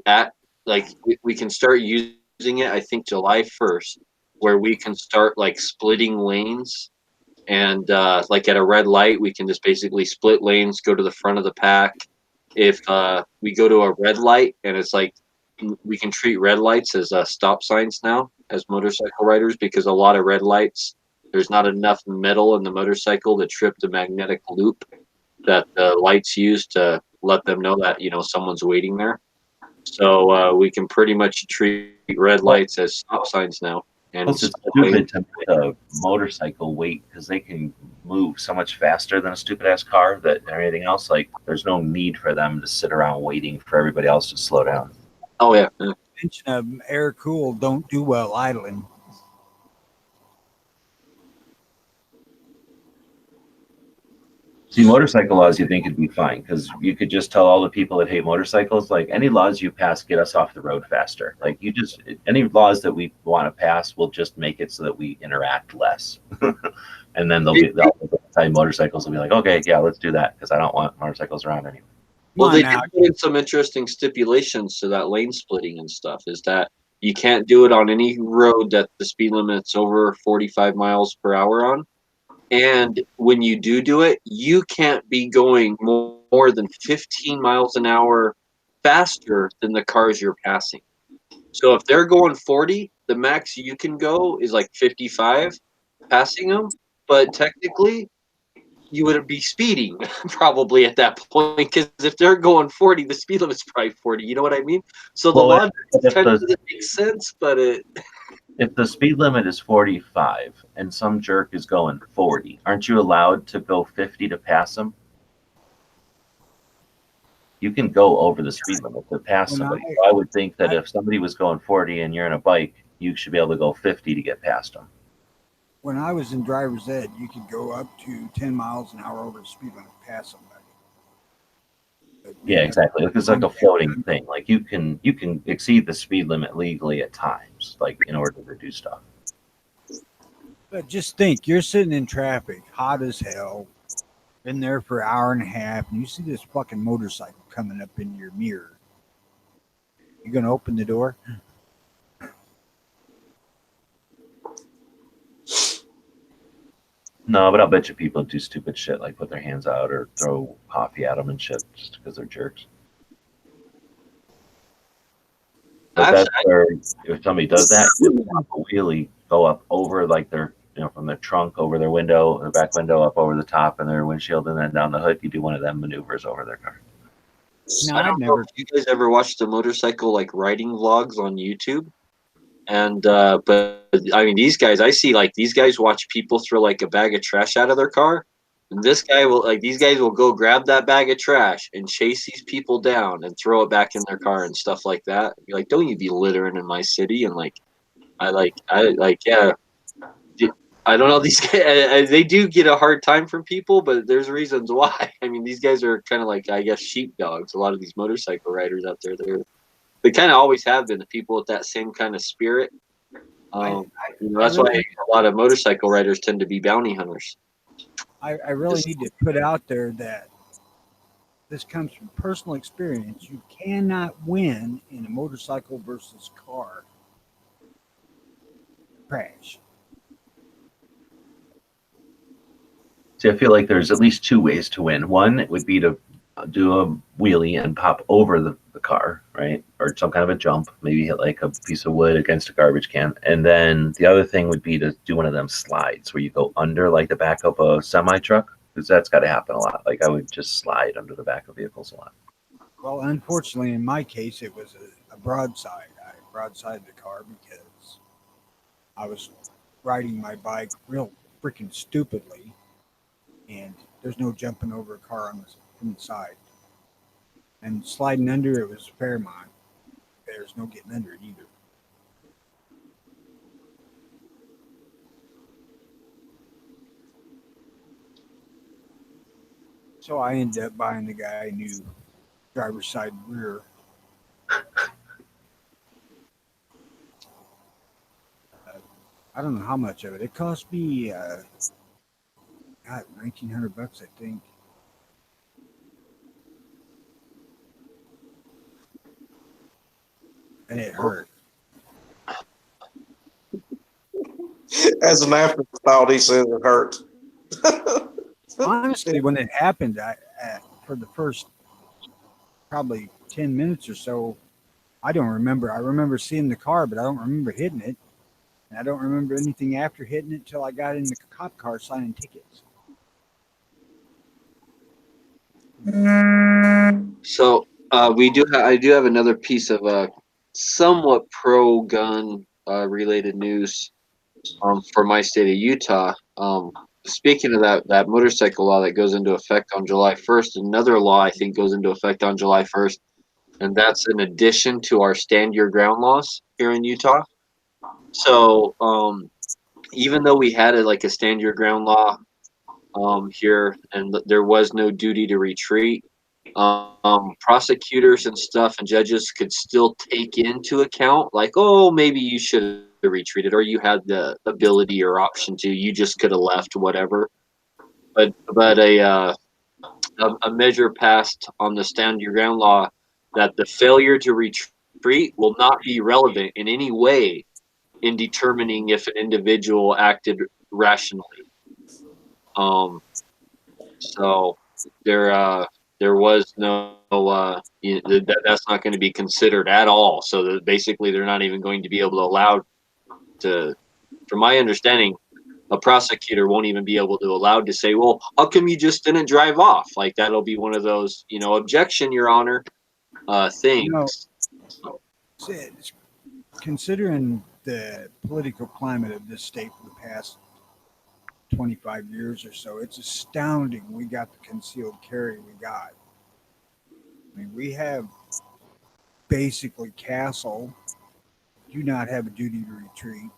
Speaker 1: at like we can start using it. I think July 1st, where we can start like splitting lanes, and like at a red light, we can just basically split lanes, go to the front of the pack. If we go to a red light, and it's like we can treat red lights as stop signs now as motorcycle riders, because a lot of red lights, there's not enough metal in the motorcycle to trip the magnetic loop that the lights use to let them know that someone's waiting there. So we can pretty much treat red lights as stop signs now. And
Speaker 4: Plus, it's stupid to make a motorcycle wait because they can move so much faster than a stupid ass car that everything else. Like, there's no need for them to sit around waiting for everybody else to slow down.
Speaker 1: Oh yeah.
Speaker 2: Mention of air cooled don't do well idling.
Speaker 4: See, motorcycle laws, you think it'd be fine because you could just tell all the people that hate motorcycles, like, any laws you pass get us off the road faster. Like, any laws that we want to pass will just make it so that we interact less. And then they'll motorcycles will be like, okay, yeah, let's do that because I don't want motorcycles around anymore.
Speaker 1: Well, they did put in some interesting stipulations to that lane splitting and stuff. Is that you can't do it on any road that the speed limit's over 45 miles per hour on. And when you do it, you can't be going more than 15 miles an hour faster than the cars you're passing. So if they're going 40, the max you can go is like 55 passing them. But technically, you would be speeding probably at that point, because if they're going 40, the speed limit's probably 40. You know what I mean? So the law kind of doesn't make sense, but
Speaker 4: if the speed limit is 45 and some jerk is going 40, aren't you allowed to go 50 to pass them? You can go over the speed limit to pass somebody. I would think that if somebody was going 40 and you're in a bike, you should be able to go 50 to get past them.
Speaker 2: When I was in driver's ed, you could go up to 10 miles an hour over the speed limit to pass somebody.
Speaker 4: Yeah, exactly. It's like a floating thing. Like you can exceed the speed limit legally at times, like in order to do stuff.
Speaker 2: But just think, you're sitting in traffic, hot as hell, been there for an hour and a half, and you see this fucking motorcycle coming up in your mirror. You gonna open the door?
Speaker 4: No, but I'll bet you people do stupid shit like put their hands out or throw coffee at them and shit just because they're jerks. But that's where if somebody does that, they'll wheelie, go up over like their, from their trunk over their window, their back window up over the top and their windshield, and then down the hood. You do one of them maneuvers over their car.
Speaker 1: No, I don't know if you guys ever watched the motorcycle like riding vlogs on YouTube. And but I mean, these guys, I see like these guys watch people throw like a bag of trash out of their car, and these guys will go grab that bag of trash and chase these people down and throw it back in their car and stuff like that. Be like, don't you be littering in my city? And yeah, I don't know, these guys, they do get a hard time from people, but there's reasons why. I mean, these guys are kind of like, I guess, sheepdogs. A lot of these motorcycle riders out there, they kind of always have been the people with that same kind of spirit. That's why a lot of motorcycle riders tend to be bounty hunters.
Speaker 2: I really need to put out there that this comes from personal experience. You cannot win in a motorcycle versus car crash.
Speaker 4: See, I feel like there's at least two ways to win. One would be to do a wheelie and pop over the car, right? Or some kind of a jump, maybe hit like a piece of wood against a garbage can. And then the other thing would be to do one of them slides where you go under like the back of a semi truck, because that's got to happen a lot. Like I would just slide under the back of vehicles a lot.
Speaker 2: Well, unfortunately, in my case, it was a broadside. I broadsided the car because I was riding my bike real freaking stupidly, and there's no jumping over a car from the side. And sliding under it was Fairmont. There's no getting under it either. So I ended up buying the guy a new driver's side rear. I don't know how much of it. It cost me, God, $1,900, I think. And it hurt.
Speaker 5: As an afterthought, he says it hurt.
Speaker 2: Honestly, when it happened, for the first probably 10 minutes or so, I don't remember. I remember seeing the car, but I don't remember hitting it. And I don't remember anything after hitting it until I got in the cop car signing tickets.
Speaker 1: So I do have another piece of somewhat pro-gun related news for my state of Utah. Speaking of that motorcycle law that goes into effect on July 1st, another law I think goes into effect on July 1st, and that's in addition to our stand your ground laws here in Utah. So even though we had a stand your ground law here, and there was no duty to retreat, prosecutors and stuff and judges could still take into account oh, maybe you should have retreated, or you had the ability or option to, you just could have left, whatever. But a measure passed on the stand your ground law that the failure to retreat will not be relevant in any way in determining if an individual acted rationally. So there was no that's not going to be considered at all. So that basically they're not even going to be able to allow to, from my understanding, a prosecutor won't even be able to allow to say, well, how come you just didn't drive off? That'll be one of those, objection, Your Honor, things.
Speaker 2: Considering the political climate of this state for the past 25 years or so, it's astounding we got the concealed carry we got. I mean, we have basically castle, do not have a duty to retreat.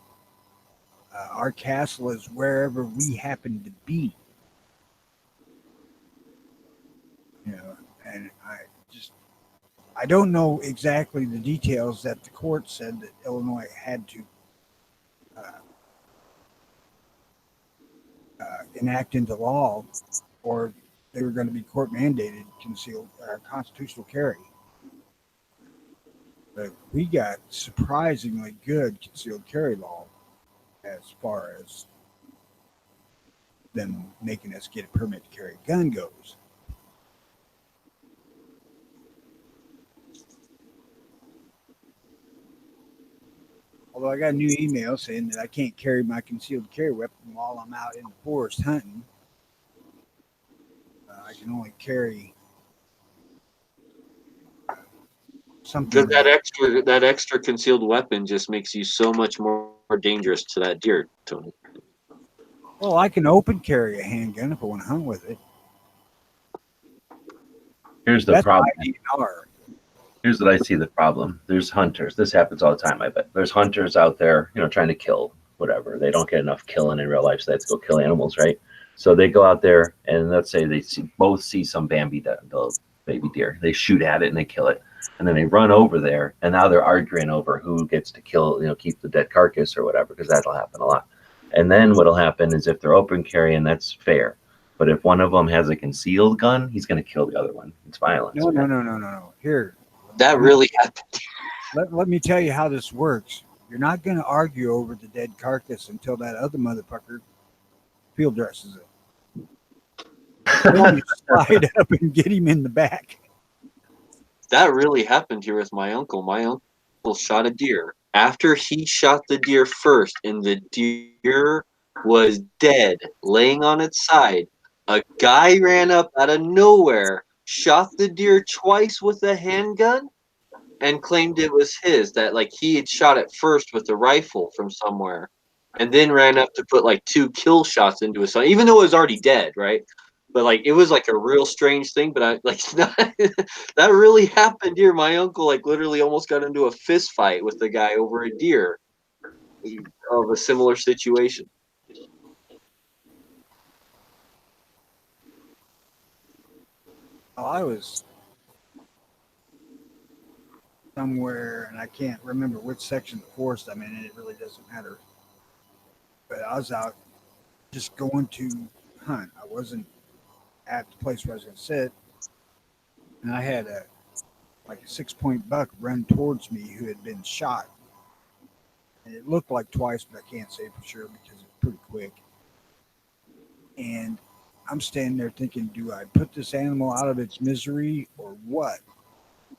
Speaker 2: Our castle is wherever we happen to be. And I don't know exactly the details that the court said that Illinois had to enact into law, or they were going to be court mandated concealed constitutional carry. But we got surprisingly good concealed carry law as far as them making us get a permit to carry a gun goes. Although I got a new email saying that I can't carry my concealed carry weapon while I'm out in the forest hunting. I can only carry something.
Speaker 1: That extra concealed weapon just makes you so much more dangerous to that deer, Tony.
Speaker 2: Well, I can open carry a handgun if I want to hunt with it.
Speaker 4: Here's the
Speaker 2: That's
Speaker 4: problem.
Speaker 2: IDR.
Speaker 4: Here's what I see the problem. There's hunters. This happens all the time, I bet. There's hunters out there, trying to kill whatever. They don't get enough killing in real life, so they have to go kill animals, right? So they go out there, and let's say they both see some baby deer. They shoot at it and they kill it. And then they run over there, and now they're arguing over who gets to kill, keep the dead carcass or whatever, because that'll happen a lot. And then what'll happen is if they're open carrying, that's fair. But if one of them has a concealed gun, he's going to kill the other one. It's violence.
Speaker 2: No. Here.
Speaker 1: That really happened.
Speaker 2: Let me tell you how this works. You're not going to argue over the dead carcass until that other motherfucker field dresses it. want me to slide up and get him in the back.
Speaker 1: That really happened here with my uncle. My uncle shot a deer. After he shot the deer first and the deer was dead, laying on its side, a guy ran up out of nowhere, shot the deer twice with a handgun, and claimed it was his. That like he had shot it first with a rifle from somewhere, and then ran up to put like 2 kill shots into his son, even though it was already dead, right? But like it was like a real strange thing. But I like that really happened here. My uncle like literally almost got into a fist fight with the guy over a deer of a similar situation.
Speaker 2: Oh, I was somewhere, and I can't remember which section of the forest I'm in, and it really doesn't matter. But I was out just going to hunt. I wasn't at the place where I was going to sit, and I had a 6-point buck run towards me who had been shot. And it looked like twice, but I can't say for sure because it's pretty quick. And I'm standing there thinking, do I put this animal out of its misery or what?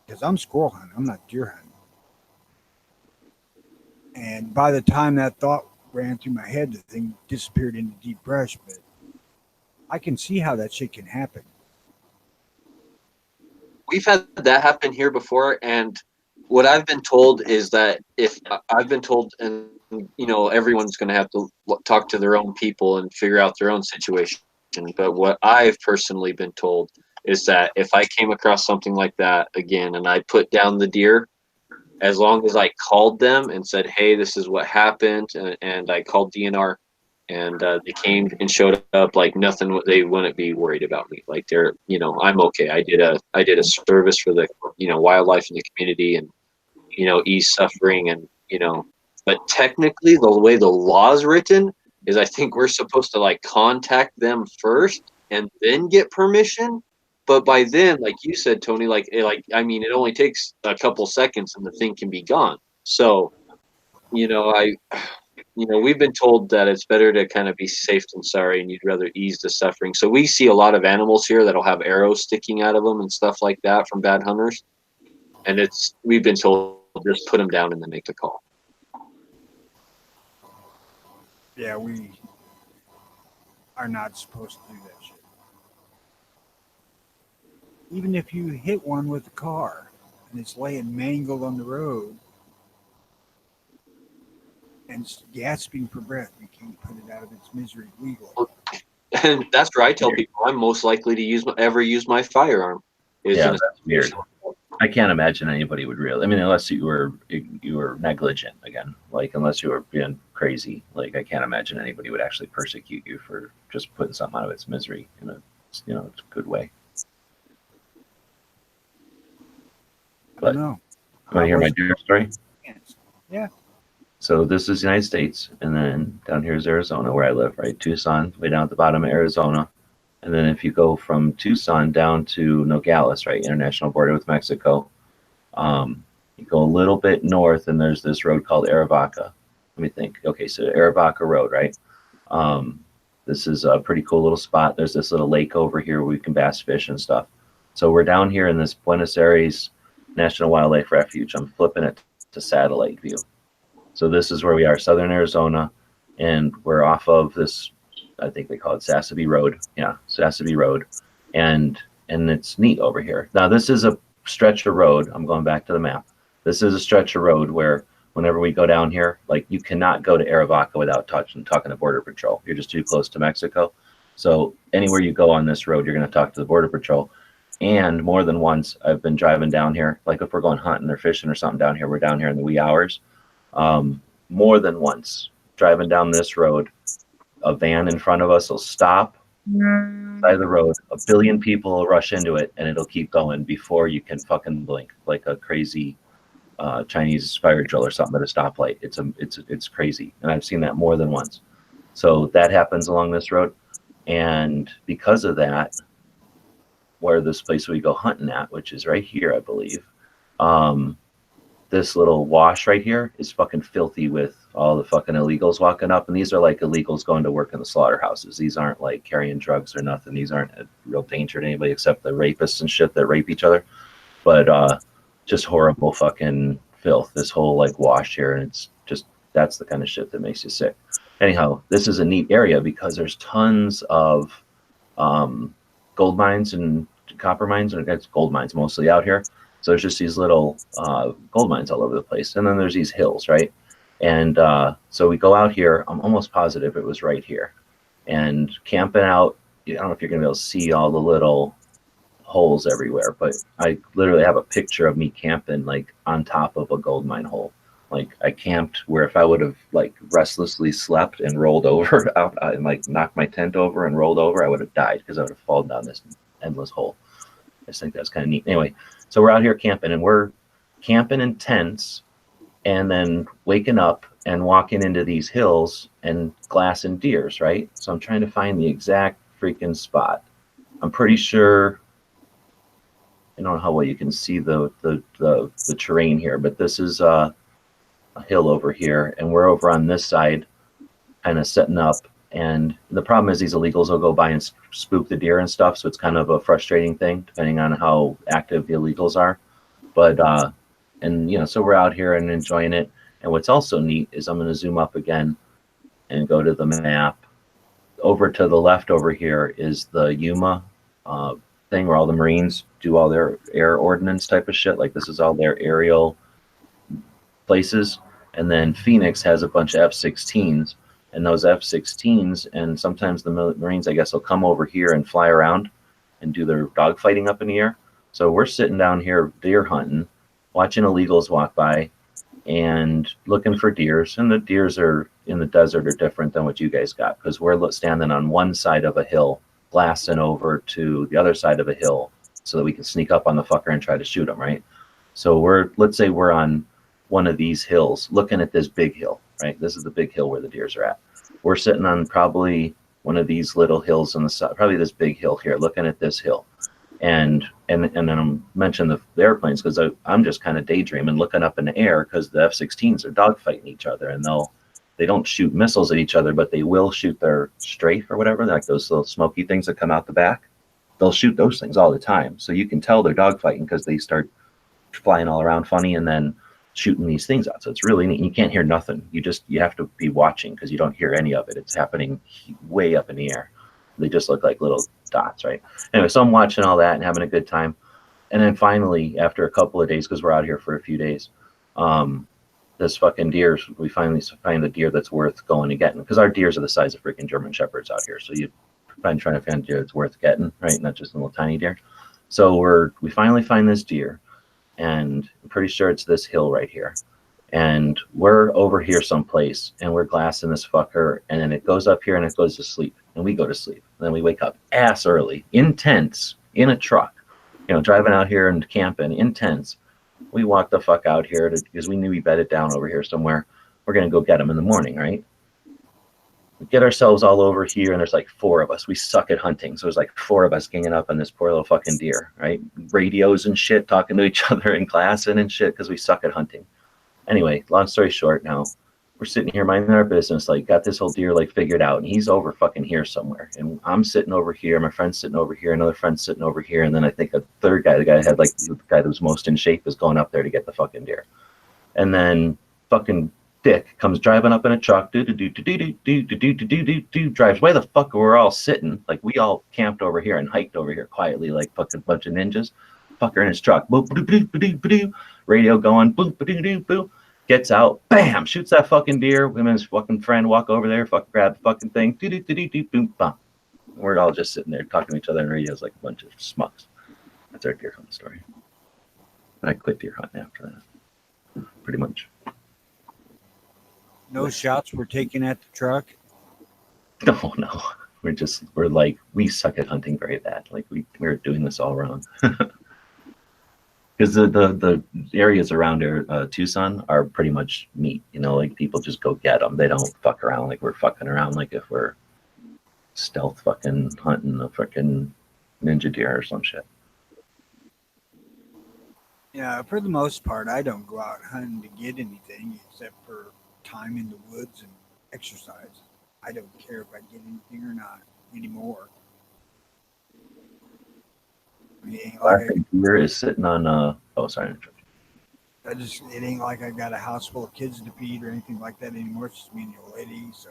Speaker 2: Because I'm squirrel hunting, I'm not deer hunting. And by the time that thought ran through my head, the thing disappeared into deep brush. But I can see how that shit can happen.
Speaker 1: We've had that happen here before, and what I've been told is that if I've been told, and you know, everyone's going to have to talk to their own people and figure out their own situation. But what I've personally been told is that if I came across something like that again and I put down the deer, as long as I called them and said, hey, this is what happened, and I called DNR, and they came and showed up, like nothing, they wouldn't be worried about me. Like they're, you know, I'm okay. I did a service for the, you know, wildlife in the community, and, you know, ease suffering, and, you know, but technically the way the law is written is I think we're supposed to like contact them first and then get permission. But by then, like you said, Tony, I mean, it only takes a couple seconds and the thing can be gone. So, you know, we've been told that it's better to kind of be safe than sorry, and you'd rather ease the suffering. So we see a lot of animals here that'll have arrows sticking out of them and stuff like that from bad hunters. And we've been told just put them down and then make the call.
Speaker 2: Yeah, we are not supposed to do that shit. Even if you hit one with a car and it's laying mangled on the road and it's gasping for breath, you can't put it out of its misery legally.
Speaker 1: And that's where I tell people I'm most likely to ever use my firearm.
Speaker 4: Yeah, that's weird. I can't imagine anybody would really. I mean, unless you were negligent again, like unless you were being crazy. Like I can't imagine anybody would actually persecute you for just putting something out of its misery in a, you know, good way. But
Speaker 2: No.
Speaker 4: You want to hear my deer story?
Speaker 2: Yeah.
Speaker 4: So this is the United States, and then down here is Arizona, where I live, right? Tucson, way down at the bottom of Arizona. And then if you go from Tucson down to Nogales, right, international border with Mexico, you go a little bit north, and there's this road called Arivaca. Let me think. Okay, so Arivaca Road, right? This is a pretty cool little spot. There's this little lake over here where we can bass fish and stuff. So we're down here in this Buenos Aires National Wildlife Refuge. I'm flipping it to satellite view. So this is where we are, southern Arizona, and we're off of this, I think they call it Sassabee Road. Yeah, Sassabee Road. And it's neat over here. Now, this is a stretch of road. I'm going back to the map. This is a stretch of road where whenever we go down here, like you cannot go to Arivaca without talking to Border Patrol. You're just too close to Mexico. So anywhere you go on this road, you're going to talk to the Border Patrol. And more than once, I've been driving down here, like if we're going hunting or fishing or something down here, we're down here in the wee hours. More than once, driving down this road, a van in front of us will stop side of the road. 1 billion people will rush into it, and it'll keep going before you can fucking blink, like a crazy Chinese fire drill or something at a stoplight. It's crazy, and I've seen that more than once. So that happens along this road, and because of that, where this place we go hunting at, which is right here, I believe, this little wash right here is fucking filthy with all the fucking illegals walking up. And these are like illegals going to work in the slaughterhouses. These aren't like carrying drugs or nothing. These aren't a real danger to anybody except the rapists and shit that rape each other. But just horrible fucking filth, this whole like wash here. And it's just, that's the kind of shit that makes you sick. Anyhow, this is a neat area because there's tons of gold mines and copper mines, and it's gold mines mostly out here. So there's just these little gold mines all over the place. And then there's these hills, right? And so we go out here. I'm almost positive it was right here. And camping out, I don't know if you're going to be able to see all the little holes everywhere, but I literally have a picture of me camping like on top of a gold mine hole. Like I camped where if I would have like restlessly slept and rolled over out and like knocked my tent over and rolled over, I would have died because I would have fallen down this endless hole. I just think that's kind of neat. Anyway, so we're out here camping, and we're camping in tents and then waking up and walking into these hills and glassing deers, right? So I'm trying to find the exact freaking spot. I'm pretty sure, I don't know how well you can see the terrain here, but this is a hill over here, and we're over on this side kind of setting up. And the problem is these illegals will go by and spook the deer and stuff, so it's kind of a frustrating thing depending on how active the illegals are. But and you know, so we're out here and enjoying it. And what's also neat is I'm going to zoom up again and go to the map. Over to the left over here is the Yuma thing where all the Marines do all their air ordnance type of shit. Like this is all their aerial places. And then Phoenix has a bunch of F-16s, and those F-16s, and sometimes the Marines, I guess, will come over here and fly around and do their dogfighting up in the air. So we're sitting down here deer hunting, watching illegals walk by and looking for deers. And the deers are in the desert are different than what you guys got, because we're standing on one side of a hill, glassing over to the other side of a hill so that we can sneak up on the fucker and try to shoot him, right? So let's say we're on one of these hills looking at this big hill, right? This is the big hill where the deers are at. We're sitting on probably one of these little hills on the side, probably this big hill here, looking at this hill. And then I'm mentioning the airplanes because I'm just kind of daydreaming, looking up in the air because the F-16s are dogfighting each other, and they don't shoot missiles at each other, but they will shoot their strafe or whatever, like those little smoky things that come out the back. They'll shoot those things all the time. So you can tell they're dogfighting because they start flying all around funny and then shooting these things out. So it's really neat. You can't hear nothing. You have to be watching because you don't hear any of it. It's happening way up in the air. They just look like little dots, right? Anyway, so I'm watching all that and having a good time. And then finally, after a couple of days, because we're out here for a few days, this fucking deer, we finally find a deer that's worth going and getting, because our deers are the size of freaking German Shepherds out here. So you're trying to find a deer that's worth getting, right? Not just a little tiny deer. So we finally find this deer, and I'm pretty sure it's this hill right here. And we're over here someplace, and we're glassing this fucker, and then it goes up here and it goes to sleep, and we go to sleep. And then we wake up ass early, in tents, in a truck, driving out here and camping in tents. We walk the fuck out here because we knew we bedded down over here somewhere. We're going to go get him in the morning, right? We get ourselves all over here, and there's like 4 of us. We suck at hunting. So there's like 4 of us ganging up on this poor little fucking deer, right? Radios and shit, talking to each other and glassing and shit because we suck at hunting. Anyway, long story short, now we're sitting here minding our business, like got this whole deer like figured out, and he's over fucking here somewhere. And I'm sitting over here, my friend's sitting over here, another friend's sitting over here, and then I think a third guy, the guy that was most in shape, is going up there to get the fucking deer. And then fucking Dick comes driving up in a truck, drives way the fuck we're all sitting, like we all camped over here and hiked over here quietly like fucking bunch of ninjas. Fucker in his truck, radio going, boop, gets out, bam, shoots that fucking deer. Him and his fucking friend walk over there, grab the fucking thing, boom, bam. We're all just sitting there talking to each other in radios like a bunch of schmucks. That's our deer hunting story. I quit deer hunting after that, pretty much.
Speaker 2: No shots were taken at the truck.
Speaker 4: No. We're like, we suck at hunting very bad. Like we're doing this all wrong. Because the areas around Tucson are pretty much meat, like people just go get them. They don't fuck around like we're fucking around, like if we're stealth fucking hunting a fucking ninja deer or some shit.
Speaker 2: Yeah, for the most part, I don't go out hunting to get anything except for time in the woods and exercise. I don't care if I get anything or not anymore. I mean, it ain't like
Speaker 4: Black deer is sitting on oh sorry.
Speaker 2: it ain't like I got a house full of kids to feed or anything like that anymore. It's just me and the old lady. So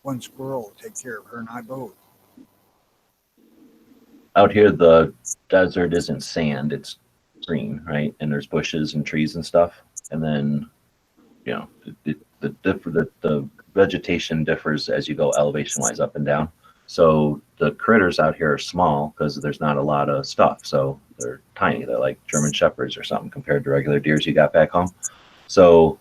Speaker 2: one squirrel will take care of her and I both.
Speaker 4: Out here the desert isn't sand, it's green, right? And there's bushes and trees and stuff. And then, you know, the vegetation differs as you go elevation wise up and down. So the critters out here are small because there's not a lot of stuff. So they're tiny. They're like German shepherds or something compared to regular deers you got back home. So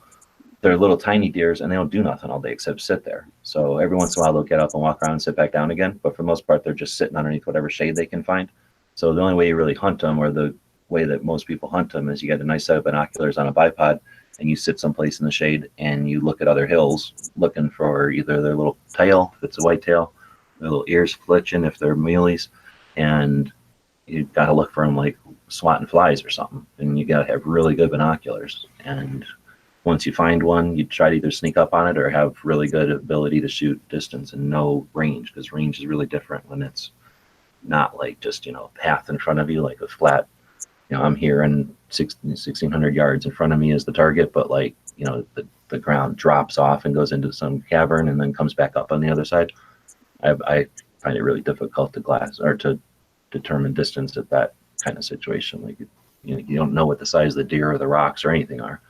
Speaker 4: they're little tiny deers and they don't do nothing all day except sit there. So every once in a while they'll get up and walk around and sit back down again. But for the most part, they're just sitting underneath whatever shade they can find. So the only way you really hunt them, or the way that most people hunt them, is you get a nice set of binoculars on a bipod and you sit someplace in the shade and you look at other hills looking for either their little tail, if it's a white tail, their little ears fletching if they're muleys, and you got to look for them like swatting flies or something. And you got to have really good binoculars. And once you find one, you try to either sneak up on it or have really good ability to shoot distance and know range, because range is really different when it's not like just, you know, path in front of you, like a flat, you know, I'm here and 1,600 yards in front of me is the target, but like, you know, the ground drops off and goes into some cavern and then comes back up on the other side. I find it really difficult to glass or to determine distance at that kind of situation. Like, you know, you don't know what the size of the deer or the rocks or anything are.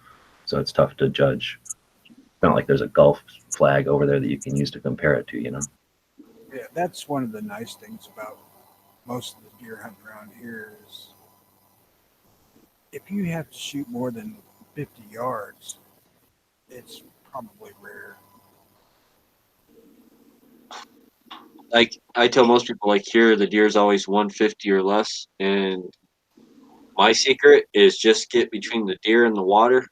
Speaker 4: So it's tough to judge. It's not like there's a Gulf flag over there that you can use to compare it to, you know?
Speaker 2: Yeah, that's one of the nice things about most of the deer hunting around here is if you have to shoot more than 50 yards, it's probably rare.
Speaker 1: Like I tell most people, like here the deer is always 150 or less, and my secret is just get between the deer and the water,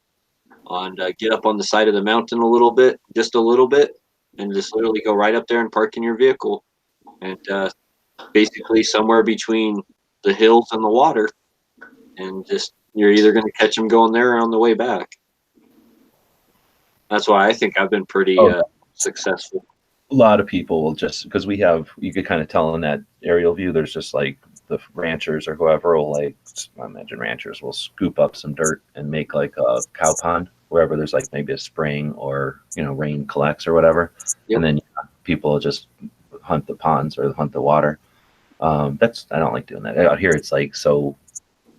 Speaker 1: and get up on the side of the mountain a little bit, just a little bit, and just literally go right up there and park in your vehicle, and basically somewhere between the hills and the water, and just you're either going to catch them going there or on the way back. That's why I think I've been pretty successful.
Speaker 4: A lot of people will just, because we have, you could kind of tell in that aerial view, there's just like the ranchers or whoever will, like, I imagine ranchers will scoop up some dirt and make like a cow pond wherever there's like maybe a spring or, you know, rain collects or whatever.
Speaker 1: Yep.
Speaker 4: And then people will just hunt the ponds or hunt the water. I don't like doing that. Out here it's like, so,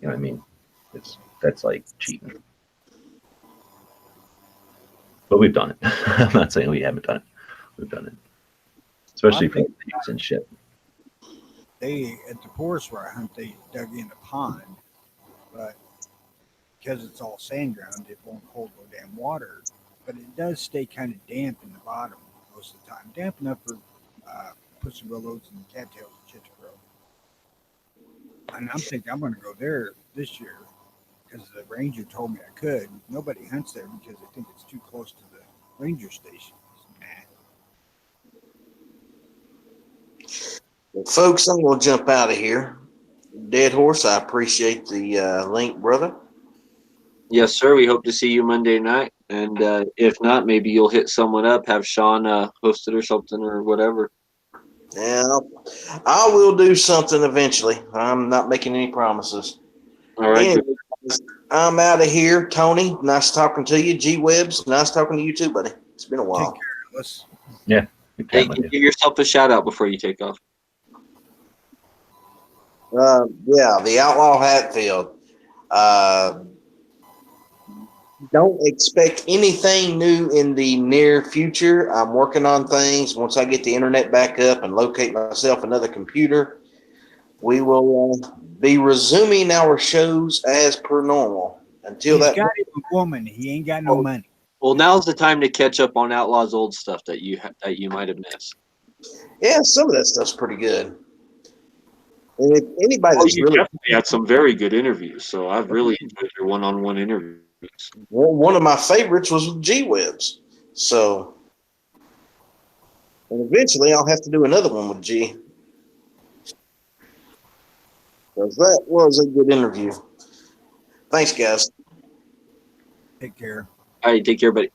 Speaker 4: you know what I mean? That's like cheating. But we've done it. I'm not saying we haven't done it. We've done it, especially for pigs and shit.
Speaker 2: They at the forest where I hunt, they dug in a pond, but because it's all sand ground, it won't hold no damn water. But it does stay kind of damp in the bottom most of the time, damp enough for pussy willows and cattails and shit to grow. And I'm thinking I'm going to go there this year because the ranger told me I could. Nobody hunts there because they think it's too close to the ranger station.
Speaker 5: Well, folks, I'm going to jump out of here. Dead Horse, I appreciate the link, brother.
Speaker 1: Yes, sir. We hope to see you Monday night, and if not, maybe you'll hit someone up, have Sean host it or something or whatever.
Speaker 5: Yeah, I will do something eventually. I'm not making any promises.
Speaker 1: All right.
Speaker 5: Anyway, I'm out of here. Tony, nice talking to you. G-Webs, nice talking to you too, buddy. It's been a while.
Speaker 2: Take care, Ellis.
Speaker 4: Yeah.
Speaker 1: Hey, give yourself a shout out before you take off.
Speaker 5: Yeah, the Outlaw Hatfield. Don't expect anything new in the near future. I'm working on things. Once I get the internet back up and locate myself another computer, we will be resuming our shows as per normal. Until
Speaker 2: He's
Speaker 5: that,
Speaker 2: got him a woman. He ain't got no money.
Speaker 1: Well, now's the time to catch up on Outlaw's old stuff that you might have missed.
Speaker 5: yeah, some of that stuff's pretty good. And if anybody that's
Speaker 1: you
Speaker 5: really
Speaker 1: definitely had some very good interviews, so I've really enjoyed your one-on-one interviews.
Speaker 5: well, one of my favorites was with G-Webs. So, and eventually I'll have to do another one with G. Because that was a good interview. Thanks, guys.
Speaker 2: Take care.
Speaker 1: All right, take care, buddy.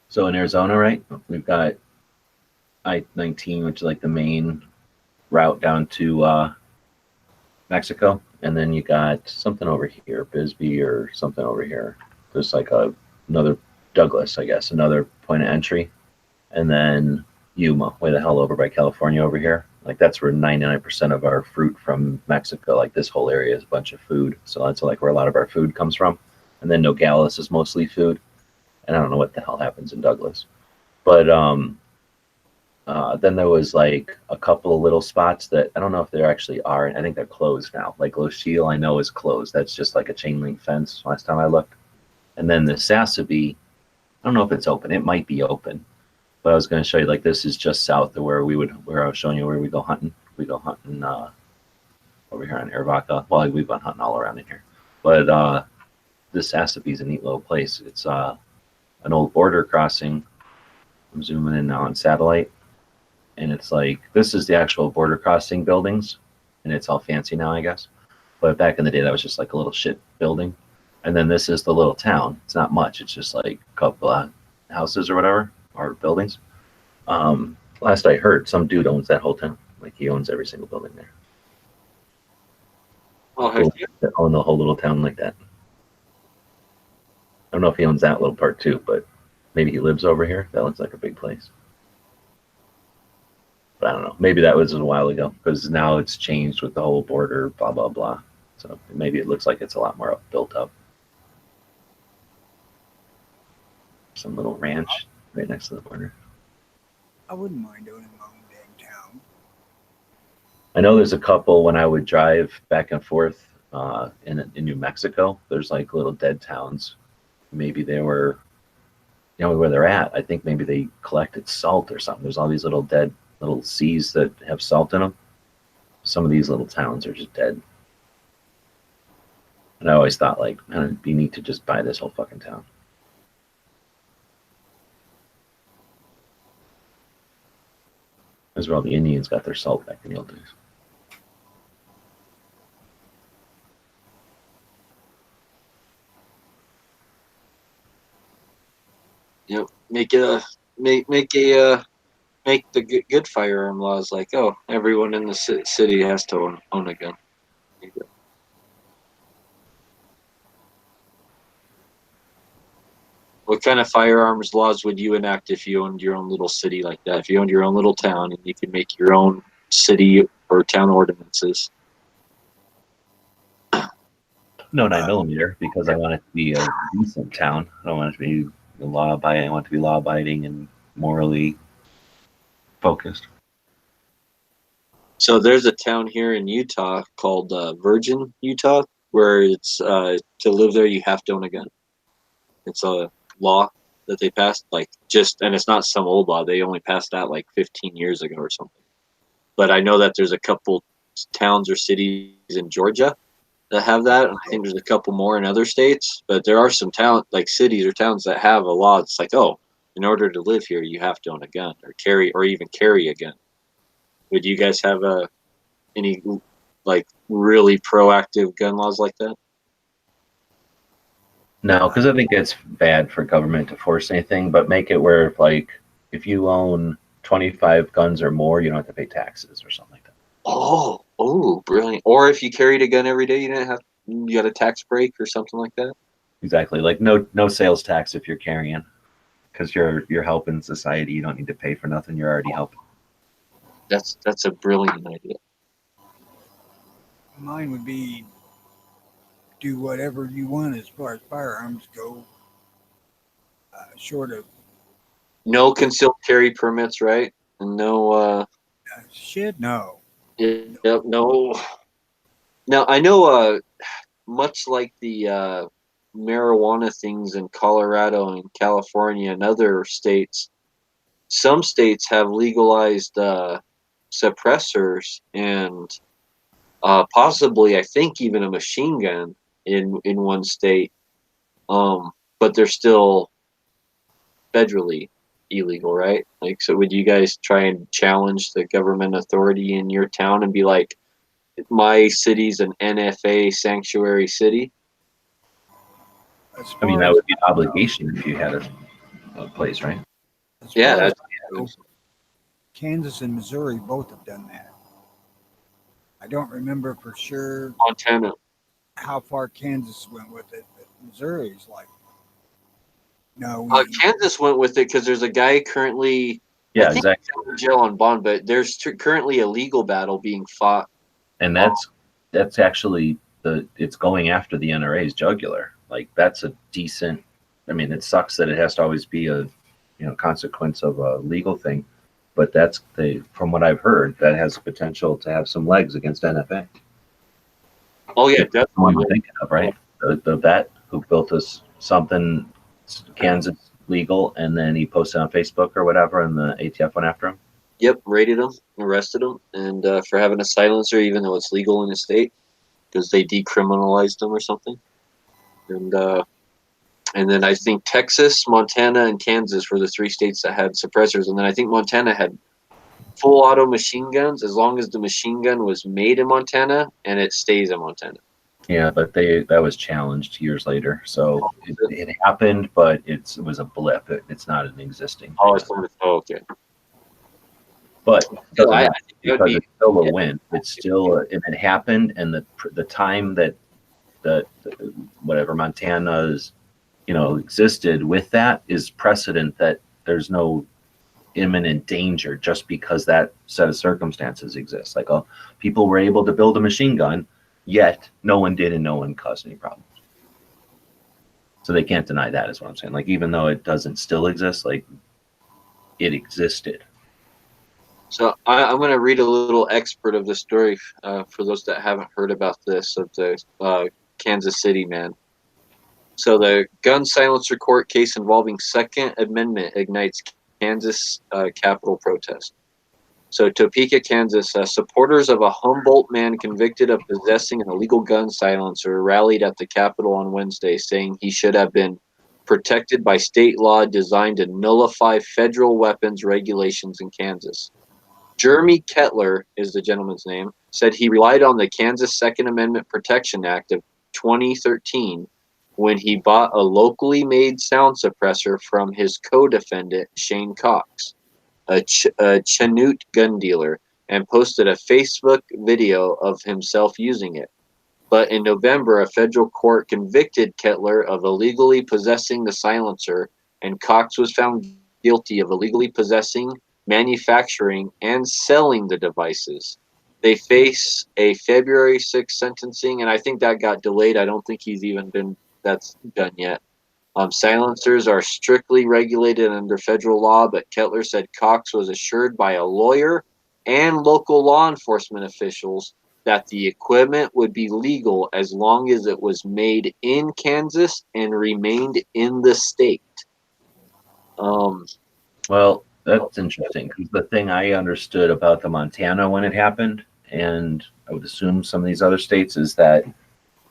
Speaker 4: So in Arizona, right, we've got I-19, which is like the main route down to Mexico, and then you got something over here, Bisbee or something over here. There's like another Douglas, I guess, another point of entry, and then Yuma, way the hell over by California over here. Like that's where 99% of our fruit from Mexico, like this whole area is a bunch of food. So that's like where a lot of our food comes from. And then Nogales is mostly food. And I don't know what the hell happens in Douglas. But then there was like a couple of little spots that I don't know if they actually are. I think they're closed now. Like Lochiel, I know is closed. That's just like a chain link fence last time I looked. And then the Sassabee, I don't know if it's open. It might be open. But I was going to show you, like, this is just south of where I was showing you where we go hunting. We go hunting over here on Arivaca. Well, we've been hunting all around in here. But this Sassabee is a neat little place. It's an old border crossing. I'm zooming in now on satellite. And it's like, this is the actual border crossing buildings. And it's all fancy now, I guess. But back in the day, that was just like a little shit building. And then this is the little town. It's not much. It's just like a couple of houses or whatever. Or buildings. Last I heard, some dude owns that whole town. Like he owns every single building there.
Speaker 1: Oh, heck yeah.
Speaker 4: They own the whole little town like that. I don't know if he owns that little part too, but maybe he lives over here. That looks like a big place. But I don't know. Maybe that was a while ago because now it's changed with the whole border, blah, blah, blah. So maybe it looks like it's a lot more built up. Some little ranch right next to the border.
Speaker 2: I wouldn't mind owning my own damn town.
Speaker 4: I know there's a couple when I would drive back and forth in New Mexico. There's like little dead towns. Maybe they were, you know, where they're at. I think maybe they collected salt or something. There's all these little dead little seas that have salt in them. Some of these little towns are just dead. And I always thought, like, man, it'd be neat to just buy this whole fucking town. That's where all the Indians got their salt back in the old days.
Speaker 1: Yep. Make the good firearm laws like, oh, everyone in the city has to own a gun. There you go. What kind of firearms laws would you enact if you owned your own little city like that? If you owned your own little town and you could make your own city or town ordinances?
Speaker 4: No 9mm because I want it to be a decent town. I don't want it to be law-abiding. I want it to be law-abiding and morally focused.
Speaker 1: So there's a town here in Utah called Virgin, Utah, where it's to live there you have to own a gun. It's a law that they passed, like and it's not some old law. They only passed that like 15 years ago or something. But I know that there's a couple towns or cities in Georgia that have that. I think there's a couple more in other states, but there are some like cities or towns that have a law. It's like, oh, in order to live here, you have to own a gun or even carry a gun. Would you guys have any like really proactive gun laws like that?
Speaker 4: No, because I think it's bad for government to force anything, but make it where if you own 25 guns or more, you don't have to pay taxes or something like that.
Speaker 1: Oh, brilliant. Or if you carried a gun every day, you got a tax break or something like that.
Speaker 4: Exactly. Like no sales tax if you're carrying, because you're helping society. You don't need to pay for nothing. You're already helping.
Speaker 1: That's a brilliant idea.
Speaker 2: Mine would be do whatever you want as far as firearms go, short of
Speaker 1: No concealed carry permits, right? And no.
Speaker 2: shit. No.
Speaker 1: Yep. No. Now I know. Much like the marijuana things in Colorado and California and other states, some states have legalized suppressors and possibly, I think, even a machine gun in one state, but they're still federally illegal, right? Like, so would you guys try and challenge the government authority in your town and be like, my city's an NFA sanctuary city?
Speaker 2: As
Speaker 4: I mean,
Speaker 2: far
Speaker 4: that
Speaker 2: as,
Speaker 4: would be an obligation if you had a place, right?
Speaker 2: as
Speaker 1: Yeah,
Speaker 2: far as
Speaker 1: that's
Speaker 2: Kansas and Missouri both have done that. I don't remember for sure
Speaker 1: Montana.
Speaker 2: how far Kansas went with it, but Missouri's like, no,
Speaker 1: Kansas went with it because there's a guy currently, I
Speaker 4: Yeah,
Speaker 1: think
Speaker 4: exactly.
Speaker 1: he's in jail on bond, but there's currently a legal battle being fought.
Speaker 4: And that's actually it's going after the NRA's jugular. Like that's a decent. I mean, it sucks that it has to always be a consequence of a legal thing, but that's from what I've heard, that has potential to have some legs against NFA.
Speaker 1: Oh yeah,
Speaker 4: That's the one
Speaker 1: definitely.
Speaker 4: we're thinking of, right? The vet who built us something Kansas legal, and then he posted on Facebook or whatever, and the ATF went after him.
Speaker 1: Yep, raided him, arrested him, and for having a silencer, even though it's legal in the state, because they decriminalized him or something. And then I think Texas, Montana, and Kansas were the three states that had suppressors, and then I think Montana had full auto machine guns as long as the machine gun was made in Montana and it stays in Montana.
Speaker 4: Yeah, but that was challenged years later, so it happened, but it was a blip. It's not an existing.
Speaker 1: Oh,
Speaker 4: thing.
Speaker 1: okay.
Speaker 4: But
Speaker 1: So I think it would
Speaker 4: because
Speaker 1: be
Speaker 4: it's still a win. It's still if it happened, and the time that whatever Montana's existed with that is precedent that there's no imminent danger just because that set of circumstances exists. Like people were able to build a machine gun, yet no one did, and no one caused any problems. So they can't deny that, is what I'm saying. Like even though it doesn't still exist, like it existed.
Speaker 1: So I'm going to read a little expert of the story for those that haven't heard about this of the Kansas City man. So the gun silencer court case involving Second Amendment ignites Kansas Capitol protest. So Topeka, Kansas, supporters of a Humboldt man convicted of possessing an illegal gun silencer rallied at the Capitol on Wednesday, saying he should have been protected by state law designed to nullify federal weapons regulations in Kansas. Jeremy Kettler is the gentleman's name, said he relied on the Kansas Second Amendment Protection Act of 2013 when he bought a locally made sound suppressor from his co-defendant, Shane Cox, a Chanute gun dealer, and posted a Facebook video of himself using it. But in November, a federal court convicted Kettler of illegally possessing the silencer, and Cox was found guilty of illegally possessing, manufacturing, and selling the devices. They face a February 6th sentencing, and I think that got delayed. I don't think that's done yet. Silencers are strictly regulated under federal law, but Kettler said Cox was assured by a lawyer and local law enforcement officials that the equipment would be legal as long as it was made in Kansas and remained in the state.
Speaker 4: Well, that's interesting because the thing I understood about the Montana when it happened, and I would assume some of these other states, is that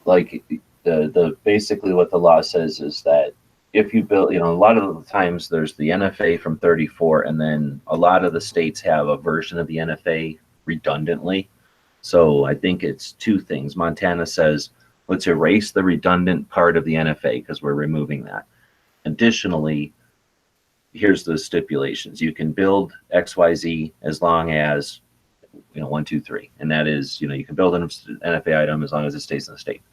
Speaker 4: like the basically what the law says is that if you build, a lot of the times there's the NFA from 34, and then a lot of the states have a version of the NFA redundantly. So I think it's two things. Montana says, let's erase the redundant part of the NFA because we're removing that. Additionally, here's the stipulations. You can build XYZ as long as, 1, 2, 3. And that is, you can build an NFA item as long as it stays in the state.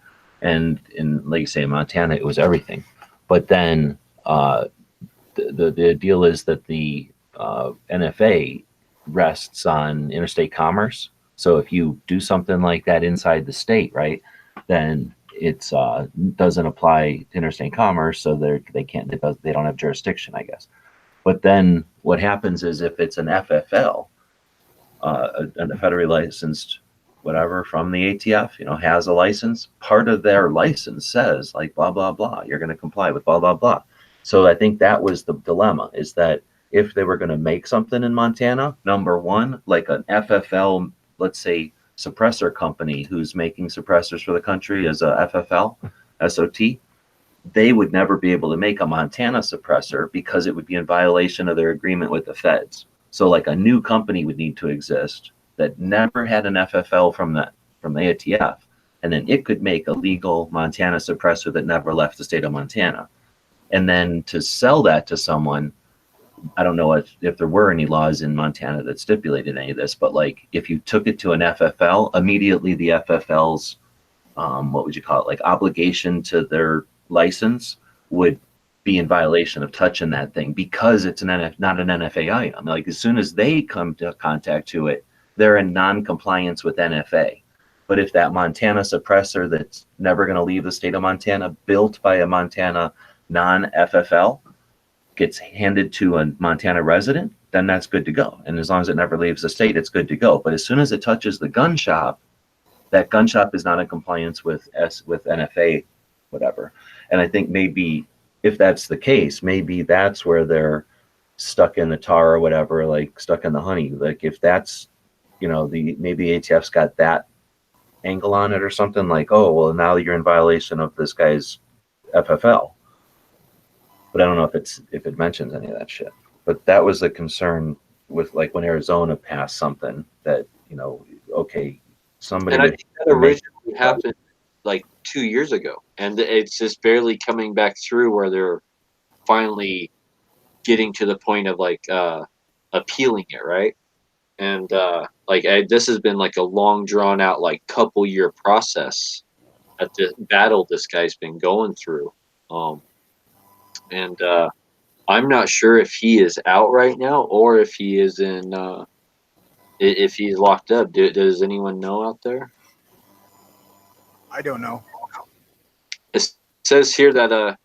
Speaker 4: And in, like you say, in Montana, it was everything. But then the deal is that the NFA rests on interstate commerce. So if you do something like that inside the state, right, then it's doesn't apply to interstate commerce. So they don't have jurisdiction, I guess. But then what happens is if it's an FFL, a federally licensed whatever from the ATF, has a license, part of their license says like, blah, blah, blah, you're going to comply with blah, blah, blah. So I think that was the dilemma, is that if they were going to make something in Montana, number one, like an FFL, let's say suppressor company who's making suppressors for the country as a FFL, SOT, they would never be able to make a Montana suppressor because it would be in violation of their agreement with the feds. So like a new company would need to exist that never had an FFL from the ATF, and then it could make a legal Montana suppressor that never left the state of Montana. And then to sell that to someone, I don't know if there were any laws in Montana that stipulated any of this, but like if you took it to an FFL, immediately the FFL's what would you call it, like obligation to their license would be in violation of touching that thing because it's not an NFA item. Like as soon as they come to contact to it, they're in non-compliance with NFA. But if that Montana suppressor that's never going to leave the state of Montana, built by a Montana non-FFL, gets handed to a Montana resident, then that's good to go. And as long as it never leaves the state, it's good to go. But as soon as it touches the gun shop, that gun shop is not in compliance with NFA, whatever. And I think maybe if that's the case, maybe that's where they're stuck in the tar or whatever, like stuck in the honey. Like if that's, maybe ATF's got that angle on it or something, like, oh, well, now you're in violation of this guy's FFL. But I don't know if it mentions any of that shit. But that was the concern with like when Arizona passed something that, okay, somebody.
Speaker 1: And I think that originally happened like 2 years ago, and it's just barely coming back through where they're finally getting to the point of like appealing it, right? And this has been like a long drawn out like couple year process at the battle this guy's been going through. And I'm not sure if he is out right now or if he is in if he's locked up. Does anyone know out there?
Speaker 2: I don't know.
Speaker 1: It says here that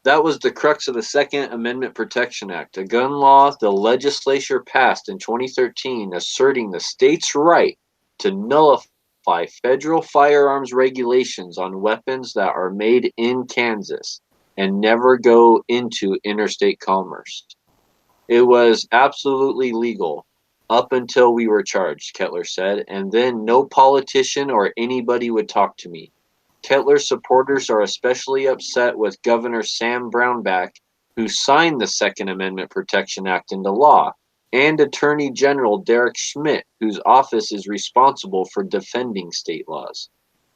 Speaker 1: that was the crux of the Second Amendment Protection Act, a gun law the legislature passed in 2013 asserting the state's right to nullify federal firearms regulations on weapons that are made in Kansas and never go into interstate commerce. It was absolutely legal up until we were charged, Kettler said, and then no politician or anybody would talk to me. Kettler's supporters are especially upset with Governor Sam Brownback, who signed the Second Amendment Protection Act into law, and Attorney General Derek Schmidt, whose office is responsible for defending state laws.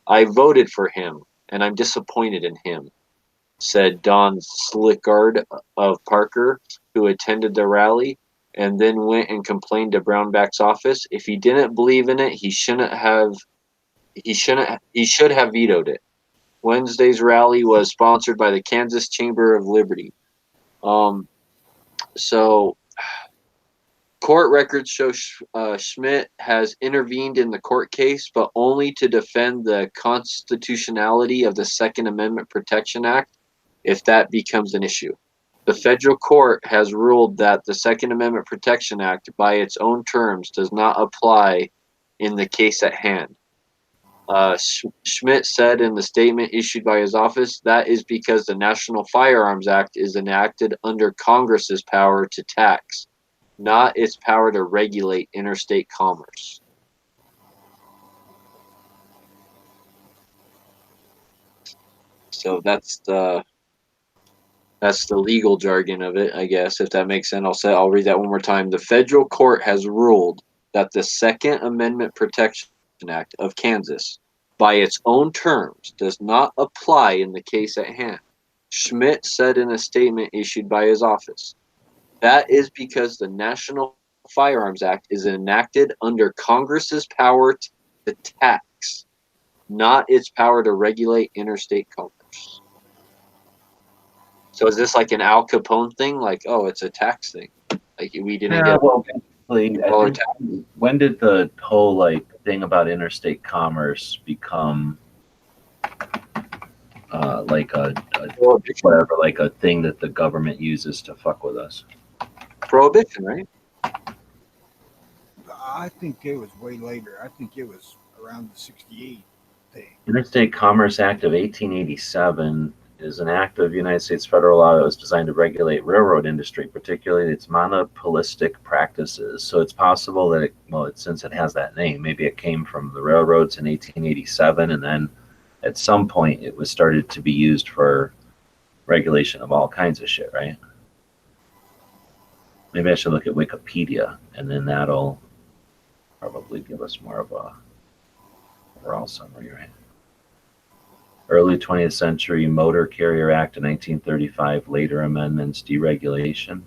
Speaker 1: I voted for him, and I'm disappointed in him, said Don Slickard of Parker, who attended the rally, and then went and complained to Brownback's office. If he didn't believe in it, he should have vetoed it. Wednesday's rally was sponsored by the Kansas Chamber of Liberty. So court records show Schmidt has intervened in the court case, but only to defend the constitutionality of the Second Amendment Protection Act if that becomes an issue. The federal court has ruled that the Second Amendment Protection Act, by its own terms, does not apply in the case at hand. Schmidt said in the statement issued by his office, that is because the National Firearms Act is enacted under Congress's power to tax, not its power to regulate interstate commerce. So that's the legal jargon of it, I guess, if that makes sense. I'll read that one more time. The federal court has ruled that the Second Amendment Protection Act of Kansas, by its own terms, does not apply in the case at hand. Schmidt said in a statement issued by his office, that is because the National Firearms Act is enacted under Congress's power to tax, not its power to regulate interstate commerce. So is this like an Al Capone thing? Like, oh, it's a tax thing. Like we didn't get.
Speaker 4: Well, when did the whole like thing about interstate commerce become like a whatever, like a thing that the government uses to fuck with us?
Speaker 1: Prohibition, right?
Speaker 2: I think it was way later. I think it was around the 68 thing.
Speaker 4: Interstate Commerce Act of 1887 is an act of United States federal law that was designed to regulate railroad industry, particularly its monopolistic practices. So it's possible that since it has that name, maybe it came from the railroads in 1887, and then at some point it was started to be used for regulation of all kinds of shit, right? Maybe I should look at Wikipedia, and then that'll probably give us more of a overall summary, right? Early 20th century Motor Carrier Act of 1935, later amendments, deregulation.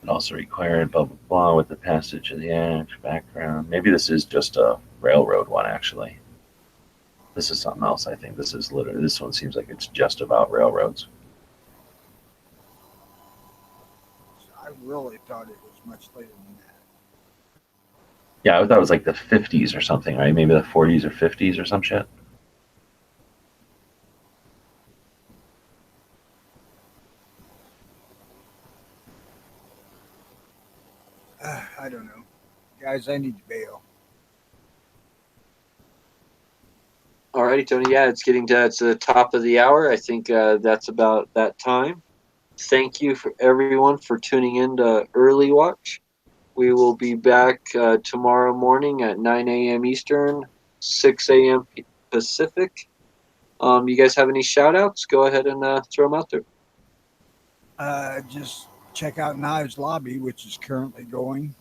Speaker 4: It also required blah, blah, blah with the passage of the act, background. Maybe this is just a railroad one, actually. This is something else, I think. This is literally, this one seems like it's just about railroads.
Speaker 2: I really thought it was much later than that.
Speaker 4: Yeah, I thought it was like the 50s or something, right? Maybe the 40s or 50s or some shit.
Speaker 2: I don't know. Guys, I need to bail.
Speaker 1: Alrighty, Tony. Yeah, it's the top of the hour. I think that's about that time. Thank you for everyone for tuning in to Early Watch. We will be back tomorrow morning at 9 a.m. Eastern, 6 a.m. Pacific. You guys have any shout outs? Go ahead and throw them out there.
Speaker 2: Just check out Knives Lobby, which is currently going.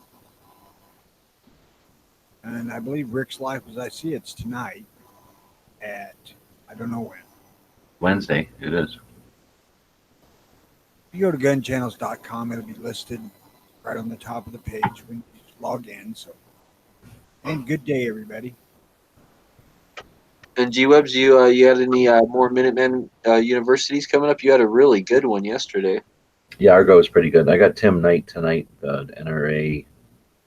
Speaker 2: And I believe Rick's Life as I See It's tonight at, I don't know when.
Speaker 4: Wednesday, it is.
Speaker 2: If you go to gunchannels.com, it'll be listed right on the top of the page when you log in. So, and good day, everybody.
Speaker 1: And G-Webs, you had any more Minutemen universities coming up? You had a really good one yesterday.
Speaker 4: Yeah, Argo is pretty good. I got Tim Knight tonight, the NRA,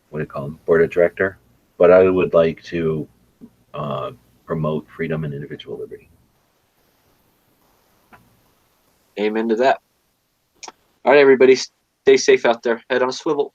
Speaker 4: what do you call him, board of director. But I would like to promote freedom and individual liberty.
Speaker 1: Amen to that. All right, everybody, stay safe out there. Head on a swivel.